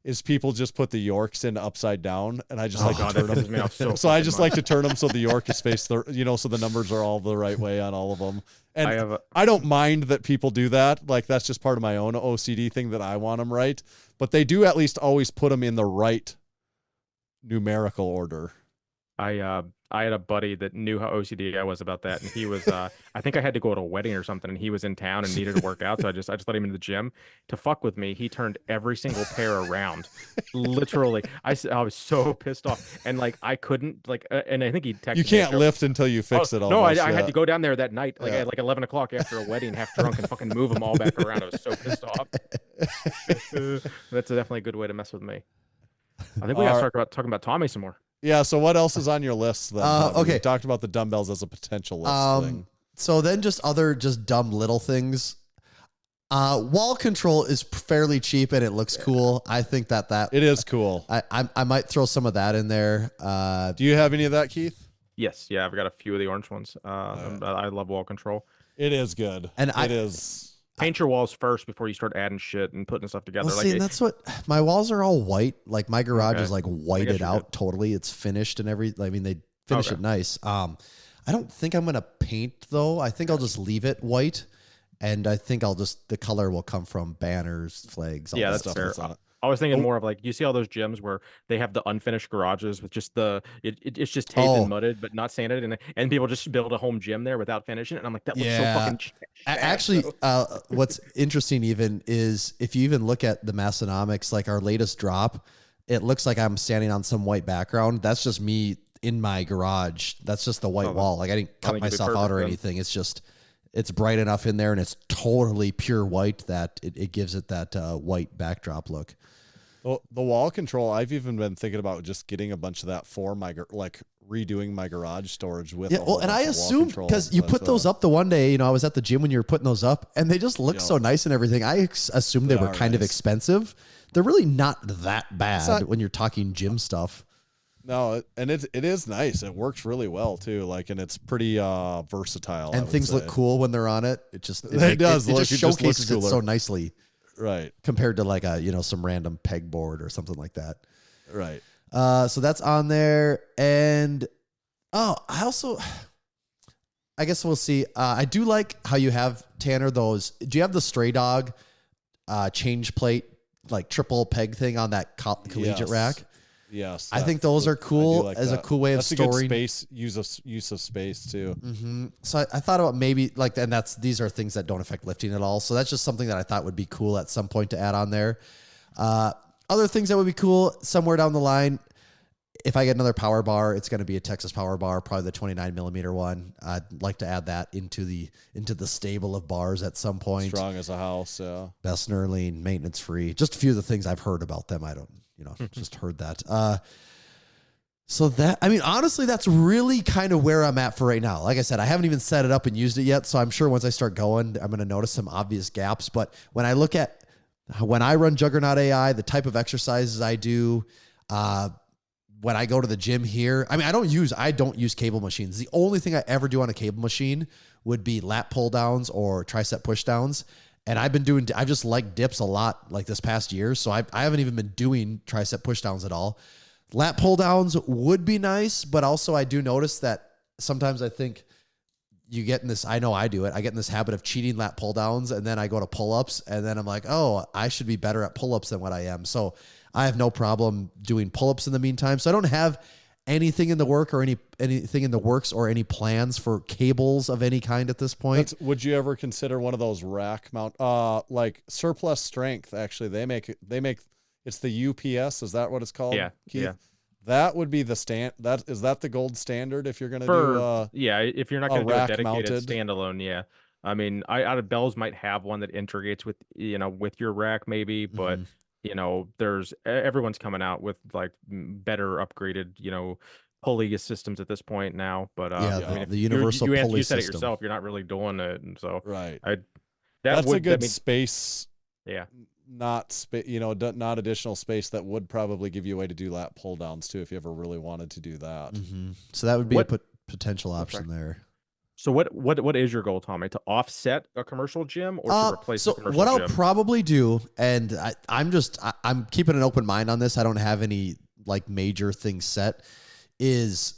is people just put the Yorks in upside down, and I just like God, to turn that pisses them. me off so So I fucking just much. like to turn them so the York is faced the, you know, so the numbers are all the right way on all of them. And I don't mind that people do that. Like that's just part of my own OCD thing that I want them right. But they do at least always put them in the right numerical order. I had a buddy that knew how OCD I was about that, and he was I think I had to go to a wedding or something, and he was in town and needed to work out, so I just let him into the gym to fuck with me. He turned every single pair around, literally. I was so pissed off, and like I couldn't and I think he texted You can't me lift until you fix it. No, Almost, I yeah. had to go down there that night, like Yeah. at like 11 o'clock after a wedding, half drunk, and fucking move them all back around. I was so pissed off. That's definitely a good way to mess with me. I think we got to start talking about Tommy some more. Yeah. So what else is on your list then? Okay. We talked about the dumbbells as a potential list thing. So then just dumb little things. Wall control is fairly cheap and it looks cool. I think that It is cool. I might throw some of that in there. Do you have any of that, Keith? Yes, yeah, I've got a few of the orange ones. I love wall control. It is good. And it is. Paint your walls first before you start adding shit and putting stuff together. Well, see, and that's what my walls are all white. Like my garage is like I whited guess you're out totally. It's finished and I mean, they finish it nice. I don't think I'm gonna paint though. I think I'll just leave it white, and I think the color will come from banners, flags, all yeah, that that's stuff fair. that's on it. I was thinking more of like, you see all those gyms where they have the unfinished garages with just it's just taped and mudded but not sanded, and people just build a home gym there without finishing it, and I'm like, that looks so fucking Actually, what's interesting even is if you even look at the Massenomics, like our latest drop, it looks like I'm standing on some white background. That's just me in my garage. That's just the white wall. Like I didn't cut myself out or anything. It's just, it's bright enough in there and it's totally pure white that it gives it that white backdrop look. Well, the wall control, I've even been thinking about just getting a bunch of that for my, like redoing my garage storage with. Yeah, well, and I assumed because you put those up the one day, you know, I was at the gym when you were putting those up and they just look so nice and everything. I assumed they were kind of expensive. They're really not that bad when you're talking gym stuff. No, and it is nice. It works really well too. Like, and it's pretty versatile. And things look cool when they're on it. It just it does. It just showcases it so nicely, right? Compared to like some random pegboard or something like that, right? So that's on there, and I guess we'll see. I do like how you have, Tanner, those. Do you have the Stray Dog change plate, like triple peg thing on that collegiate rack? Yes, I think those are cool like as that. a cool way of storing space. Use of space too. Mm-hmm. So I thought about maybe like, and these are things that don't affect lifting at all. So that's just something that I thought would be cool at some point to add on there. Other things that would be cool somewhere down the line. If I get another power bar, it's going to be a Texas power bar, probably the 29 millimeter one. I'd like to add that into the stable of bars at some point. Strong as a house, yeah. Best Nerling, maintenance free. Just a few of the things I've heard about them. I don't, just heard that. So that, I mean, honestly, that's really kind of where I'm at for right now. Like I said, I haven't even set it up and used it yet. So I'm sure once I start going, I'm going to notice some obvious gaps. But when I run Juggernaut AI, the type of exercises I do, when I go to the gym here, I mean, I don't use cable machines. The only thing I ever do on a cable machine would be lat pull downs or tricep push downs. And I've just liked dips a lot like this past year. So I haven't even been doing tricep push downs at all. Lat pull downs would be nice, but also I do notice that sometimes I think you get in this, I know I do it. I get in this habit of cheating lat pull downs and then I go to pull ups and then I'm like, oh, I should be better at pull ups than what I am. So I have no problem doing pull ups in the meantime. So I don't have anything in the work or anything in the works or any plans for cables of any kind at this point. Would you ever consider one of those rack mount, like surplus strength? Actually, they make it's the UPS. Is that what it's called? Yeah. Keith? Yeah. That would be the is that the gold standard if you're going to do if you're not going to do a dedicated mounted standalone, yeah. I mean, out of Bell's might have one that integrates with with your rack maybe, but there's everyone's coming out with like better upgraded pulley systems at this point now. But I mean, the universal pulley you said system. it yourself, you're not really doing it, and so right. That's a good space. Yeah. Not not additional space that would probably give you a way to do lat pull downs too if you ever really wanted to do that. Mm-hmm. So that would be a potential option there. So what is your goal, Tommy? To offset a commercial gym or to replace a commercial gym? What I'll probably do, and I'm keeping an open mind on this. I don't have any like major things set. Is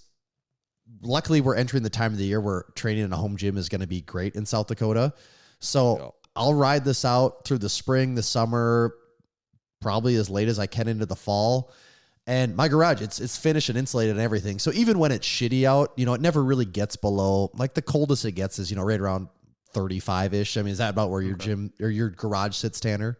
luckily we're entering the time of the year where training in a home gym is going to be great in South Dakota. So I'll ride this out through the spring, the summer, probably as late as I can into the fall. And my garage, it's finished and insulated and everything. So even when it's shitty out, it never really gets below, like the coldest it gets is, right around 35-ish. I mean, is that about where your gym or your garage sits, Tanner?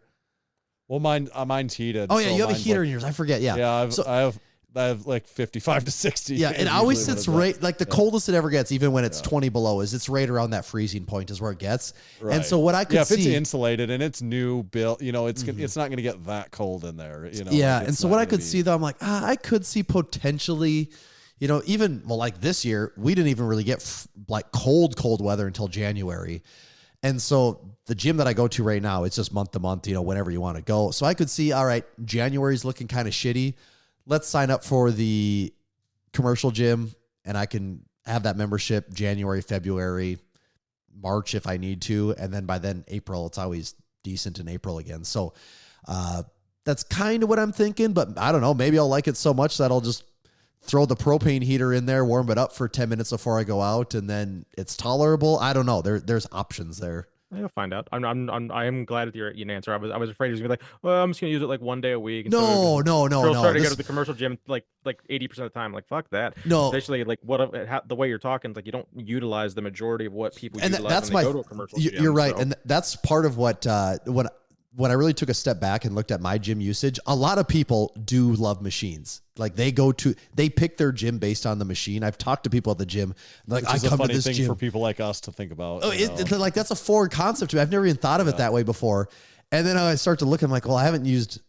Well, mine's heated. Oh, yeah, you have a heater in yours. I forget, yeah. Yeah, I have like 55 to 60. Yeah, it always sits right, like the coldest it ever gets, even when it's 20 below, it's right around that freezing point is where it gets. Right. And so what I could see... if it's insulated and it's new built, it's not going to get that cold in there. Yeah, and so what I could see, though, I'm like, I could see potentially, even, like this year, we didn't even really get like cold weather until January. And so the gym that I go to right now, it's just month to month, whenever you want to go. So I could see, all right, January's looking kind of shitty. Let's sign up for the commercial gym and I can have that membership January, February, March if I need to. And then by then April, it's always decent in April again. So that's kind of what I'm thinking, but I don't know. Maybe I'll like it so much that I'll just throw the propane heater in there, warm it up for 10 minutes before I go out, and then it's tolerable. I don't know. There's options there. You'll find out. I am glad with your answer. I was afraid he was gonna be like, well, I'm just gonna use it like one day a week. And No. Start to go to the commercial gym like 80% of the time. Like fuck that. No. Especially like the way you're talking, like you don't utilize the majority of what people And utilize that's when they go to a commercial gym. You're right, so. and that's part of what when I really took a step back and looked at my gym usage. A lot of people do love machines. Like they pick their gym based on the machine. I've talked to people at the gym. Like Which is I come a funny to this thing gym for people like us to think about. Oh, like that's a foreign concept to me. I've never even thought of it that way before. And then I start to look, I'm like, well, I haven't used,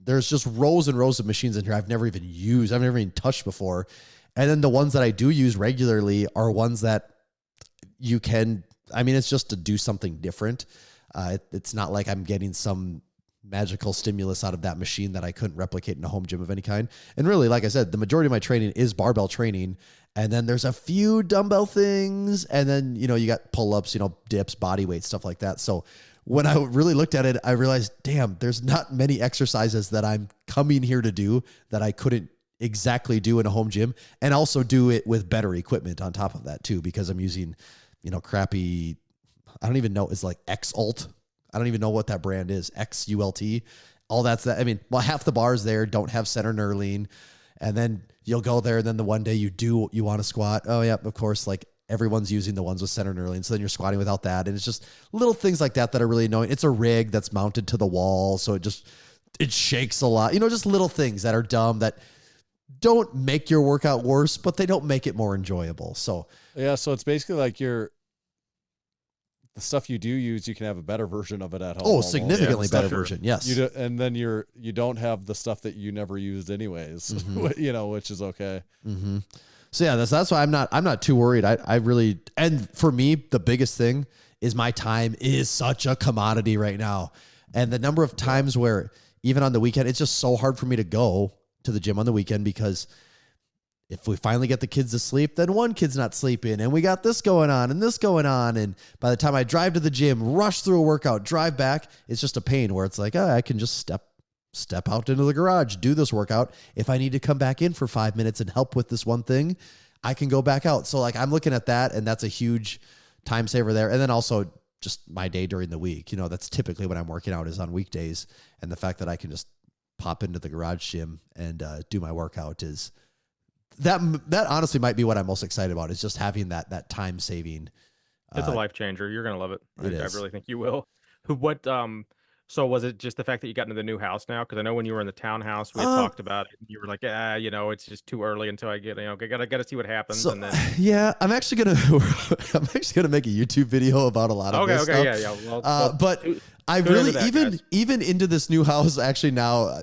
there's just rows and rows of machines in here I've never even used. I've never even touched before. And then the ones that I do use regularly are ones that it's just to do something different. It's not like I'm getting some magical stimulus out of that machine that I couldn't replicate in a home gym of any kind. And really, like I said, the majority of my training is barbell training. And then there's a few dumbbell things. And then, you got pull-ups, dips, body weight, stuff like that. So when I really looked at it, I realized, damn, there's not many exercises that I'm coming here to do that I couldn't exactly do in a home gym, and also do it with better equipment on top of that too, because I'm using, crappy, I don't even know, it's like X-Ult. I don't even know what that brand is. XULT. All that's that. I mean, half the bars there don't have center knurling. And then you'll go there, and then the one day you want to squat. Oh yeah, of course, like everyone's using the ones with center knurling. So then you're squatting without that. And it's just little things like that are really annoying. It's a rig that's mounted to the wall. So it shakes a lot. Just little things that are dumb that don't make your workout worse, but they don't make it more enjoyable. So yeah, so it's basically like the stuff you do use, you can have a better version of it at home. Oh, significantly better version. Yes. And then you don't have the stuff that you never used anyways, which is okay. Mm-hmm. So yeah, that's why I'm not too worried. I really, and for me, the biggest thing is my time is such a commodity right now. And the number of times where even on the weekend, it's just so hard for me to go to the gym on the weekend, because if we finally get the kids to sleep, then one kid's not sleeping, and we got this going on and this going on. And by the time I drive to the gym, rush through a workout, drive back, it's just a pain where it's like, I can just step out into the garage, do this workout. If I need to come back in for 5 minutes and help with this one thing, I can go back out. So like I'm looking at that, and that's a huge time saver there. And then also just my day during the week, that's typically when I'm working out is on weekdays. And the fact that I can just pop into the garage gym and do my workout is that honestly might be what I'm most excited about, is just having that time saving. It's a life changer. You're going to love it. I really think you will. So was it just the fact that you got into the new house now? Because I know when you were in the townhouse, we had talked about it. You were like, it's just too early until I get, gotta see what happens. So, and then yeah, I'm actually gonna make a YouTube video about a lot of this stuff. Yeah. But I really even into this new house actually now.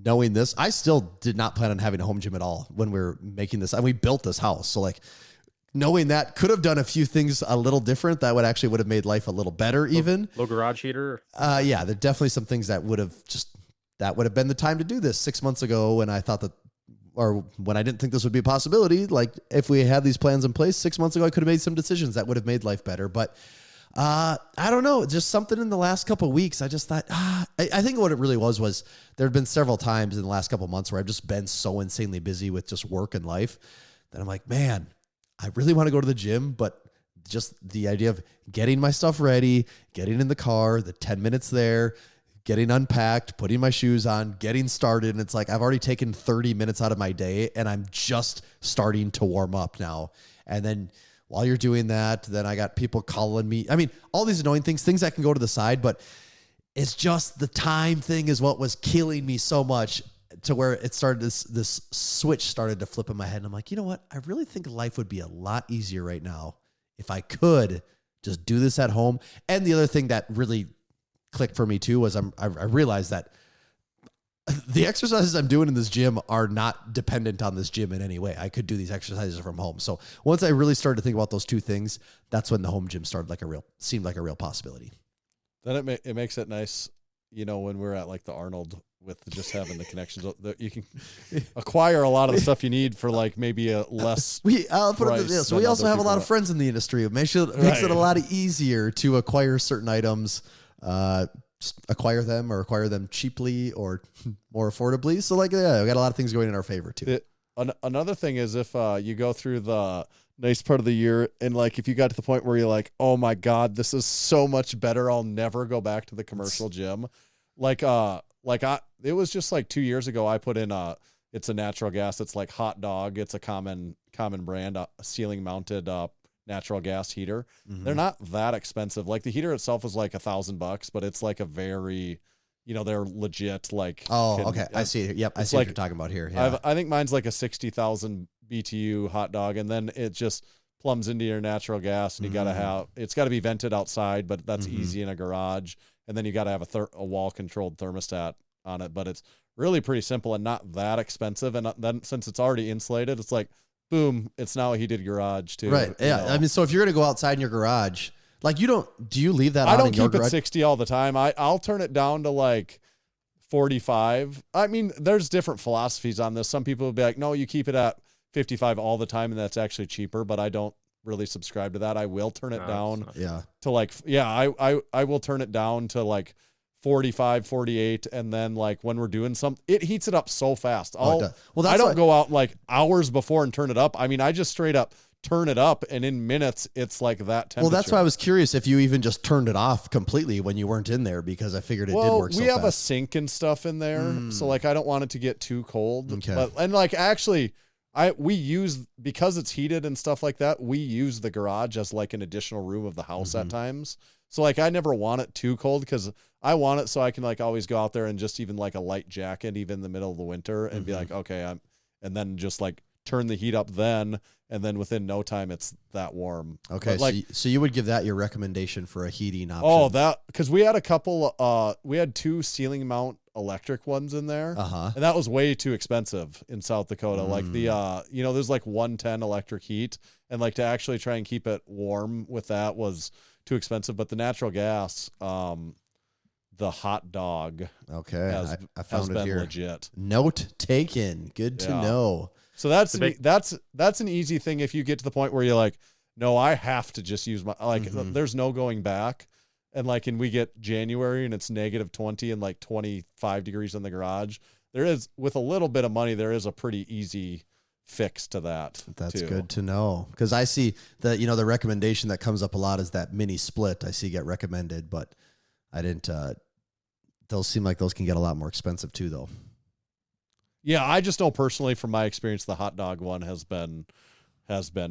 Knowing this, I still did not plan on having a home gym at all when we were making this. And we built this house. So like knowing that, could have done a few things a little different that would have made life a little better even. Low garage heater? Yeah, there are definitely some things that would have been the time to do this 6 months ago when I thought that, or when I didn't think this would be a possibility. Like if we had these plans in place 6 months ago, I could have made some decisions that would have made life better. But I don't know, just something in the last couple of weeks. I just thought, I think what it really was there have been several times in the last couple of months where I've just been so insanely busy with just work and life that I'm like, man, I really want to go to the gym, but just the idea of getting my stuff ready, getting in the car, the 10 minutes there, getting unpacked, putting my shoes on, getting started. And it's like, I've already taken 30 minutes out of my day and I'm just starting to warm up now. And then while you're doing that, then I got people calling me. I mean, all these annoying things that can go to the side, but it's just the time thing is what was killing me so much, to where it started, this switch started to flip in my head. And I'm like, you know what? I really think life would be a lot easier right now if I could just do this at home. And the other thing that really clicked for me too was I realized that the exercises I'm doing in this gym are not dependent on this gym in any way. I could do these exercises from home. So once I really started to think about those two things, that's when the home gym seemed like a real possibility. Then it makes it nice, when we're at like the Arnold with just having the connections that you can acquire a lot of the stuff you need for like maybe a less. I'll put it this. So we also have a lot of friends in the industry. It makes it a lot easier to acquire certain items, just acquire them cheaply or more affordably. So like, yeah, we got a lot of things going in our favor too. Another thing is if you go through the nice part of the year and like if you got to the point where you're like, oh my God, this is so much better. I'll never go back to the commercial gym. It was just like 2 years ago, I put in it's a natural gas. It's like Hot Dog. It's a common brand, a ceiling mounted natural gas heater. Mm-hmm. They're not that expensive. Like the heater itself is like $1,000, but it's like a very, they're legit. Like, okay. I see it. Yep. I see what you're talking about here. Yeah. I think mine's like a 60,000 BTU hot dog. And then it just plumbs into your natural gas and you it's gotta be vented outside, but that's easy in a garage. And then you got to have a wall-controlled thermostat on it. But it's really pretty simple and not that expensive. And then since it's already insulated, it's like, boom, it's now a heated garage too. Right, yeah. I mean, so if you're going to go outside in your garage, like do you leave that on in your garage? I don't keep it 60 all the time. I'll turn it down to like 45. I mean, there's different philosophies on this. Some people will be like, no, you keep it at 55 all the time, and that's actually cheaper. But I don't really subscribe to that. I will turn it down to like, I will turn it down to like 45, 48. And then like when we're doing it heats it up so fast. I don't go out like hours before and turn it up. I mean, I just straight up turn it up and in minutes it's like that temperature. Well, that's why I was curious if you even just turned it off completely when you weren't in there, because I figured it did work so fast. We have a sink and stuff in there. So like, I don't want it to get too cold. Okay. And like, actually, we use, because it's heated and stuff like that, we use the garage as like an additional room of the house at times. So like, I never want it too cold because I want it so I can like always go out there and just even like a light jacket, even in the middle of the winter, and be like, okay, and then just like turn the heat up then, and then within no time it's that warm. Okay, like, so you would give that your recommendation for a heating option? Oh, because we had a couple, we had 2 ceiling mount electric ones in there, and that was way too expensive in South Dakota. Like the there's like 110 electric heat, and like to actually try and keep it warm with that was too expensive. But the natural gas, the hot dog, I found it here. Legit. Note taken. Good to know. So that's an easy thing if you get to the point where you're like, no, I have to just use my there's no going back. And like, and we get January and it's -20 and like 25 degrees in the garage. There is, with a little bit of money, there is a pretty easy fix to that. That's good to know, because I see that the recommendation that comes up a lot is that mini split. I see get recommended, but I didn't. Those seem like those can get a lot more expensive too, though. Yeah, I just know personally from my experience, the hot dog one has been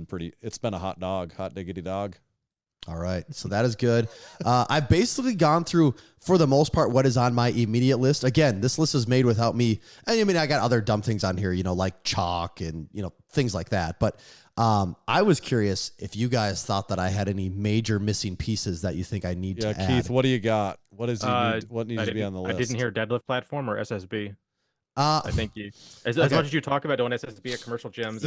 pretty. It's been a hot diggity dog. All right, so that is good. I've basically gone through, for the most part, what is on my immediate list. Again, this list is made without me. I mean, I got other dumb things on here, like chalk and, things like that. But I was curious if you guys thought that I had any major missing pieces that you think I need to add. Yeah, Keith, what do you got? What needs to be on the list? I didn't hear deadlift platform or SSB. I think as much as you talk about doing SSB at commercial gyms,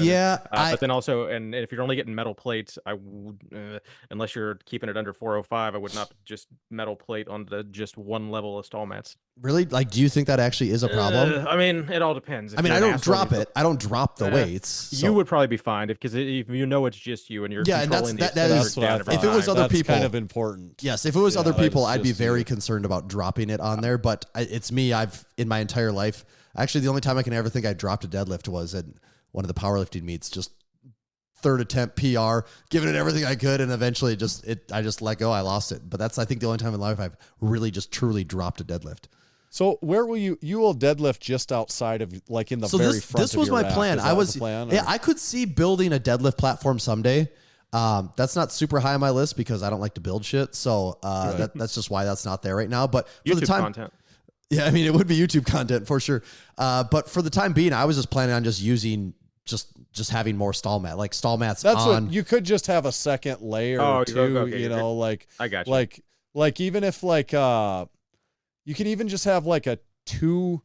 but then also, and if you're only getting metal plates, I would, unless you're keeping it under 405, I would not just metal plate on just one level of stall mats. Really? Like, do you think that actually is a problem? I mean, it all depends. I don't drop it. I don't drop the weights. So. You would probably be fine if it's just you and you're controlling that's what I thought. If it was other people, kind of important. Yes, if it was other people, I'd be very concerned about dropping it on there. But it's me. I've in my entire life. Actually, the only time I can ever think I dropped a deadlift was at one of the powerlifting meets, just third attempt PR, giving it everything I could, and eventually I just let go. I lost it. But that's, I think, the only time in life I've really just truly dropped a deadlift. So where will you will deadlift just outside of, like, in the very front this was of your my plan. I could see building a deadlift platform someday. That's not super high on my list because I don't like to build shit. So that's just why that's not there right now. But for YouTube the time, content. Yeah, I mean, it would be YouTube content for sure. But for the time being, I was just planning on just using just having more stall mats. That's what you could just have a second layer like I got you. Like even if you can even just have like a 2,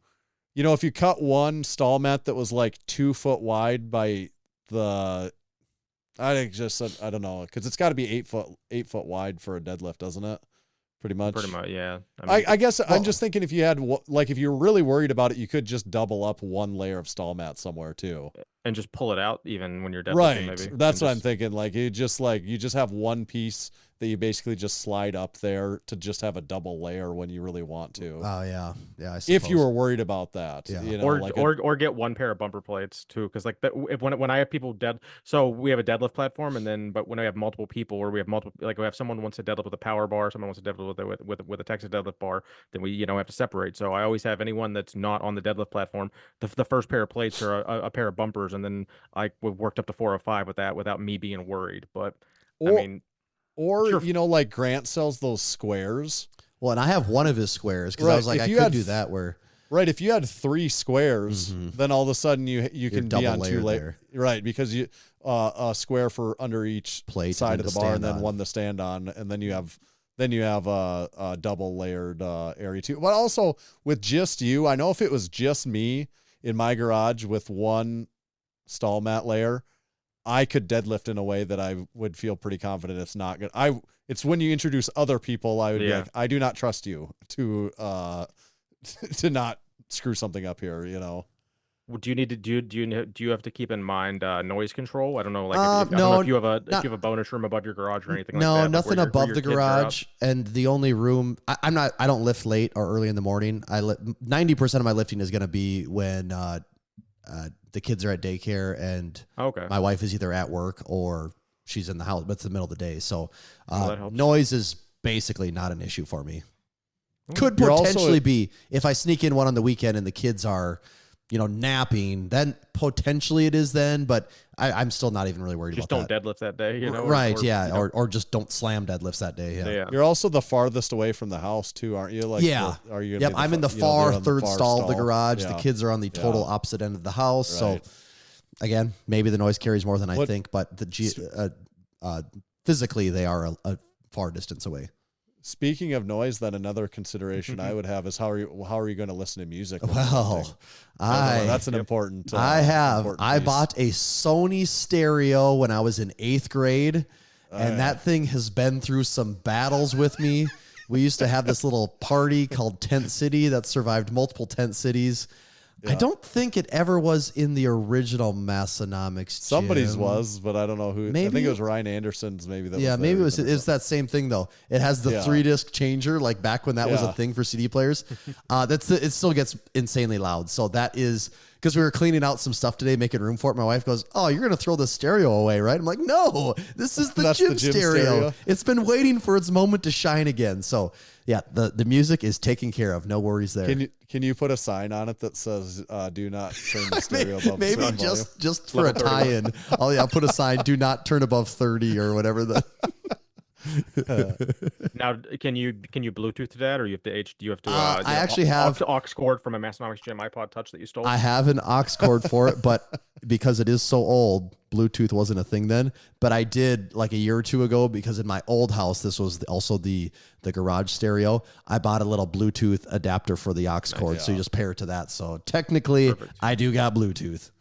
you know, if you cut one stall mat that was like 2 foot wide by I think just, I don't know, because it's got to be 8 foot wide for a deadlift, doesn't it? Pretty much, yeah. I guess I'm just thinking if you had, like, if you're really worried about it, you could just double up one layer of stall mat somewhere too. And just pull it out even when you're deadlifting, Right. maybe. That's what I'm thinking. Like, you just have one piece that you basically just slide up there to just have a double layer when you really want to. Oh yeah. Yeah. I If you suppose. were worried about that, Yeah. you know, or get one pair of bumper plates too, because like when I have people so we have a deadlift platform, and then but when I have multiple people, or we have multiple, like we have someone wants to deadlift with a power bar, someone wants to deadlift with a Texas deadlift bar, then we have to separate. So I always have anyone that's not on the deadlift platform, the first pair of plates are a pair of bumpers, and then we've worked up to 4 or 5 with that without me being worried. But I mean. Or, Sure. you know, like Grant sells those squares. Well, and I have one of his squares because I was like, I could do that where. Right. If you had 3 squares, then all of a sudden you can be on 2 layers. Right. Because you a square for under each plate side of the bar, and then on. one to stand on, and then you have a double layered area too. But also with just you, I know if it was just me in my garage with one stall mat layer, I could deadlift in a way that I would feel pretty confident it's not good. It's when you introduce other people, I would be like, I do not trust you to to not screw something up here, you know. Do you need to do you have to keep in mind noise control? I don't know, like No, I don't know if you have a bonus room above your garage or anything like that. No, nothing above the garage. And the only room I don't lift late or early in the morning. 90% of my lifting is going to be when the kids are at daycare and my wife is either at work or she's in the house, but it's the middle of the day. So noise is basically not an issue for me. Could potentially be if I sneak in one on the weekend and the kids are, napping, then potentially it is then, but I'm still not even really worried about that. Just don't deadlift that day, Right, or just don't slam deadlifts that day. Yeah. You're also the farthest away from the house too, aren't you? Like, are you? Yep, I'm in the far third stall of the garage. Yeah. The kids are on the total opposite end of the house. Right. So again, maybe the noise carries more than I think, but physically they are a far distance away. Speaking of noise, then another consideration I would have is how are you going to listen to music? Well, that's an important. I bought a Sony stereo when I was in 8th grade, and that thing has been through some battles with me. We used to have this little party called Tent City that survived multiple tent cities. Yeah. I don't think it ever was in the original Massenomics. Somebody's was, but I don't know who. Maybe? I think it was Ryan Anderson's. Maybe that. Yeah, was maybe it's that same thing though. It has the 3-disc changer, like back when that was a thing for CD players. It still gets insanely loud. So that is because we were cleaning out some stuff today, making room for it. My wife goes, "Oh, you're gonna throw the stereo away, right?" I'm like, "No, this is the gym stereo. It's been waiting for its moment to shine again." So. Yeah, the music is taken care of. No worries there. Can you put a sign on it that says "Do not turn the stereo above"? Maybe just for a tie-in. I'll put a sign: "Do not turn above 30" or whatever. Now, can you Bluetooth to that, or do you have to? I actually have aux cord from a Massenomics Gym iPod Touch that you stole. I have an aux cord for it, but because it is so old, Bluetooth wasn't a thing then. But I did like a year or two ago because in my old house, this was also the garage stereo. I bought a little Bluetooth adapter for the aux cord, so you just pair it to that. So technically, I do got Bluetooth.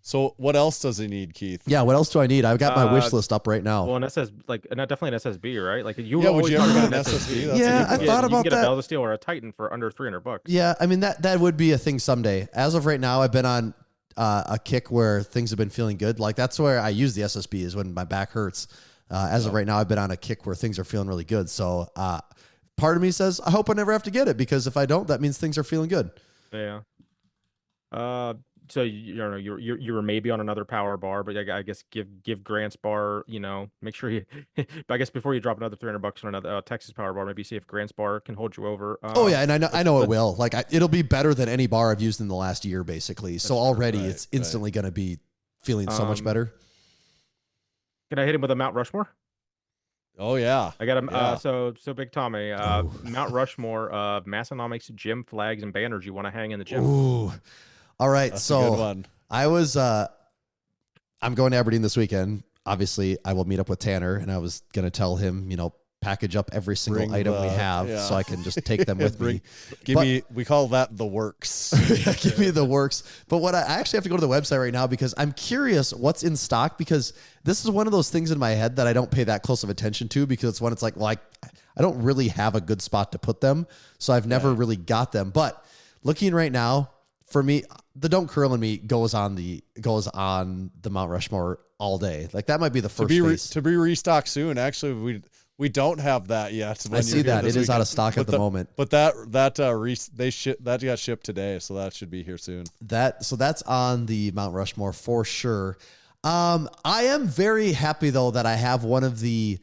So what else does he need, Keith? Yeah, what else do I need? I've got my wish list up right now. Well, definitely an SSB, right? Like would you ever get an SSB? I thought about that. You can get a Bell Steel or a Titan for under $300. Yeah, I mean that would be a thing someday. As of right now, I've been on a kick where things have been feeling good. Like that's where I use the SSB is when my back hurts. As of right now, I've been on a kick where things are feeling really good. So part of me says, I hope I never have to get it because if I don't, that means things are feeling good. Yeah. So you were maybe on another power bar, but I guess give Grant's bar, make sure you. But I guess before you drop another $300 on another Texas power bar, maybe see if Grant's bar can hold you over. And I know it will. Like it'll be better than any bar I've used in the last year, basically. So already it's instantly going to be feeling so much better. Can I hit him with a Mount Rushmore? Oh yeah, I got him. So Big Tommy, Mount Rushmore of Massenomics gym flags and banners you want to hang in the gym. Ooh. All right, that's a good one. I was I'm going to Aberdeen this weekend. Obviously, I will meet up with Tanner, and I was going to tell him, package up every single Bring item we the- have yeah. so I can just take them with me. We call that the works. Give me the works. But what I actually have to go to the website right now because I'm curious what's in stock, because this is one of those things in my head that I don't pay that close of attention to, because it's when it's like, well, I don't really have a good spot to put them. So I've never really got them. But looking right now, for me, the Don't Curl in Me goes on the Mount Rushmore all day. Like that might be the first face. To be restocked soon. Actually, we don't have that yet. I see that it is out of stock at the moment. But that got shipped today, so that should be here soon. So that's on the Mount Rushmore for sure. I am very happy though that I have one of the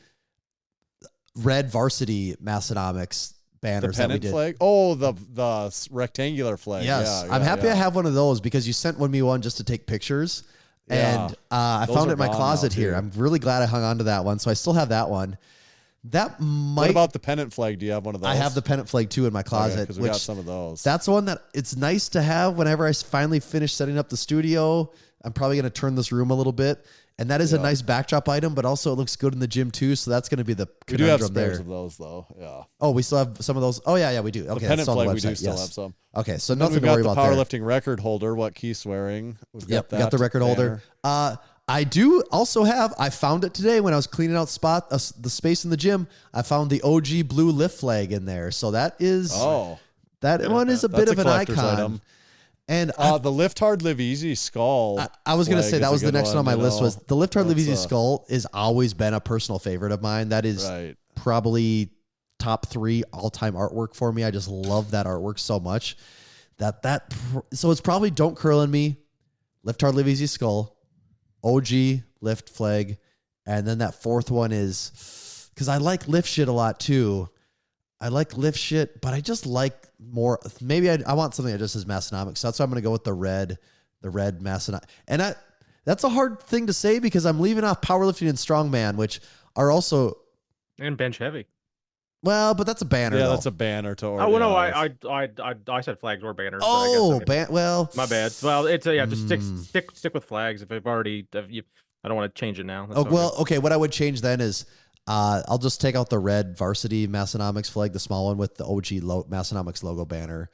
red varsity Massenomics banners The that we pennant did. flag. Oh, the rectangular flag. Yes, Yeah, I'm happy yeah. I have one of those because you sent me one just to take pictures, and I Those found it are in my gone closet now, here. too. I'm really glad I hung on to that one, so I still have that one. That might. What about the pennant flag? Do you have one of those? I have the pennant flag too in my closet, because we got some of those. That's one that it's nice to have whenever I finally finish setting up the studio. I'm probably going to turn this room a little bit. And that is a nice backdrop item, but also it looks good in the gym too. So that's going to be the we do have conundrum spares there. of those though. Yeah. Oh, we still have some of those. Oh yeah, we do. Okay, The pennant that's on the flag, we do website. still Yes. have some. Okay, so And then nothing we've to got worry the about there. powerlifting record holder. What Keith's wearing? We've Yep, got we got the record holder. I do also have. I found it today when I was cleaning out the space in the gym. I found the OG blue lift flag in there. So that is that one is a bit That's of a an collector's icon. item. And the Lift Hard, Live Easy skull. I was going to flag say is that a was the good next one on my you list. know. Was the Lift Hard Live That's Easy skull is always been a personal favorite of mine. That is right. probably top 3 all-time artwork for me. I just love that artwork so much. So it's probably Don't Curl in Me, Lift Hard Live Easy skull, OG lift flag, and then that fourth one is because I like lift shit a lot too. I like lift shit, but I just like more. Maybe I want something that just says Massenomics. So that's why I'm going to go with the red Massenomics. And that's a hard thing to say because I'm leaving off powerlifting and strongman, which are also And bench heavy. well, but that's a banner. Yeah, though. that's a banner to order. Oh well, no, yeah. I said flags or banners. Oh, but I guess well, my bad. Well, it's just stick with flags. If I've already, I don't want to change it now. That's Oh, all well, good. okay. What I would change then is I'll just take out the red varsity Massenomics flag, the small one with the OG Massenomics logo banner.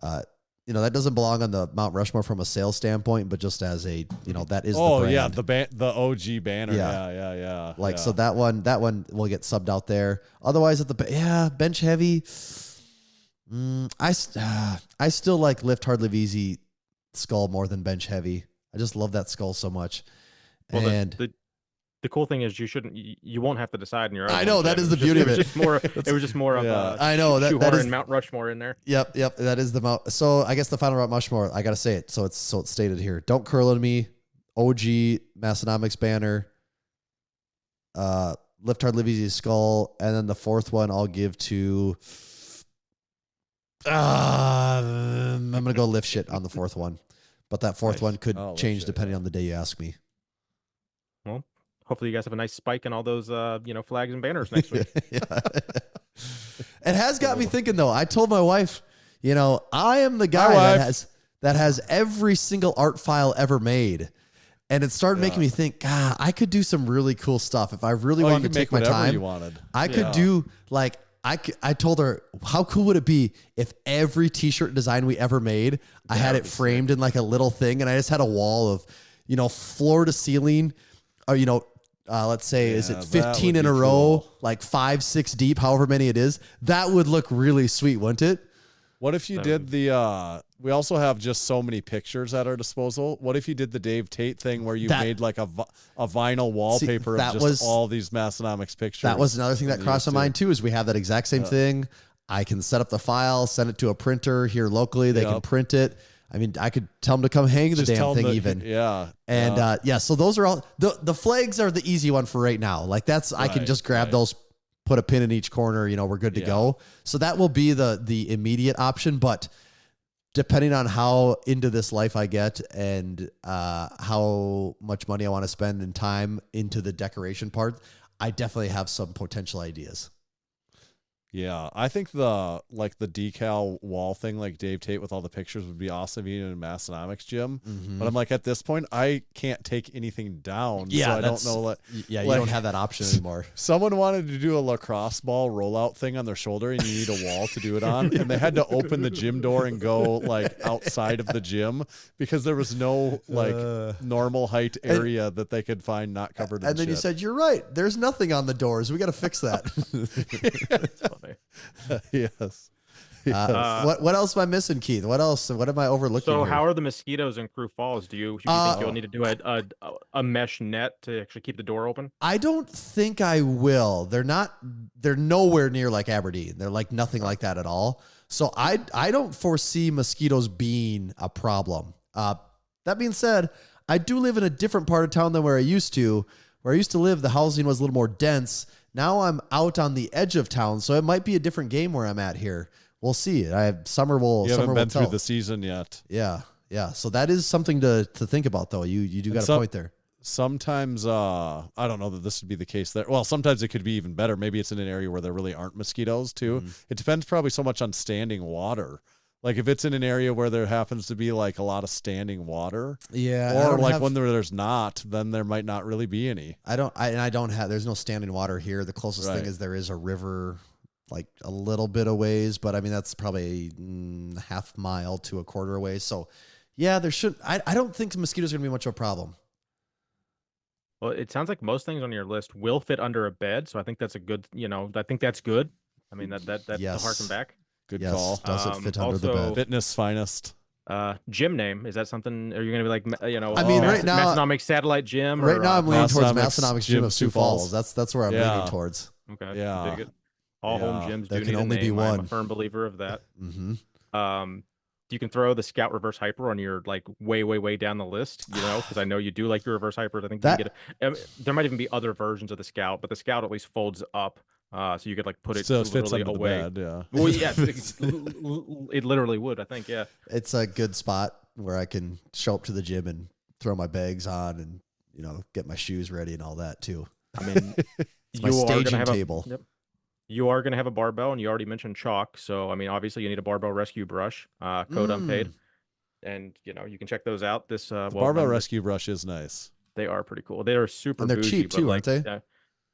That doesn't belong on the Mount Rushmore from a sales standpoint, but just as a, that is the brand. Yeah, the OG banner. Yeah. So that one will get subbed out there. Otherwise, at the bench heavy. I still like Lift Hard Live Easy skull more than bench heavy. I just love that skull so much. Well, And the cool thing is you won't have to decide in your own. I know, that is the It was beauty of it. It was just more of I know that shoehorn is and Mount Rushmore in there. Yep, that is the Mount. So I guess the final Mount Rushmore, I gotta say it. So it's stated here. Don't Curl in Me, OG Massenomics banner, Lift Hard Live Easy skull, and then the fourth one I'll give to. I'm gonna go lift shit on the fourth one, but that fourth one could change depending on the day you ask me. Well, hopefully you guys have a nice spike in all those flags and banners next week. Yeah. It has got me thinking though. I told my wife, I am the guy that has every single art file ever made. And it started making me think, God, I could do some really cool stuff if I really wanted to take my time. You wanted. I could do I told her, how cool would it be if every t-shirt design we ever made, I had it framed in like a little thing and I just had a wall of, floor to ceiling or, let's say, is it 15 in a row, cool. like 5, 6 deep, however many it is. That would look really sweet, wouldn't it? What if you did we also have just so many pictures at our disposal. What if you did the Dave Tate thing where you made like a vinyl wallpaper of just all these Massenomics pictures? That was another thing that crossed my mind too, is we have that exact same thing. I can set up the file, send it to a printer here locally. They can print it. I mean, I could tell them to come hang the damn thing even. Yeah. And so those are all, the flags are the easy one for right now. Like I can just grab those, put a pin in each corner, we're good to go. So that will be the immediate option. But depending on how into this life I get and how much money I want to spend and time into the decoration part, I definitely have some potential ideas. Yeah, I think the decal wall thing, like Dave Tate with all the pictures, would be awesome even in a Massenomics gym. Mhm. But I'm like, at this point, I can't take anything down. Yeah, so I don't that's- know. Yeah, you like- don't have that option anymore. Someone wanted to do a lacrosse ball rollout thing on their shoulder, and you need a wall to do it on. And they had to open the gym door and go like outside of the gym because there was no normal height area that they could find not covered. And then you said, "You're right. There's nothing on the doors. We got to fix that." yes. What else am I missing, Keith? What else? What am I overlooking? So here? how are the mosquitoes in Crew Falls? Do you think you'll need to do a mesh net to actually keep the door open? I don't think I will. They're nowhere near like Aberdeen. They're like nothing like that at all. So I don't foresee mosquitoes being a problem. That being said, I do live in a different part of town than where I used to. Where I used to live, the housing was a little more dense. Now I'm out on the edge of town, so it might be a different game where I'm at here. We'll see. Summer will. You haven't been tell. through the season yet. Yeah. So that is something to think about, though. You do got a point there. Sometimes I don't know that this would be the case there. Well, sometimes it could be even better. Maybe it's in an area where there really aren't mosquitoes too. It depends probably so much on standing water. Like if it's in an area where there happens to be like a lot of standing water, or like when there's not, then there might not really be any. There's no standing water here. The closest thing is there is a river, like a little bit of ways, but I mean that's probably half mile to a quarter away. So, yeah, there should. I don't think mosquitoes are gonna be much of a problem. Well, it sounds like most things on your list will fit under a bed, so I think that's a good. I think that's good. I mean that Yes. to harken back. Good Yes, call. does it fit under the bed? Fitness finest. Gym name, is that something? Are you going to be like I mean, right now- Massenomics Satellite Gym? Right or, now, I'm leaning towards Massenomics Massenomics Gym of Sioux Falls. Falls. That's where I'm Yeah. leaning towards. Okay, Yeah. dig it. All home Yeah. gyms There do can need only a be name. I'm one. a firm believer of that. Mm-hmm. You can throw the Scout Reverse Hyper on your like way down the list, because I know you do like your Reverse Hypers. I think you can get there might even be other versions of the Scout, but the Scout at least folds up, so you could like put it Still fits literally under the away. bed, yeah. Well, yeah, it literally would. I think, yeah. It's a good spot where I can show up to the gym and throw my bags on and get my shoes ready and all that too. I mean, It's my you are gonna staging have table. Yep. You are going to have a barbell, and you already mentioned chalk. So, I mean, obviously, you need a barbell rescue brush, code unpaid, and you can check those out. This Barbell rescue brush is nice. They are pretty cool. They are super And they're bougie, cheap but, too, like, aren't they?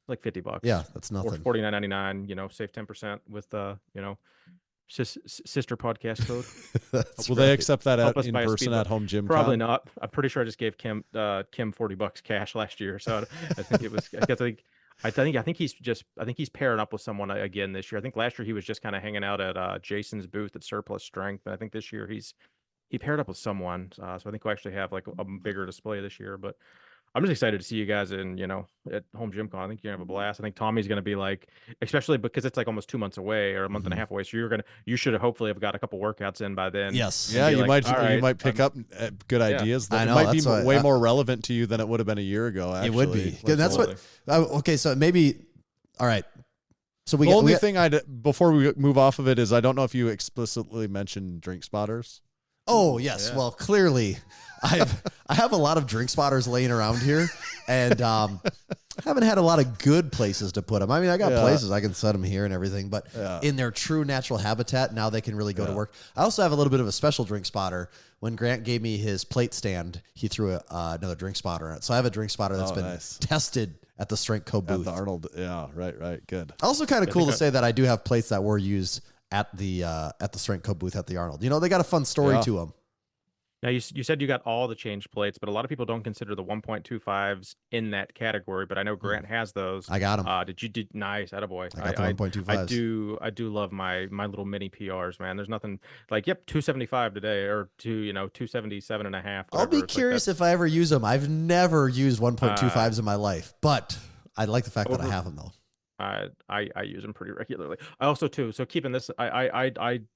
like $50. Yeah, that's Or nothing. $49.99. Save 10% with sister podcast code. That's Will they right. accept that Help us in buy a person speedboat. at home gym? Probably con? not. I'm pretty sure I just gave Kim $40 cash last year. So I think it was. I think he's pairing up with someone again this year. I think last year he was just kind of hanging out at Jason's booth at Surplus Strength, and I think this year he paired up with someone. So I think we'll actually have like a bigger display this year. But I'm just excited to see you guys at Home Gym Con. I think you're gonna have a blast. I think Tommy's gonna be like, especially because it's like almost 2 months away or a month and a half away. So you should hopefully have got a couple workouts in by then. Yes. Yeah, be you like, might "All you right, might pick up good ideas. I That know, might be that's why- way more relevant to you than it would have been a year ago. Actually. It would be. And that's what. Okay, so maybe. All right. So The only thing before we move off of it is I don't know if you explicitly mentioned drink spotters. Oh yes. Yeah. Well, clearly, I have a lot of drink spotters laying around here, and haven't had a lot of good places to put them. I mean, I got places I can set them here and everything, but in their true natural habitat, now they can really go to work. I also have a little bit of a special drink spotter. When Grant gave me his plate stand, he threw another drink spotter on it. So I have a drink spotter that's been tested at the Strength Co booth. At the Arnold. Yeah, right. Good. Also kind of cool to say that I do have plates that were used at the Strength Co booth at the Arnold. They got a fun story to them. Now you said you got all the change plates, but a lot of people don't consider the 1.25s in that category. But I know Grant has those. I got them. Did nice, attaboy. I got the 1.25s. I do love my little mini PRs, man. There's nothing like 275 today or 277 and a half. I'll be curious if I ever use them. I've never used 1.25s in my life, but I like the fact that I have them though. I use them pretty regularly. I also too. So keeping this, I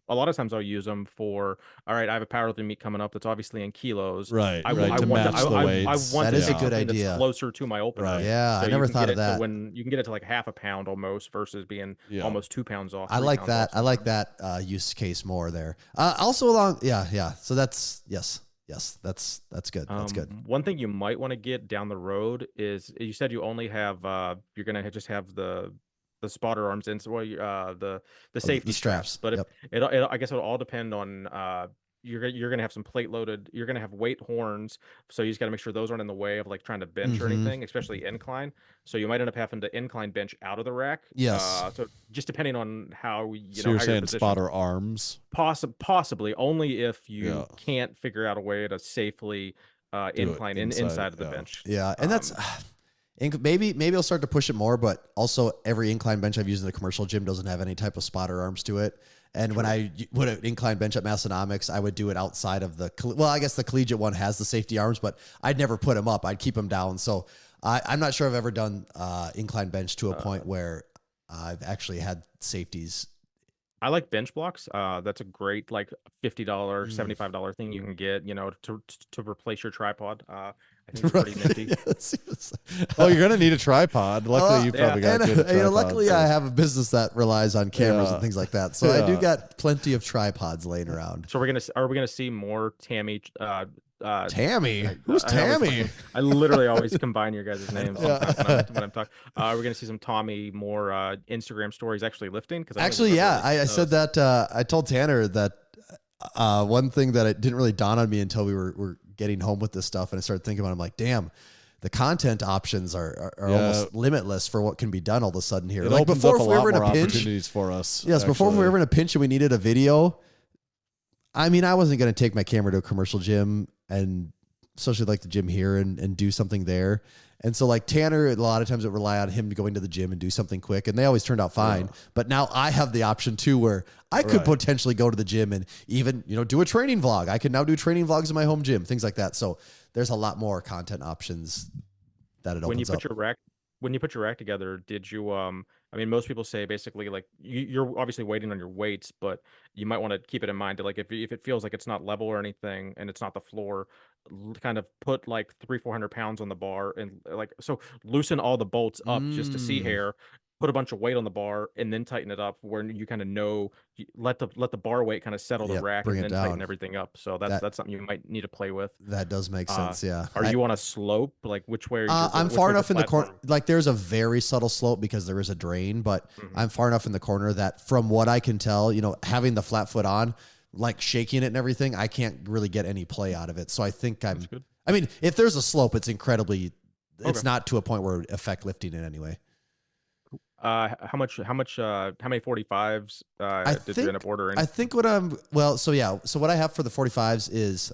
a lot of times I'll use them for. All right, I have a powerlifting meet coming up that's obviously in kilos. Right. I to want match the weights. I want That to is a take good something idea. That's closer to my opener. Right. Yeah, So I you never can thought get of it to that. when you can get it to like half a pound almost versus being almost 2 pounds off. I 3 like pounds that. off I like that use case more there. Also along, yeah. So that's yes, that's good. That's good. One thing you might want to get down the road is you said you only have you're gonna just have the spotter arms and so the safety straps. But Yep. I guess it'll all depend on you're gonna have some plate loaded. You're gonna have weight horns, so you just got to make sure those aren't in the way of like trying to bench or anything, especially incline. So you might end up having to incline bench out of the rack. Yes. So just depending on how So you're how saying positioned. spotter arms? Possibly only if you Yeah. can't figure out a way to safely incline inside of the yeah. bench. Yeah, and that's maybe I'll start to push it more, but also every incline bench I've used in the commercial gym doesn't have any type of spotter arms to it. And when I would an incline bench at Massenomics, I would do it outside of the I guess the collegiate one has the safety arms, but I'd never put them up. I'd keep them down. So I'm not sure I've ever done incline bench to a point where I've actually had safeties. I like bench blocks. That's a great like $50, $75 thing you can get, to replace your tripod. I think it's pretty nifty. Yes. Oh, you're gonna need a tripod. Luckily, you probably got And good tripod, luckily, so- I have a business that relies on cameras and things like that, so I do Yeah. got plenty of tripods laying around. So are we gonna see more Tammy? Tammy, who's Tammy? I literally always combine your guys' names sometimes when I'm talking. We're gonna see some Tommy more Instagram stories actually lifting because Actually, yeah, I said that. I told Tanner that one thing that it didn't really dawn on me until we were getting home with this stuff, and I started thinking about it. I'm like, damn, the content options are almost limitless for what can be done all of a sudden here. It Like opens before, up if a we lot were in more a pinch, opportunities for us. yes, before if we actually. were in a pinch and we needed a video, I mean, I wasn't going to take my camera to a commercial gym, and especially like the gym here, and do something there. And so like Tanner, a lot of times it rely on him to go into the gym and do something quick, and they always turned out fine. But now I have the option too, where I could potentially go to the gym and even, do a training vlog. I can now do training vlogs in my home gym, things like that. So there's a lot more content options that it opens up. When you put your rack together, did you I mean, most people say basically like you're obviously waiting on your weights, but you might want to keep it in mind to like if it feels like it's not level or anything and it's not the floor, kind of put like 300-400 pounds on the bar and like so loosen all the bolts up just to see hair, put a bunch of weight on the bar and then tighten it up where you kind of let the bar weight kind of settle the rack bring and it then tighten down. everything up. So that's something you might need to play with. That does make sense. Yeah. Are you on a slope? Like which way? I'm far enough in the corner. Like there's a very subtle slope because there is a drain, but I'm far enough in the corner that from what I can tell, having the flat foot on, like shaking it and everything, I can't really get any play out of it. So I think I mean, if there's a slope, it's incredibly, it's not to a point where it would affect lifting in any way. How many 45s did you end up ordering? I think so what I have for the 45s is,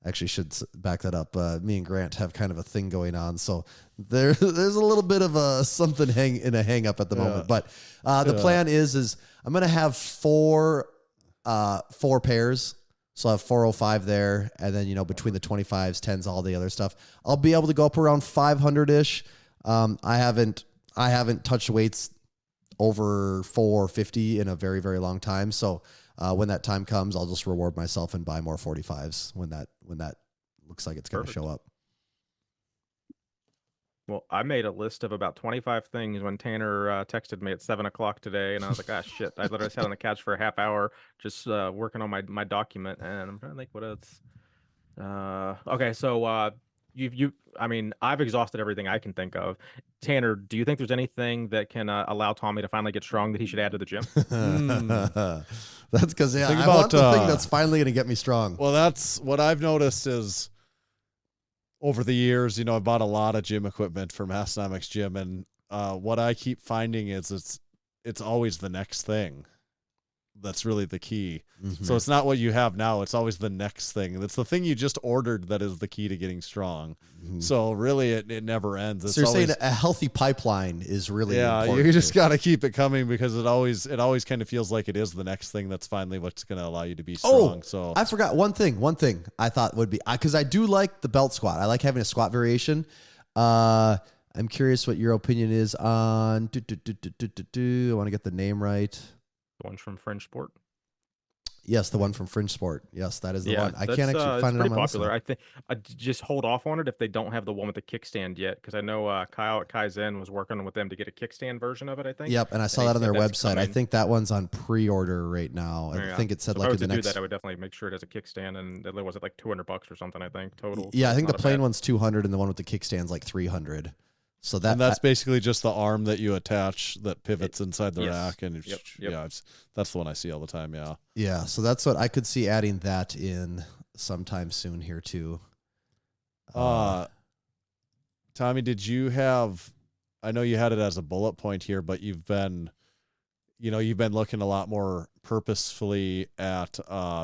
actually should back that up. Me and Grant have kind of a thing going on. So there's a little bit of something hang up at the moment, but the plan is I'm going to have four pairs. So I have 405 there. And then, between the 25s, 10s, all the other stuff, I'll be able to go up around 500 ish. I haven't touched weights over 450 in a very, very long time. So when that time comes, I'll just reward myself and buy more 45s when that looks like it's going to show up. Well, I made a list of about 25 things when Tanner texted me at 7:00 today, and I was like, "Ah, shit!" I literally sat on the couch for a half hour just working on my document, and I'm trying to think what else. Okay, so I mean, I've exhausted everything I can think of. Tanner, do you think there's anything that can allow Tommy to finally get strong that he should add to the gym? That's because I about, want the thing that's finally going to get me strong. Well, that's what I've noticed is over the years, I bought a lot of gym equipment for Massenomics Gym, and what I keep finding is it's always the next thing. That's really the key. So it's not what you have now. It's always the next thing. It's the thing you just ordered that is the key to getting strong. So really it never ends. It's so you're always, saying a healthy pipeline is really important. you just got to keep it coming because it always kind of feels like it is the next thing that's finally what's going to allow you to be strong. So I forgot one thing I thought would be, because I do like the belt squat. I like having a squat variation. I'm curious what your opinion is on I want to get the name right. The one from Fringe Sport. Yes, the one from Fringe Sport. Yes, that is the one. I that's, can't actually find it on pretty my popular. list. I think I'd just hold off on it if they don't have the one with the kickstand yet, because I know Kyle at Kaizen was working with them to get a kickstand version of it. I think. Yep, and I saw that on their website. I think that one's on pre-order right now. I think it said so like if I in was the to next. do that, I would definitely make sure it has a kickstand, and it was like $200 or something. I think total. Yeah, So I think the it's not a plain bad- one's 200, and the one with the kickstand's like 300. So and that's basically just the arm that you attach that pivots inside the yes. rack, and Yep. yeah, that's the one I see all the time. Yeah. Yeah, so that's what I could see adding that in sometime soon here too. Tommy, did you have? I know you had it as a bullet point here, but you've been looking a lot more purposefully at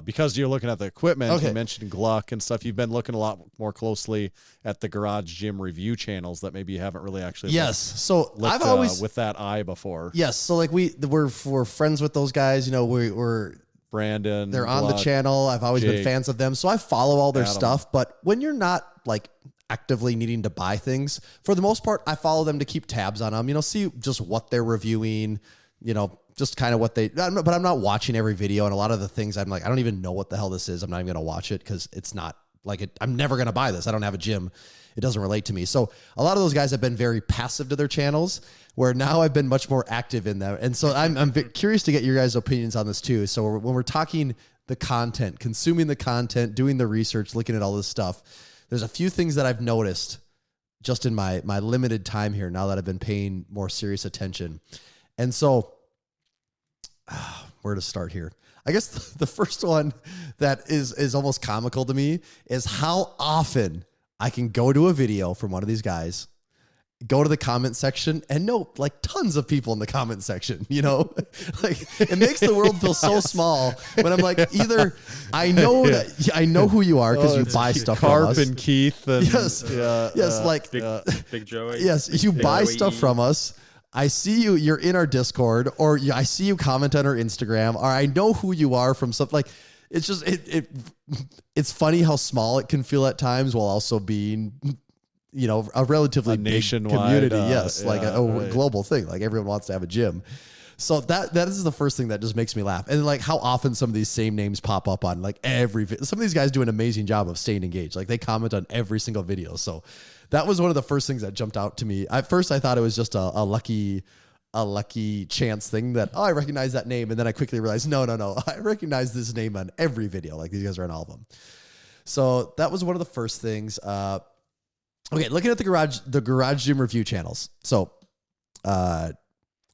because you're looking at the equipment. Okay. You mentioned Gluck and stuff. You've been looking a lot more closely at the Garage Gym review channels that maybe you haven't really actually So looked, I've always with that eye before. yes. So like we're friends with those guys. You know, we're Brandon, they're on the Gluck, channel. I've always been Jake, fans of them, so I follow all their Adam. stuff. But when you're not like actively needing to buy things, for the most part, I follow them to keep tabs on them. You know, see just what they're reviewing. You know, just kind of what they. But I'm not watching every video, and a lot of the things I'm like, I don't even know what the hell this is. I'm not even gonna watch it because it's not like it. I'm never gonna buy this. I don't have a gym. It doesn't relate to me. So a lot of those guys have been very passive to their channels, where now I've been much more active in them. And so I'm curious to get your guys' opinions on this too. So when we're talking the content, consuming the content, doing the research, looking at all this stuff, there's a few things that I've noticed just in my limited time here now that I've been paying more serious attention. And so where to start here? I guess the first one that is almost comical to me is how often I can go to a video from one of these guys, go to the comment section, and know like tons of people in the comment section, you know, like it makes the world feel so small when I'm like, either I know who you are because you buy stuff from Carp us. and Keith. And, Yes. Like Big Joey. yes, you buy stuff from us. I see you, you're in our Discord, or I see you comment on our Instagram, or I know who you are from something like it's just, it's funny how small it can feel at times while also being, you know, a relatively big nationwide community. Yes. yeah, like a right. global thing. Like everyone wants to have a gym. So that is the first thing that just makes me laugh. And like how often some of these same names pop up on like some of these guys do an amazing job of staying engaged. Like they comment on every single video. So that was one of the first things that jumped out to me. At first I thought it was just a lucky chance thing that, oh, I recognize that name. And then I quickly realized, no. I recognize this name on every video. Like these guys are on all of them. So that was one of the first things. Okay. Looking at the garage gym review channels. So,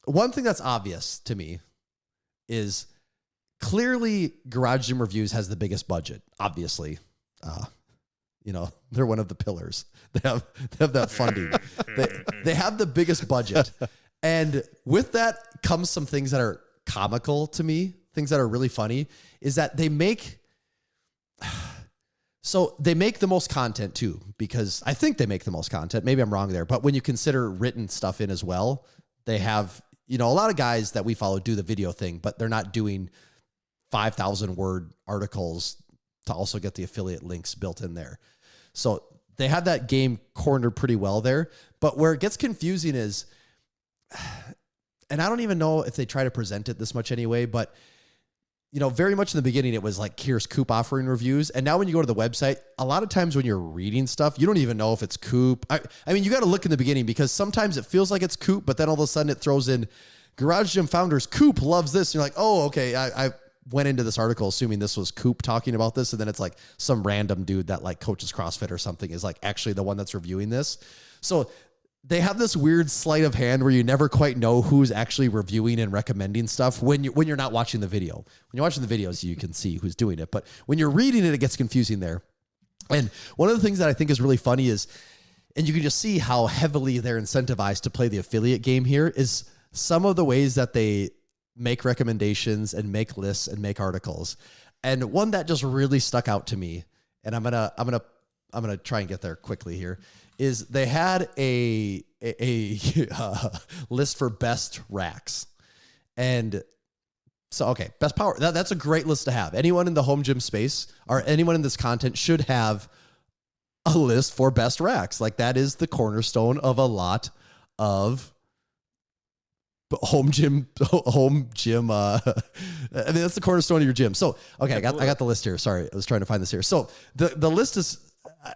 one thing that's obvious to me is clearly Garage Gym Reviews has the biggest budget. Obviously, you know, they're one of the pillars. They have that funding. They have the biggest budget. And with that comes some things that are comical to me, things that are really funny, is that they make the most content too, because I think they make the most content. Maybe I'm wrong there, but when you consider written stuff in as well, they have, you know, a lot of guys that we follow do the video thing, but they're not doing 5,000 word articles to also get the affiliate links built in there. So they have that game cornered pretty well there. But where it gets confusing is, and I don't even know if they try to present it this much anyway, but you know, very much in the beginning, it was like, here's Coop offering reviews. And now when you go to the website, a lot of times when you're reading stuff, you don't even know if it's Coop. I mean, you got to look in the beginning because sometimes it feels like it's Coop, but then all of a sudden it throws in Garage Gym Founders. Coop loves this. And you're like, oh, okay. I went into this article assuming this was Coop talking about this. And then it's like some random dude that like coaches CrossFit or something is like actually the one that's reviewing this. So they have this weird sleight of hand where you never quite know who's actually reviewing and recommending stuff when you're not watching the video. When you're watching the videos, you can see who's doing it. But when you're reading it, it gets confusing there. And one of the things that I think is really funny is, and you can just see how heavily they're incentivized to play the affiliate game here, is some of the ways that they make recommendations and make lists and make articles. And one that just really stuck out to me, and I'm gonna try and get there quickly here, is they had a list for best racks. And so, okay, best power. That's a great list to have. Anyone in the home gym space or anyone in this content should have a list for best racks. Like that is the cornerstone of a lot of home gym. I mean, that's the cornerstone of your gym. So, okay, I got the list here. Sorry, I was trying to find this here. So the list is,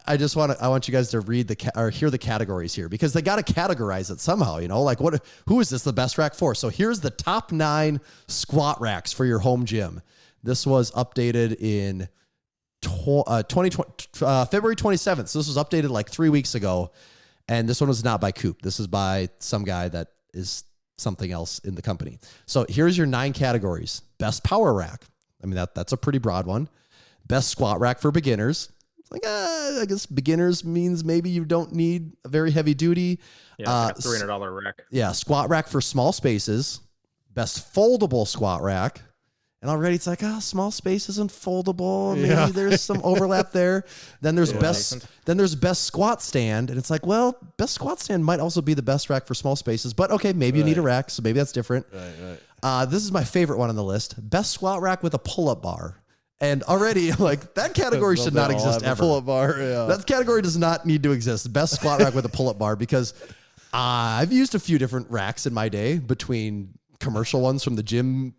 I want you guys to read or hear the categories here because they got to categorize it somehow, you know, like who is this the best rack for? So here's the top 9 squat racks for your home gym. This was updated in 2020, February 27th. So this was updated like 3 weeks ago. And this one was not by Coop. This is by some guy that is something else in the company. So here's your 9 categories. Best power rack. I mean, that's a pretty broad one. Best squat rack for beginners. It's like, I guess beginners means maybe you don't need a very heavy duty. Yeah, it's like a $300 rack. Yeah, squat rack for small spaces. Best foldable squat rack. And already it's like, small space isn't foldable. Maybe there's some overlap there. Then there's best squat stand. And it's like, well, best squat stand might also be the best rack for small spaces. But okay, maybe you need a rack, so maybe that's different. This is my favorite one on the list. Best squat rack with a pull-up bar. And already, like, that category should not exist ever. Pull-up bar, yeah. That category does not need to exist. Best squat rack with a pull-up bar, because I've used a few different racks in my day, between commercial ones from the gym,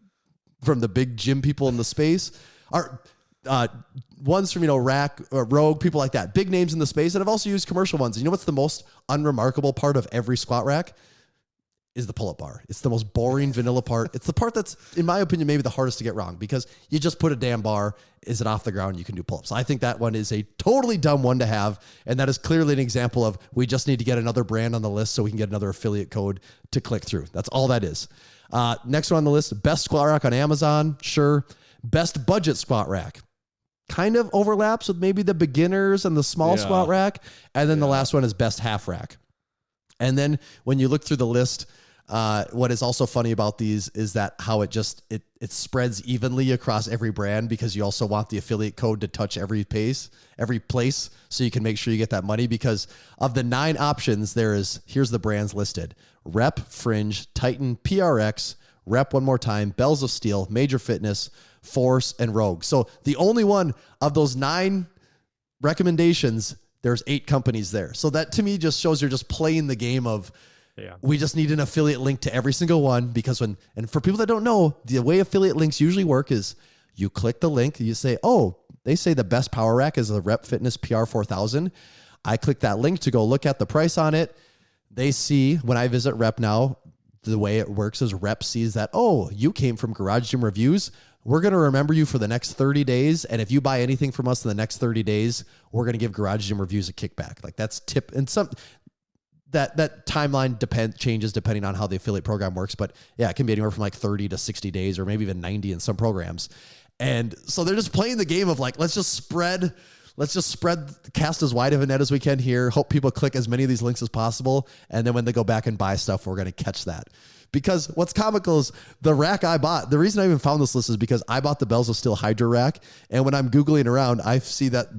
from the big gym people in the space, or ones from, Rack or Rogue, people like that, big names in the space. And I've also used commercial ones. You know what's the most unremarkable part of every squat rack? Is the pull-up bar. It's the most boring vanilla part. It's the part that's, in my opinion, maybe the hardest to get wrong, because you just put a damn bar. Is it off the ground? You can do pull-ups. I think that one is a totally dumb one to have. And that is clearly an example of, we just need to get another brand on the list so we can get another affiliate code to click through. That's all that is. Next one on the list, best squat rack on Amazon. Sure. Best budget squat rack. Kind of overlaps with maybe the beginners and the small squat rack. And then the last one is best half rack. And then when you look through the list, what is also funny about these is that how it spreads evenly across every brand, because you also want the affiliate code to touch every place, so you can make sure you get that money. Because of the 9 options, here's the brands listed: Rep, Fringe, Titan, PRX, Rep one more time, Bells of Steel, Major Fitness, Force, and Rogue. So the only one of those 9 recommendations, there's 8 companies there. So that to me just shows you're just playing the game of, we just need an affiliate link to every single one, because and for people that don't know, the way affiliate links usually work is you click the link, you say, they say the best power rack is the Rep Fitness PR4000. I click that link to go look at the price on it. They see, when I visit Rep now, the way it works is Rep sees that, you came from Garage Gym Reviews. We're going to remember you for the next 30 days. And if you buy anything from us in the next 30 days, we're going to give Garage Gym Reviews a kickback. Like, that's tip. And that timeline changes depending on how the affiliate program works. But yeah, it can be anywhere from like 30 to 60 days, or maybe even 90 in some programs. And so they're just playing the game of like, let's just spread, cast as wide of a net as we can here. Hope people click as many of these links as possible. And then when they go back and buy stuff, we're going to catch that. Because what's comical is the rack I bought. The reason I even found this list is because I bought the Bells of Steel Hydra rack. And when I'm Googling around, I see that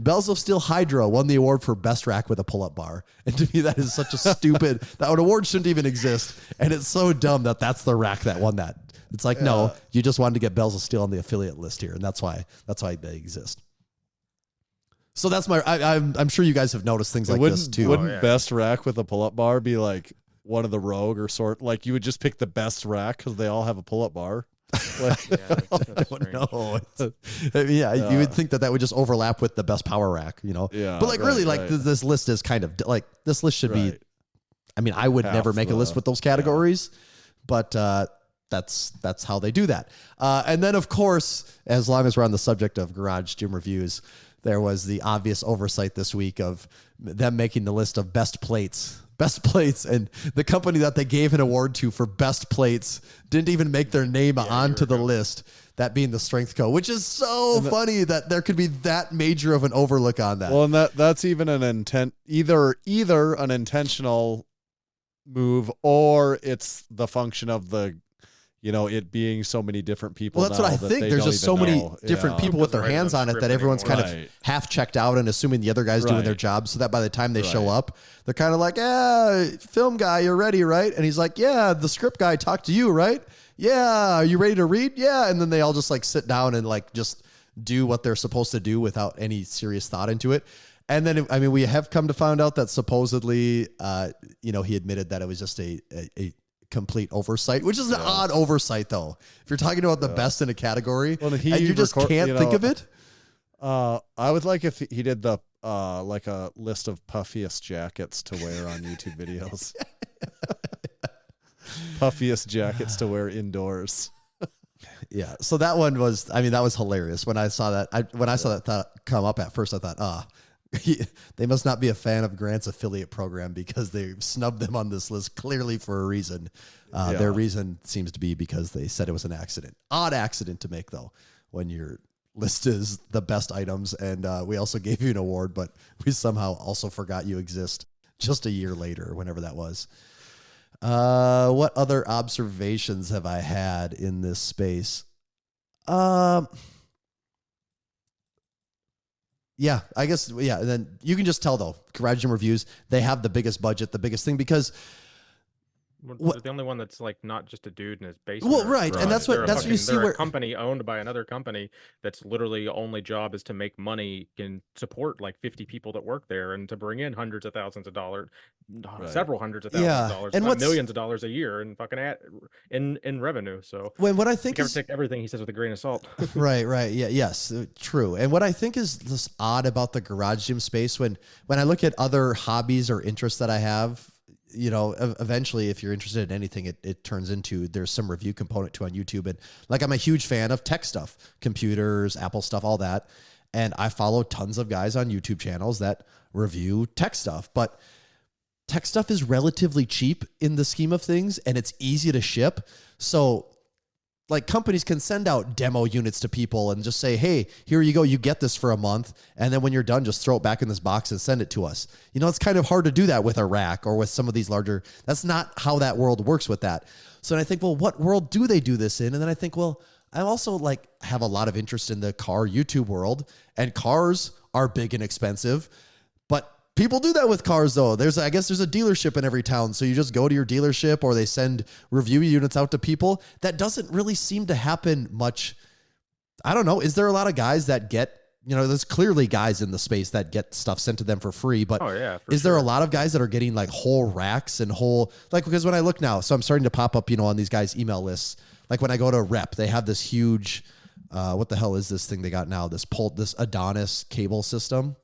Bells of Steel Hydra won the award for best rack with a pull-up bar. And to me, that is such a stupid, that award shouldn't even exist. And it's so dumb that that's the rack that won that. It's like, no, you just wanted to get Bells of Steel on the affiliate list here. And that's why they exist. So that's I'm sure you guys have noticed things like this too. Wouldn't best rack with a pull-up bar be like one of the Rogue, or like you would just pick the best rack because they all have a pull-up bar? Like, I don't know. You would think that would just overlap with the best power rack, Yeah. But this list is kind of like, this list should be, I mean, I would never make a list with those categories, but that's how they do that. And then of course, as long as we're on the subject of Garage Gym Reviews, there was the obvious oversight this week of them making the list of best plates, and the company that they gave an award to for best plates didn't even make their name onto the list, that being the Strength Co., which is so funny that there could be that major of an overlook on that. Well, and that's even an intent, either an intentional move, or it's the function of the, it being so many different people. Well, that's what I think. There's just so many different people with their hands on it that everyone's kind of half checked out and assuming the other guy's doing their job, so that by the time they show up, they're kind of like, film guy, you're ready, right? And he's like, yeah, the script guy talked to you, right? Yeah, are you ready to read? Yeah. And then they all just like sit down and like just do what they're supposed to do without any serious thought into it. And then, I mean, we have come to find out that supposedly, he admitted that it was just a complete oversight, which is an odd oversight though. If you're talking about the best in a category, and you just can't think of it. I would like if he did the like a list of puffiest jackets to wear on YouTube videos. Puffiest jackets to wear indoors. Yeah. So that one was, that was hilarious. When I saw that, thought come up at first, I thought, They must not be a fan of Grant's affiliate program because they snubbed them on this list clearly for a reason. Their reason seems to be because they said it was an accident. Odd accident to make, though, when your list is the best items. And we also gave you an award, but we somehow also forgot you exist just a year later, whenever that was. What other observations have I had in this space? Yeah, I guess, yeah. And then you can just tell, though, Garage Gym Reviews, they have the biggest budget, the biggest thing, because the only one that's like not just a dude in his basement. Well, right, and that's what you see. They're Where a company owned by another company that's literally only job is to make money and support like 50 people that work there and to bring in hundreds of thousands of dollars, several hundreds of thousands of dollars, and millions of dollars a year in fucking in revenue. So what I think is take everything he says with a grain of salt. right, yeah, yes, true. And what I think is this odd about the garage gym space, when I look at other hobbies or interests that I have. You know, eventually, if you're interested in anything, it turns into there's some review component to on YouTube. And like, I'm a huge fan of tech stuff, computers, Apple stuff, all that. And I follow tons of guys on YouTube channels that review tech stuff. But tech stuff is relatively cheap in the scheme of things, and it's easy to ship. So like, companies can send out demo units to people and just say, hey, here you go. You get this for a month. And then when you're done, just throw it back in this box and send it to us. You know, it's kind of hard to do that with a rack or with some of these larger. That's not how that world works with that. So then I think, well, what world do they do this in? And then I think, well, I also like have a lot of interest in the car YouTube world, and cars are big and expensive, but people do that with cars, though. I guess there's a dealership in every town. So you just go to your dealership, or they send review units out to people. That doesn't really seem to happen much. I don't know. Is there a lot of guys that get, there's clearly guys in the space that get stuff sent to them for free, but is there a lot of guys that are getting like whole racks and because when I look now, so I'm starting to pop up, on these guys' email lists. Like when I go to Rep, they have this huge, what the hell is this thing they got now? This Adonis cable system.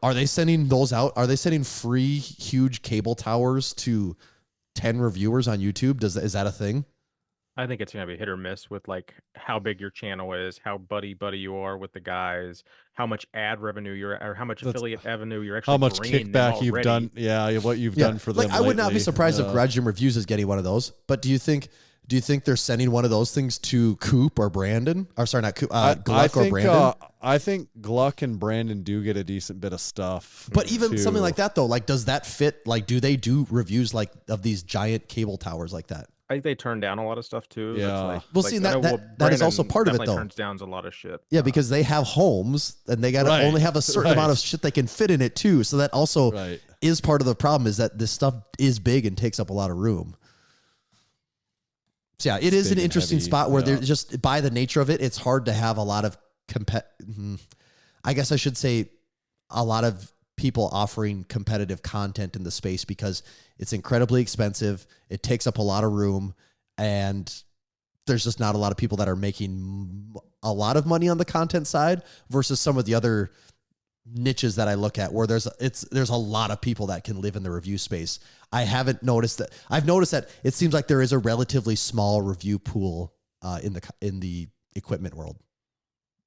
Are they sending those out? Are they sending free, huge cable towers to 10 reviewers on YouTube? Is that a thing? I think it's going to be hit or miss with like how big your channel is, how buddy you are with the guys, how much ad revenue or how much affiliate revenue you're actually how much bringing kickback you've done. Yeah, what you've done for them. I would not be surprised if Garage Gym Reviews is getting one of those. But do you think they're sending one of those things to Coop or Brandon? Or sorry, not Coop, Gluck or Brandon? I think Gluck and Brandon do get a decent bit of stuff. But even something like that, though, like, does that fit? Like, do they do reviews like of these giant cable towers like that? I think they turn down a lot of stuff too. Yeah. That is also part of it, though. Turns down a lot of shit. Yeah, because they have homes and they got to only have a certain amount of shit they can fit in it too. So that also is part of the problem, is that this stuff is big and takes up a lot of room. So yeah, it is an interesting spot where they're just, by the nature of it, it's hard to have a lot of I guess I should say a lot of people offering competitive content in the space, because it's incredibly expensive. It takes up a lot of room, and there's just not a lot of people that are making a lot of money on the content side versus some of the other niches that I look at where there's a lot of people that can live in the review space. I've noticed that it seems like there is a relatively small review pool in the equipment world.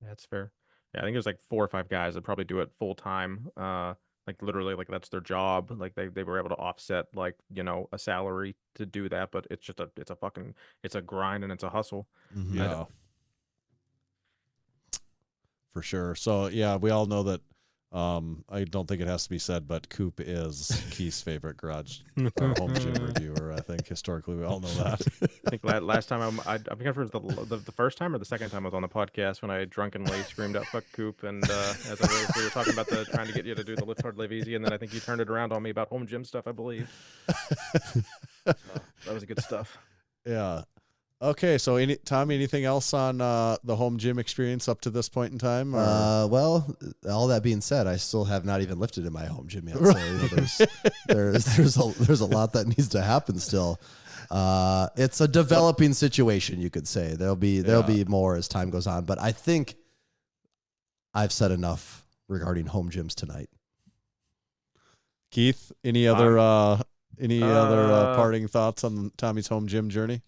That's fair. Yeah, I think there's like 4 or 5 guys that probably do it full time. Like literally, like that's their job. Like they were able to offset like a salary to do that, but it's just it's a grind and it's a hustle. Mm-hmm. Yeah, for sure. So yeah, we all know that. I don't think it has to be said, but Coop is Keith's favorite garage home gym reviewer. I think historically we all know that. I think last time I think it was the first time or the second time I was on the podcast when I drunkenly screamed out "fuck Coop," and we were talking about trying to get you to do the lift hard, live easy, and then I think you turned it around on me about home gym stuff, I believe. That was good stuff. Yeah. Okay, so Tommy, anything else on the home gym experience up to this point in time? Well, all that being said, I still have not even lifted in my home gym yet. So there's a lot that needs to happen still. It's a developing situation, you could say. There'll be more as time goes on, but I think I've said enough regarding home gyms tonight. Keith, any other parting thoughts on Tommy's home gym journey?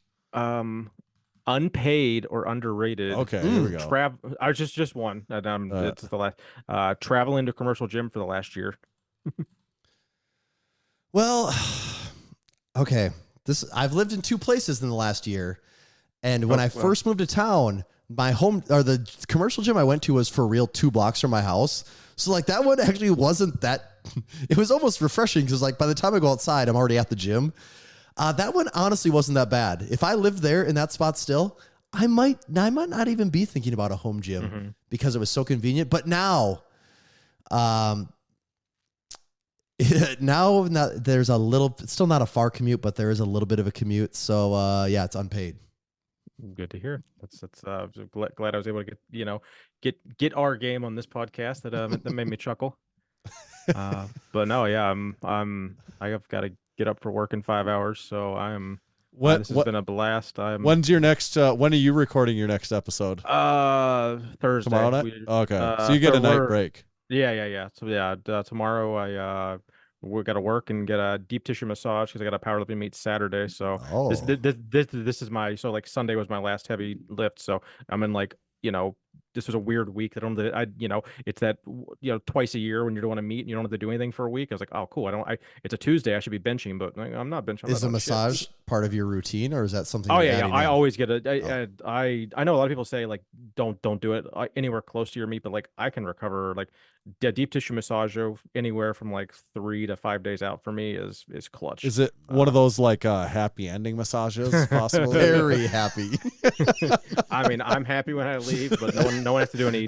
unpaid or underrated. Okay, here we go. I was just one. It's the last. Traveling to commercial gym for the last year. Well, okay. I've lived in 2 places in the last year, and when I first moved to town, the commercial gym I went to was for real 2 blocks from my house. So like that one actually wasn't that. It was almost refreshing because like by the time I go outside, I'm already at the gym. That one honestly wasn't that bad. If I lived there in that spot still, I might not even be thinking about a home gym because it was so convenient. But now, there's a little. It's still not a far commute, but there is a little bit of a commute. So yeah, it's unpaid. Good to hear. That's glad I was able to get our game on this podcast. That made me chuckle. But no, yeah, I've got to get up for work in 5 hours, so this has been a blast. When's your next? When are you recording your next episode? Thursday. Tomorrow night. Okay, so you get a night break. Yeah. So yeah, tomorrow we got to work and get a deep tissue massage because I got a powerlifting meet Saturday. So this is my like Sunday was my last heavy lift. So I'm in like this was a weird week. It's that twice a year when you're doing a meet and you don't have to do anything for a week. I was like, oh cool. It's a Tuesday. I should be benching, but I'm not benching. Is the massage part of your routine, or is that something? Oh yeah. I always get I know a lot of people say like don't do it anywhere close to your meet, but like I can recover like deep tissue massage anywhere from like 3 to 5 days out for me is clutch. Is it one of those like happy ending massages? Possibly very happy. I mean, I'm happy when I leave, but no one has to do any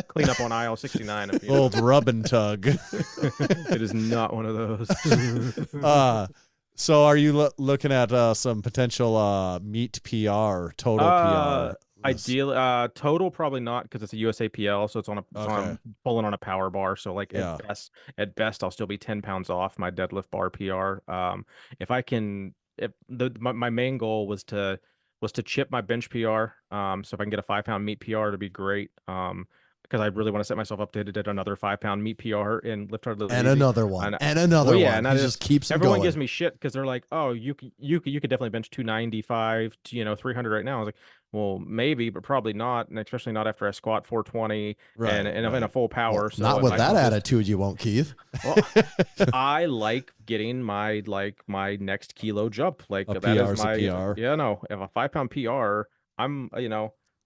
cleanup on aisle 69. Old rub and tug. It is not one of those. So are you looking at some potential meet PR, total PR? Ideally, total probably not because it's a USAPL, so it's on pulling on a power bar. So like at best, I'll still be 10 pounds off my deadlift bar PR. My main goal was to chip my bench PR. So if I can get a 5-pound meet PR, it'd be great. Because I really want to set myself up to hit another 5-pound meat PR in lift hard lift and easy. Another one and another one. Yeah, and it just keeps everyone going. gives me shit because they're like, oh, you could definitely bench 295 to 300 right now. I was like, well, maybe, but probably not, and especially not after I squat 420 and I'm in a full power. Well, so not with that attitude, you won't, Keith. Well, I like getting my next kilo jump. Like that is my PR. Yeah, no, if a 5-pound PR,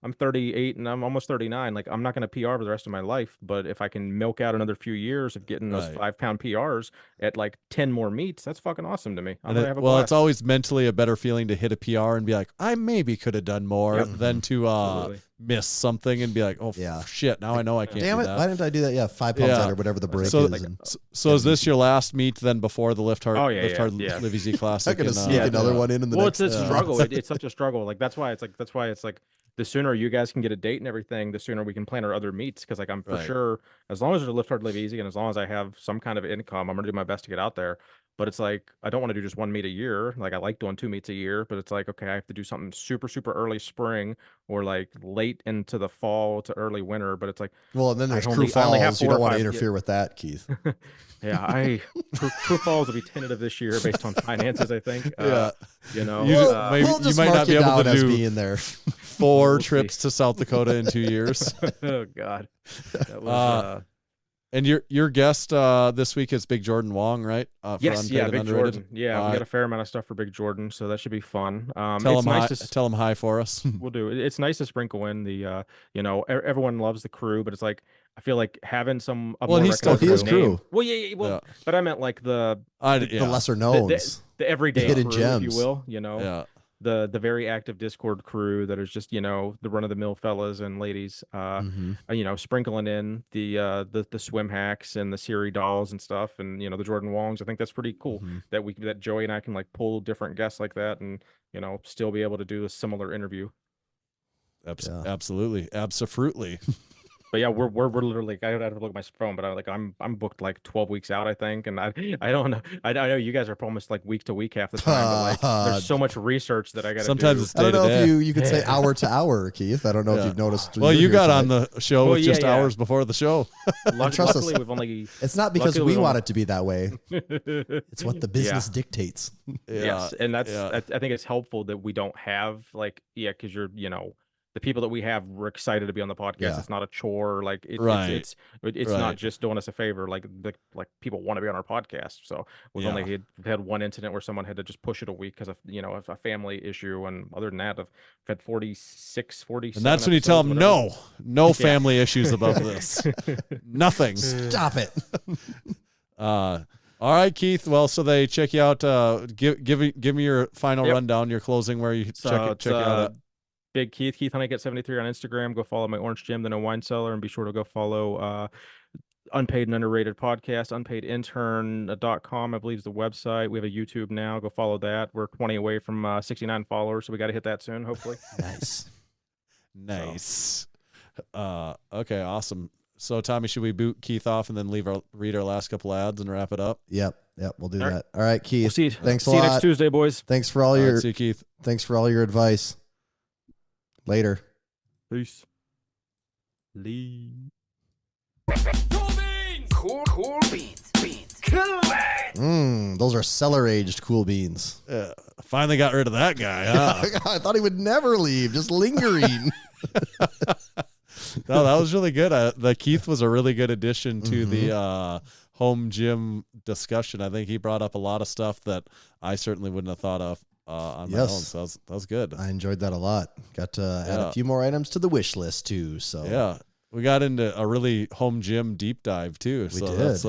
I'm 38 and I'm almost 39. Like I'm not going to PR for the rest of my life, but if I can milk out another few years of getting those 5-pound PRs at like 10 more meets, that's fucking awesome to me. It's always mentally a better feeling to hit a PR and be like, I maybe could have done more than to miss something and be like, oh shit, now I know I can't. Damn it, why didn't I do that? Yeah, 5 pounds under whatever the break is. So is this your last meet then before the Lift Hard Live Easy Classic? I'm gonna sneak another one in the next. It's a struggle. It's such a struggle. Like that's why it's like the sooner you guys can get a date and everything, the sooner we can plan our other meets. Because like I'm for sure, as long as there's a Lift Hard Live Easy and as long as I have some kind of income, I'm gonna do my best to get out there. But it's like I don't want to do just 1 meet a year. Like I like doing 2 meets a year, but it's like okay, I have to do something super super early spring or like late into the fall to early winter. But it's like and then there's True Falls. You don't want to interfere with that, Keith. Yeah, True Falls will be tentative this year based on finances. I think. You might not be able to do being there. 4 trips to South Dakota in 2 years. Oh God. That was, and your guest this week is Big Jordan Wong, right? Yes, Big Jordan. Yeah, we got a fair amount of stuff for Big Jordan, so that should be fun. Tell him hi for us. We'll do it. It's nice to sprinkle in the, everyone loves the crew, but it's like I feel like having he is crew. Well, yeah. But I meant like the lesser knowns, the everyday hidden crew, gems, if you will. The very active Discord crew that is just the run of the mill fellas and ladies, sprinkling in the swim hacks and the Siri dolls and stuff, and the Jordan Wongs. I think that's pretty cool that Joey and I can like pull different guests like that and still be able to do a similar interview. Absolutely, absolutely. But yeah, we're literally. I have to look at my phone, but I'm booked like 12 weeks out, I think, and I don't know. I know you guys are almost like week to week half the time, but like there's so much research that I got to do. Sometimes it's I don't know day if to you could say hour to hour, Keith. I don't know if you've noticed. Well, you got on the show Well, with yeah, just yeah. hours before the show. Trust us. Luckily, we've only. It's not because Luckily, we we want don't- it to be that way. It's what the business dictates. Yes, and that's I think it's helpful that we don't have because you're the people that we have were excited to be on the podcast. Yeah. It's not a chore. Like Right. it's Right. not just doing us a favor. Like people want to be on our podcast. So we've only had one incident where someone had to just push it a week because of of a family issue, and other than that, I've had 46, 47. And that's when you tell them, episodes, no family issues above this. Nothing. Stop it. All right, Keith. Well, so they check you out. Give me your final rundown, your closing, where you check you out at. Big Keith Honeycat 73 on Instagram. Go follow my Orange Gym, the No Wine Cellar, and be sure to go follow Unpaid and Underrated Podcast, unpaidintern.com, I believe is the website. We have a YouTube now. Go follow that. We're 20 away from 69 followers, so we got to hit that soon, hopefully. Nice. Okay, awesome. So, Tommy, should we boot Keith off and then read our last couple ads and wrap it up? Yep, we'll do that. All right, Keith. We'll see. Thanks a See lot. you next Tuesday, boys. Thanks for all your See you, Keith. Thanks for all your advice. Later. Peace. Lee. Cool beans. Those are cellar aged cool beans. Finally got rid of that guy. Huh? I thought he would never leave, just lingering. No, that was really good. The Keith was a really good addition to the home gym discussion. I think he brought up a lot of stuff that I certainly wouldn't have thought of on my own. So that was good. I enjoyed that a lot. Got to add a few more items to the wish list too. So yeah, we got into a really home gym deep dive too. We So did. that's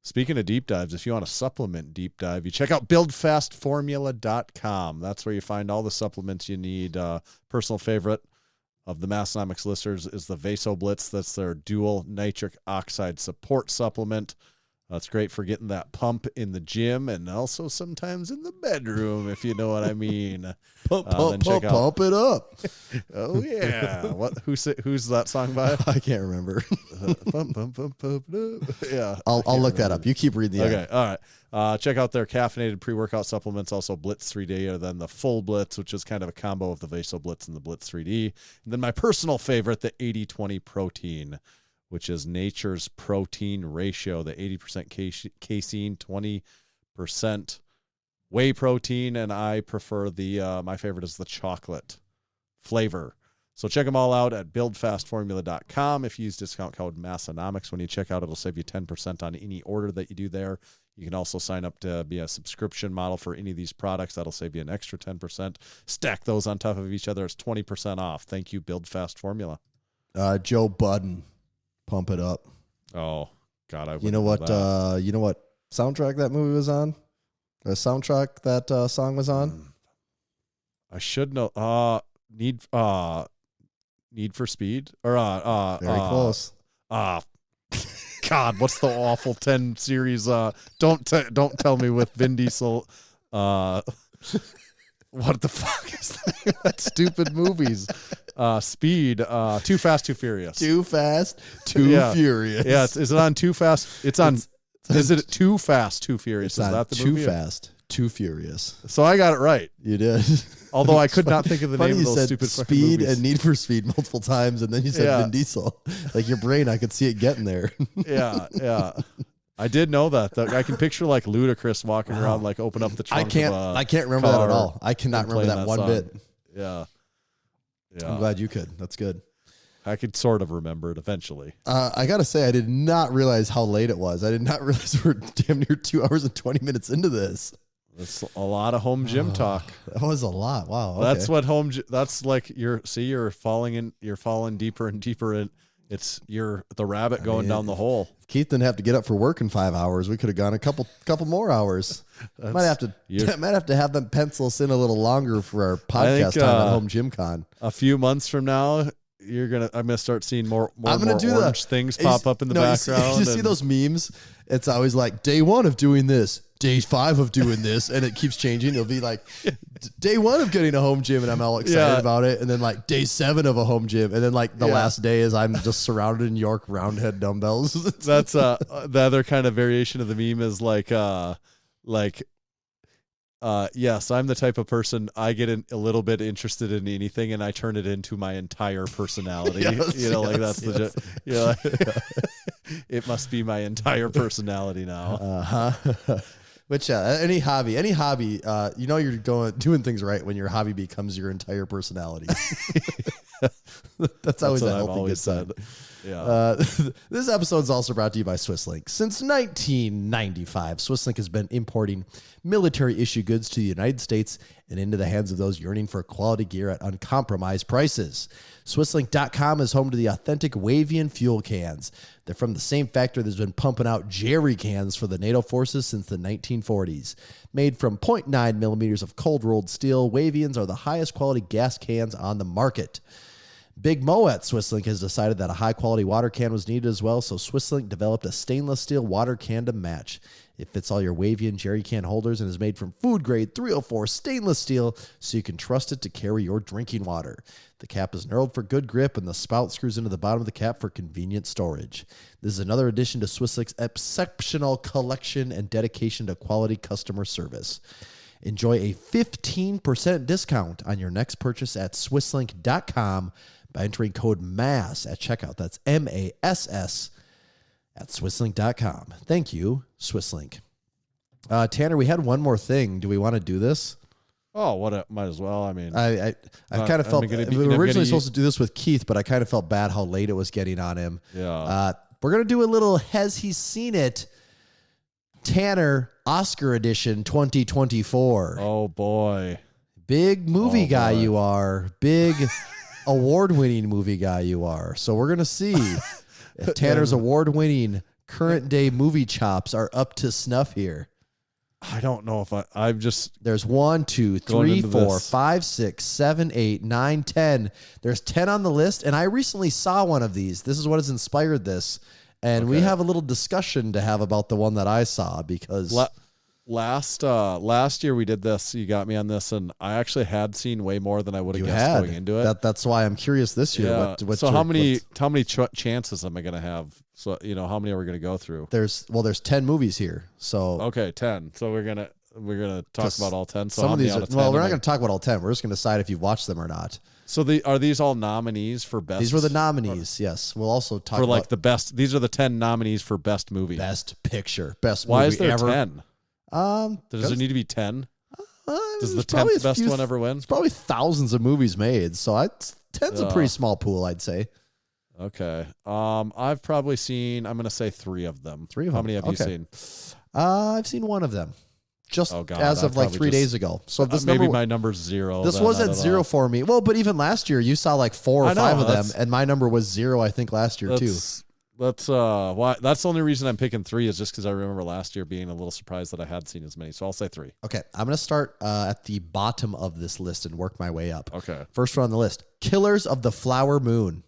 speaking of deep dives, if you want a supplement deep dive, you check out buildfastformula.com. That's where you find all the supplements you need. Personal favorite of the Massenomics listeners is the Vaso Blitz. That's their dual nitric oxide support supplement. It's great for getting that pump in the gym and also sometimes in the bedroom, if you know what I mean. Pump it up. Oh yeah. Who's that song by? I can't remember. Pump it up. Yeah. I'll look that up. You keep reading the Okay. All right. Check out their caffeinated pre-workout supplements, also Blitz 3D, or then the full Blitz, which is kind of a combo of the Vaso Blitz and the Blitz 3D. And then my personal favorite, the 80-20 protein, which is nature's protein ratio, the 80% casein, 20% whey protein, and I prefer my favorite is the chocolate flavor. So check them all out at buildfastformula.com. If you use discount code Massenomics when you check out, it'll save you 10% on any order that you do there. You can also sign up to be a subscription model for any of these products. That'll save you an extra 10%. Stack those on top of each other. It's 20% off. Thank you, Build Fast Formula. Joe Budden. Pump it up. Oh God, I you know what soundtrack that movie was on? The soundtrack that song was on? I should know. Need for Speed or Very close. God, what's the awful 10 series? Don't tell me with Vin Diesel. What the fuck is that stupid movies? Speed, Too Fast, Too Furious. Too Fast, Too Furious. Yeah, is it on Too Fast? It's on. Is it Too Fast, Too Furious? It's is that the Too movie? Fast, Too Furious. So I got it right. You did. Although I could not think of the Funny name of you those said stupid fucking Speed movies. and Need for Speed multiple times, and then you said Vin Diesel. Like your brain, I could see it getting there. Yeah. I did know that. I can picture like Ludacris walking around, like open up the trunk. I can't remember that at all. I cannot remember that one bit. Yeah. I'm glad you could. That's good. I could sort of remember it eventually. I got to say, I did not realize how late it was. I did not realize we're damn near 2 hours and 20 minutes into this. That's a lot of home gym talk. That was a lot. Wow. Okay. That's what that's like. You're falling deeper and deeper in. You're the rabbit going down the hole. If Keith didn't have to get up for work in 5 hours, we could have gone a couple more hours. Might have to have them pencil us in a little longer for our podcast time at Home Gym Con. A few months from now, I'm gonna start seeing more orange things pop up in the background. You see those memes? It's always like day 1 of doing this, day 5 of doing this, and it keeps changing. It'll be like day 1 of getting a home gym, and I'm all excited about it, and then like day 7 of a home gym, and then like the last day is I'm just surrounded in York roundhead dumbbells. That's the other kind of variation of the meme is yes, I'm the type of person, I get a little bit interested in anything and I turn it into my entire personality. That's the it must be my entire personality now. Which any hobby, you're doing things right when your hobby becomes your entire personality. That's always a healthy good sign. Yeah. This episode is also brought to you by SwissLink. Since 1995, SwissLink has been importing military-issue goods to the United States and into the hands of those yearning for quality gear at uncompromised prices. SwissLink.com is home to the authentic Wavian fuel cans. They're from the same factory that's been pumping out jerry cans for the NATO forces since the 1940s. Made from 0.9 millimeters of cold-rolled steel, Wavians are the highest quality gas cans on the market. Big Mo at SwissLink has decided that a high-quality water can was needed as well, so SwissLink developed a stainless steel water can to match. It fits all your Wavian jerry can holders and is made from food-grade 304 stainless steel, so you can trust it to carry your drinking water. The cap is knurled for good grip, and the spout screws into the bottom of the cap for convenient storage. This is another addition to SwissLink's exceptional collection and dedication to quality customer service. Enjoy a 15% discount on your next purchase at swisslink.com by entering code MASS at checkout. That's MASS at swisslink.com. Thank you, SwissLink. Tanner, we had one more thing. Do we want to do this? Oh, might as well. I mean, I kind of felt we were originally supposed to do this with Keith, but I kind of felt bad how late it was getting on him. Yeah. We're going to do a little Has He Seen It? Tanner Oscar Edition 2024. Oh, boy. Big movie guy you are. Big award-winning movie guy you are. So we're going to see if Tanner's award-winning current-day movie chops are up to snuff here. I don't know if I've just... There's 1, 2, 3, 4, 5, 6, 7, 8, 9, 10. There's 10 on the list, and I recently saw one of these. This is what has inspired this. And we have a little discussion to have about the one that I saw because... Last year we did this. You got me on this, and I actually had seen way more than I would have guessed going into it. That's why I'm curious this year. Yeah. So how many chances am I going to have? So how many are we going to go through? There's 10 movies here. So okay, 10. So we're gonna talk about all 10. So some of these we're not going to talk about all 10. We're just going to decide if you've watched them or not. So are these all nominees for best? These were the nominees. Yes, we'll also talk for about the best. These are the 10 nominees for best movie, best picture, best. Why movie is there ever. 10? Does there need to be 10? Does the 10th best one ever win? There's probably thousands of movies made, so 10's a pretty small pool, I'd say. Okay. I've probably seen, I'm going to say 3 of them. 3 of them. How many have you seen? I've seen one of them. Just as of like 3 days ago. So this maybe my number's 0. This was at 0 for me. Well, but even last year you saw like 4 or 5 of them, and my number was 0. I think last year too. That's the only reason I'm picking 3 is just because I remember last year being a little surprised that I had seen as many. So I'll say 3. Okay, I'm gonna start at the bottom of this list and work my way up. Okay. First one on the list: Killers of the Flower Moon.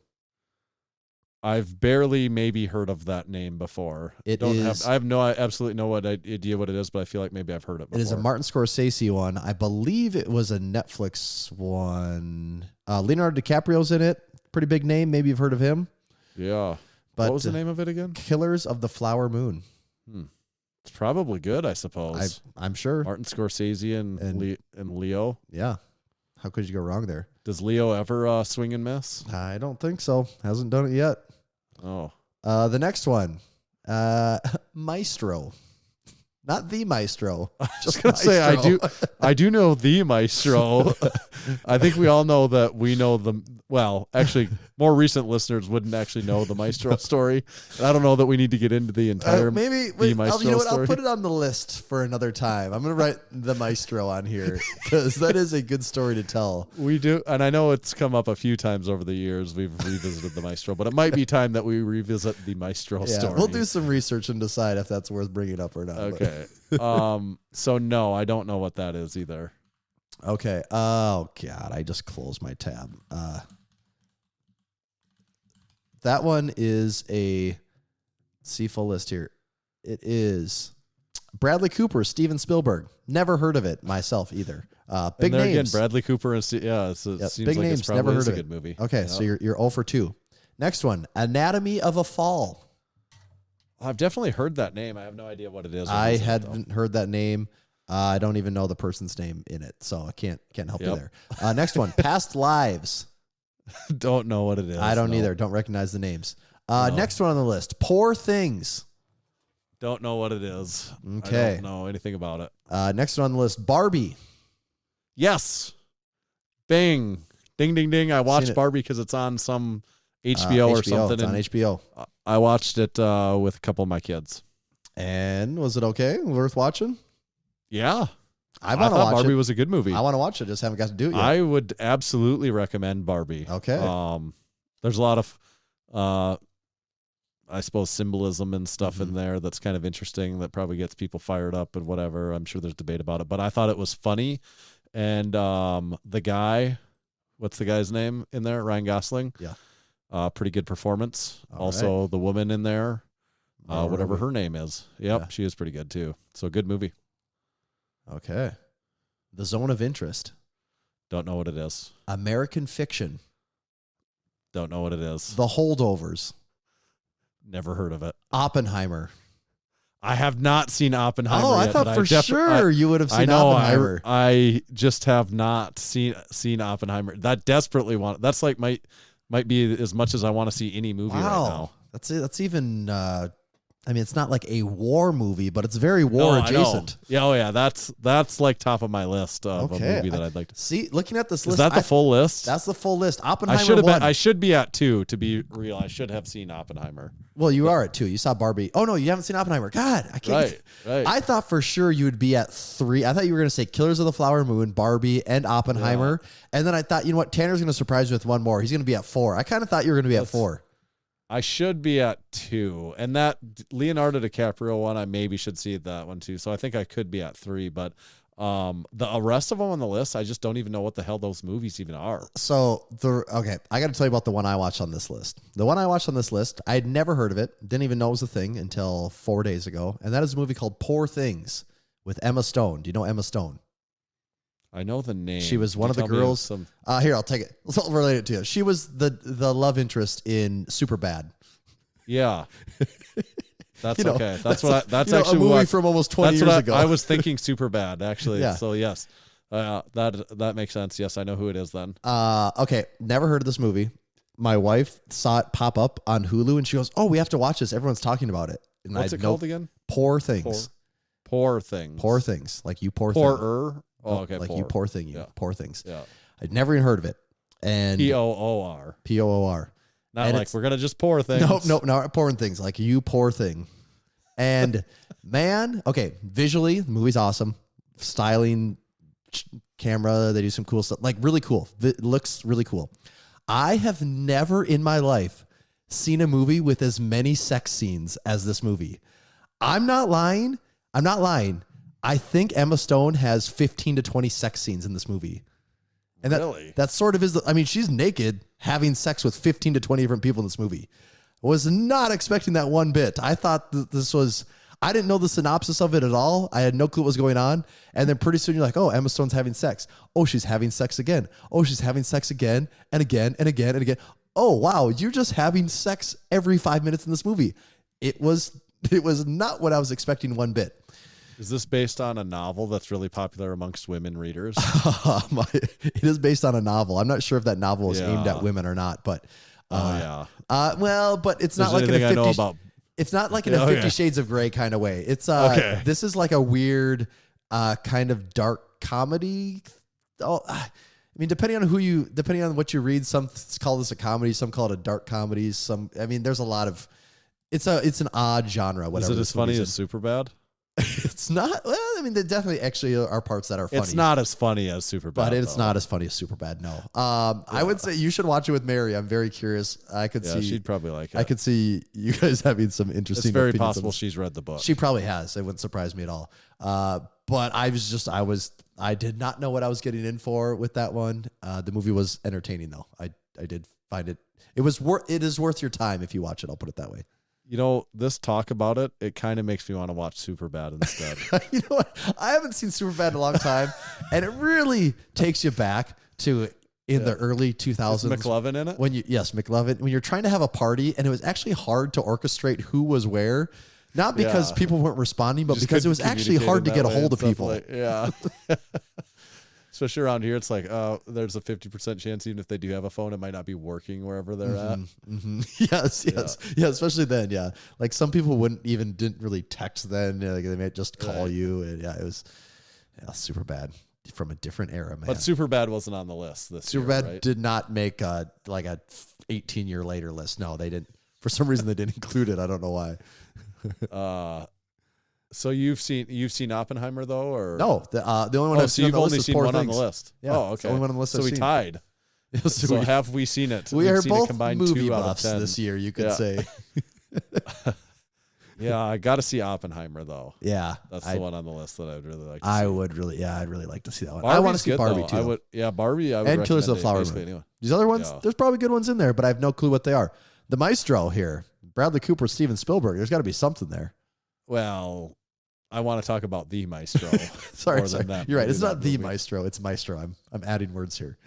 I've barely maybe heard of that name before. I have absolutely no idea what it is, but I feel like maybe I've heard it before. It is a Martin Scorsese one. I believe it was a Netflix one. Leonardo DiCaprio's in it. Pretty big name. Maybe you've heard of him. Yeah. But what was the name of it again? Killers of the Flower Moon. It's probably good, I suppose. I'm sure. Martin Scorsese and Leo. Yeah. How could you go wrong there? Does Leo ever swing and miss? I don't think so. Hasn't done it yet. Oh. The next one. Maestro. Not the Maestro. Just gonna say I do know the Maestro. I think we all know that we know the actually more recent listeners wouldn't actually know the Maestro story. And I don't know that we need to get into the entire Maestro story. I'll put it on the list for another time. I'm gonna write the Maestro on here because that is a good story to tell. We do, and I know it's come up a few times over the years. We've revisited the Maestro, but it might be time that we revisit the Maestro story. We'll do some research and decide if that's worth bringing up or not. Okay. So no, I don't know what that is either. Okay. Oh God, I just closed my tab. That one is a full list here. It is Bradley Cooper, Steven Spielberg. Never heard of it myself either. Big and there names. again, Bradley Cooper and it seems big like names. it's probably Never heard a of good it. movie. Okay, so you're 0 for 2. Next one, Anatomy of a Fall. I've definitely heard that name. I have no idea what it is. I hadn't heard that name. I don't even know the person's name in it, so I can't help you there. Next one, Past Lives. Don't know what it is. I don't either. Don't recognize the names. Next one on the list, Poor Things. Don't know what it is. Okay. I don't know anything about it. Next one on the list, Barbie. Yes. Bing. Ding, ding, ding. I watched Barbie because it's on some HBO or something. It's on HBO. I watched it with a couple of my kids. And was it okay? Worth watching? Yeah. I want to thought watch Barbie it. was a good movie. I want to watch it. Just haven't got to do it yet. I would absolutely recommend Barbie. Okay. There's a lot of, I suppose, symbolism and stuff in there that's kind of interesting that probably gets people fired up and whatever. I'm sure there's debate about it, but I thought it was funny. And the guy, what's the guy's name in there? Ryan Gosling. Yeah. Pretty good performance. All also, right. the woman in there, whatever Robbie. her name is. Yep, Yeah. she is pretty good too. So good movie. Okay. The Zone of Interest. Don't know what it is. American Fiction. Don't know what it is. The Holdovers. Never heard of it. Oppenheimer. I have not seen Oppenheimer. Oh, I yet, thought but for sure you would have seen I know. Oppenheimer. I just have not seen Oppenheimer. That desperately want. That's like might be as much as I want to see any movie right now. That's even. I mean, it's not like a war movie, but it's very war adjacent. Yeah, oh yeah, that's like top of my list of a movie that I'd like to see. Looking at this Is list, that the full list? That's the full list. Oppenheimer. I should be at 2 to be real. I should have seen Oppenheimer. Well, you are at 2. You saw Barbie. Oh no, you haven't seen Oppenheimer. God, I can't. Right. I thought for sure you would be at 3. I thought you were going to say Killers of the Flower Moon, Barbie, and Oppenheimer. Yeah. And then I thought, you know what, Tanner's going to surprise you with one more. He's going to be at 4. I kind of thought you were going to be at 4. I should be at 2, and that Leonardo DiCaprio one, I maybe should see that one too. So I think I could be at 3, but the rest of them on the list, I just don't even know what the hell those movies even are. So I got to tell you about the one I watched on this list. The one I watched on this list, I had never heard of it, didn't even know it was a thing until 4 days ago, and that is a movie called Poor Things with Emma Stone. Do you know Emma Stone? I know the name. She was one of the girls. Here, I'll take it. Let's relate it to you. She was the love interest in Superbad. Yeah, that's okay. That's actually a movie from almost 20 years ago. I was thinking Superbad actually. Yeah. So yes, that makes sense. Yes, I know who it is then. Okay, never heard of this movie. My wife saw it pop up on Hulu, and she goes, "Oh, we have to watch this. Everyone's talking about it." And What's it called again? Poor Things. Poor Things. Poor Things. Like you poor Poorer. thing. Oh, okay. Like poor. you poor thing. Yeah. Poor Things. Yeah. I'd never even heard of it. And Poor. Poor. Not and like we're gonna just pour things. Nope, not pouring things. Like you poor thing. And man, okay, visually, the movie's awesome. Styling, camera, they do some cool stuff. Like really cool. It looks really cool. I have never in my life seen a movie with as many sex scenes as this movie. I'm not lying. I think Emma Stone has 15 to 20 sex scenes in this movie. And that sort of is, she's naked having sex with 15 to 20 different people in this movie. Was not expecting that one bit. I thought that I didn't know the synopsis of it at all. I had no clue what was going on. And then pretty soon you're like, oh, Emma Stone's having sex. Oh, she's having sex again. Oh, she's having sex again and again and again and again. Oh, wow, you're just having sex every 5 minutes in this movie. It was not what I was expecting one bit. Is this based on a novel that's really popular amongst women readers? It is based on a novel. I'm not sure if that novel is aimed at women or not, but but it's not like it's not like in a 50 Shades of Grey kind of way. It's this is like a weird kind of dark comedy. Depending on what you read, some call this a comedy, some call it a dark comedy. There's a lot of it's an odd genre. Whatever. Is it as funny as Superbad? It's not. Well, there definitely actually are parts that are funny. It's not as funny as Superbad, but it's not as funny as Superbad. No. I would say you should watch it with Mary. I'm very curious. I could see she'd probably like it. I could see you guys having some interesting. It's very possible she's read the book. She probably has. It wouldn't surprise me at all. But I did not know what I was getting in for with that one. The movie was entertaining though. I did find it. It is worth your time if you watch it. I'll put it that way. You know, this talk about it kind of makes me want to watch Superbad instead. You know what? I haven't seen Superbad in a long time, and it really takes you back to the early 2000s. Is McLovin in it? McLovin. When you're trying to have a party, and it was actually hard to orchestrate who was where, not because people weren't responding, but because it was actually hard to get a hold of people. Yeah. Especially around here, it's like, there's a 50% chance even if they do have a phone, it might not be working wherever they're at. Mm-hmm. Yes. Yeah, especially then, yeah. Like some people didn't really text then. Like they might just call you. And it was super bad from a different era, man. But Superbad wasn't on the list this year, Superbad right? did not make a 18-year later list. No, they didn't. For some reason, they didn't include it. I don't know why. So you've seen Oppenheimer though, or no? The only one I've seen. You've only seen one on the list. Yeah, oh, okay. The only one on the list. So we tied. So have we seen it? We are seen both combined movie 2 out of buffs 10 this year. You could say. Yeah, I got to see Oppenheimer though. Yeah, that's the one on the list that I'd really like. To see. I'd really like to see that one. Barbie's I want to see Barbie though. too. Barbie. I would and Killers of the Flower Moon. Anyway. These other ones, there's probably good ones in there, but I have no clue what they are. The Maestro here, Bradley Cooper, Steven Spielberg. There's got to be something there. Well, I want to talk about the Maestro. sorry. That, you're right. It's not the Maestro. It's Maestro. I'm adding words here.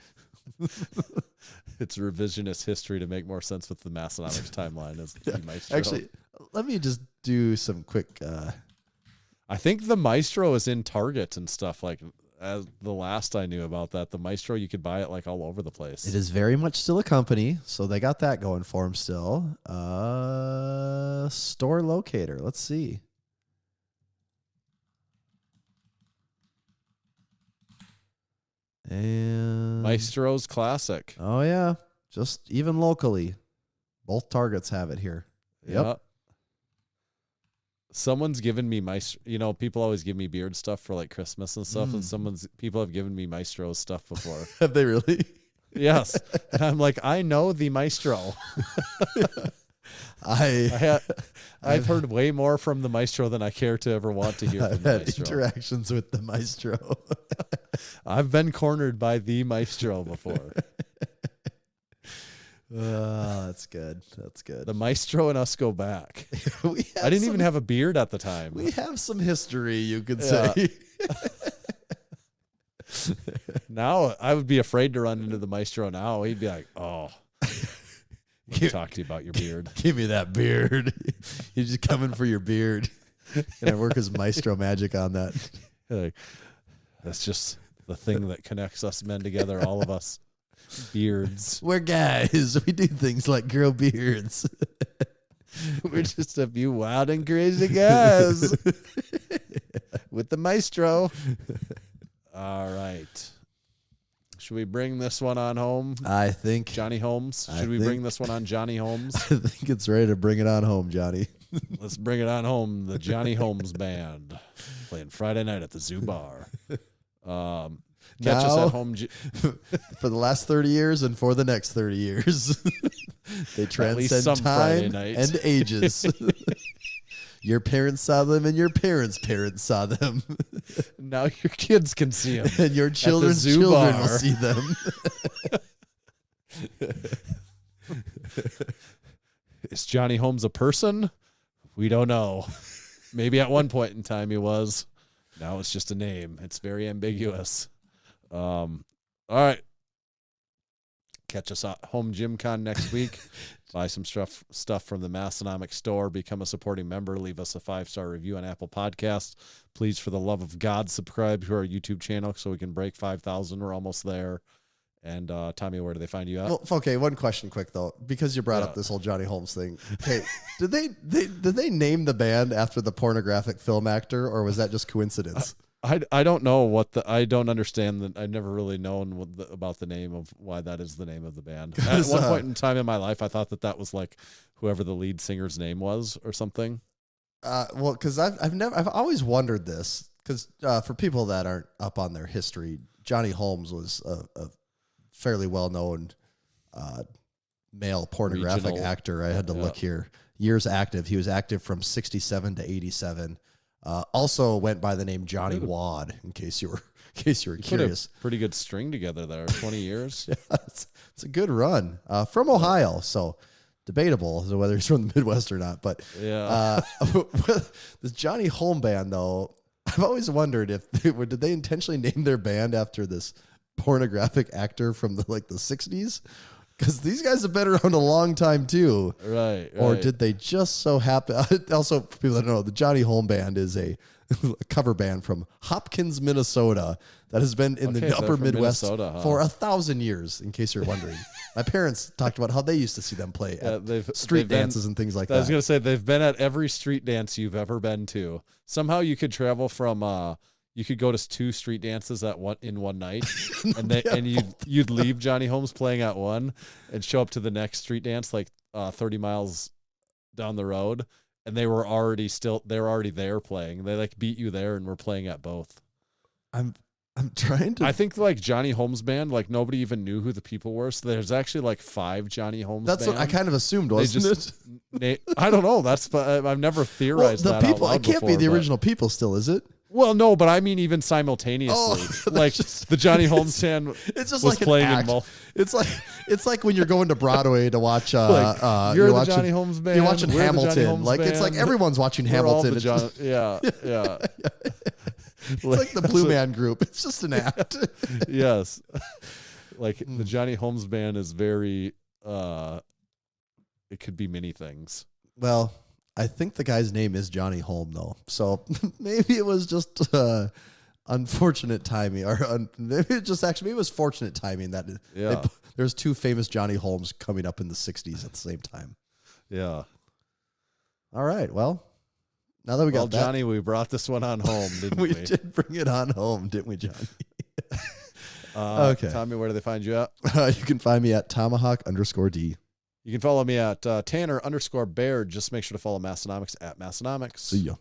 It's revisionist history to make more sense with the Massenomics timeline as the Maestro. Actually, let me just do some quick. I think the Maestro is in Target and stuff. Like as the last I knew about that, the Maestro you could buy it like all over the place. It is very much still a company, so they got that going for them still. Store locator. Let's see. And Maestro's Classic. Oh yeah, just even locally, both Targets have it here. Yep. Yeah. Someone's given me Maestro. You know, people always give me beard stuff for like Christmas and stuff, and people have given me Maestro's stuff before. Have they really? Yes. And I'm like, I know the Maestro. I've heard way more from the Maestro than I care to ever want to hear from the Maestro. Interactions with the Maestro. I've been cornered by the Maestro before. That's good. That's good. The Maestro and us go back. I didn't even have a beard at the time. We have some history, you could say. Now I would be afraid to run into the Maestro now. He'd be like, oh, let me talk to you about your beard. Give me that beard. He's just coming for your beard. And I work his Maestro magic on that. Like, that's just the thing that connects us men together, all of us. Beards. We're guys. We do things like grow beards. We're just a few wild and crazy guys with the Maestro. All right. Should we bring this one on home? I think Johnny Holmes. Should we bring this one on Johnny Holmes? I think it's ready to bring it on home, Johnny. Let's bring it on home. The Johnny Holmes Band playing Friday night at the Zoo Bar. Catch us at home for the last 30 years and for the next 30 years. They transcend time and ages. Your parents saw them and your parents' parents saw them. Now your kids can see them. And your children's children will see them. Is Johnny Holmes a person? We don't know. Maybe at one point in time he was. Now it's just a name. It's very ambiguous. All right. Catch us at Home Gym Con next week. Buy some stuff from the Massenomics store. Become a supporting member. Leave us a 5-star review on Apple Podcasts. Please, for the love of God, subscribe to our YouTube channel so we can break 5,000. We're almost there. And Tommy, where do they find you at? Well, okay, one question quick though, because you brought up this whole Johnny Holmes thing. Okay, did they name the band after the pornographic film actor, or was that just coincidence? I don't know I don't understand that. I've never really known about the name of why that is the name of the band. At one point in time in my life, I thought that was like whoever the lead singer's name was or something. Well, because I've always wondered this, because for people that aren't up on their history, Johnny Holmes was a fairly well-known male pornographic actor. I had to look here. Years active. He was active from 1967 to 1987. Also went by the name Johnny Wad, in case you were curious. Put a pretty good string together there. 20 years. Yeah, it's a good run. From Ohio, so debatable as to whether he's from the Midwest or not. But Yeah. this Johnny Holm band, though, I've always wondered if did they intentionally name their band after this pornographic actor from the 60s? Because these guys have been around a long time too. Right. Or did they just so happen? Also, for people that don't know, the Johnny Holm Band is a cover band from Hopkins, Minnesota, that has been in the upper Midwest for 1,000 years, in case you're wondering. My parents talked about how they used to see them play at street dances and things like that. I was going to say, they've been at every street dance you've ever been to. Somehow you could travel from... you could go to 2 street dances in one night, and you'd leave Johnny Holmes playing at one, and show up to the next street dance 30 miles down the road, and they were already there playing. They beat you there and were playing at both. I'm trying to. I think Johnny Holmes band, nobody even knew who the people were. So there's actually 5 Johnny Holmes. That's bands. what I kind of assumed, wasn't it? I don't know. I've never theorized the that. people. Out loud it can't before, be the but- original people, still, is it? Well, no, but I mean even simultaneously. The Johnny Holmes band It's just was like an playing act. in It's like when you're going to Broadway to watch. you're you're the watching, Johnny Holmes band. You're watching we're the Johnny Hamilton. Holmes It's like band. everyone's watching We're all Hamilton. the yeah. It's like the Blue Man Group. It's just an act. Yes. The Johnny Holmes band is very it could be many things. Well, I think the guy's name is Johnny Holm, though. So maybe it was just unfortunate timing, or maybe it was fortunate timing that there's 2 famous Johnny Holmes coming up in the 60s at the same time. Yeah. All right. Well, now that we got that, Johnny, we brought this one on home, didn't we? we did bring it on home, didn't we, Johnny? Okay. Tommy, where do they find you at? You can find me at Tomahawk_D. You can follow me at Tanner_Baird. Just make sure to follow Massenomics at Massenomics. See ya.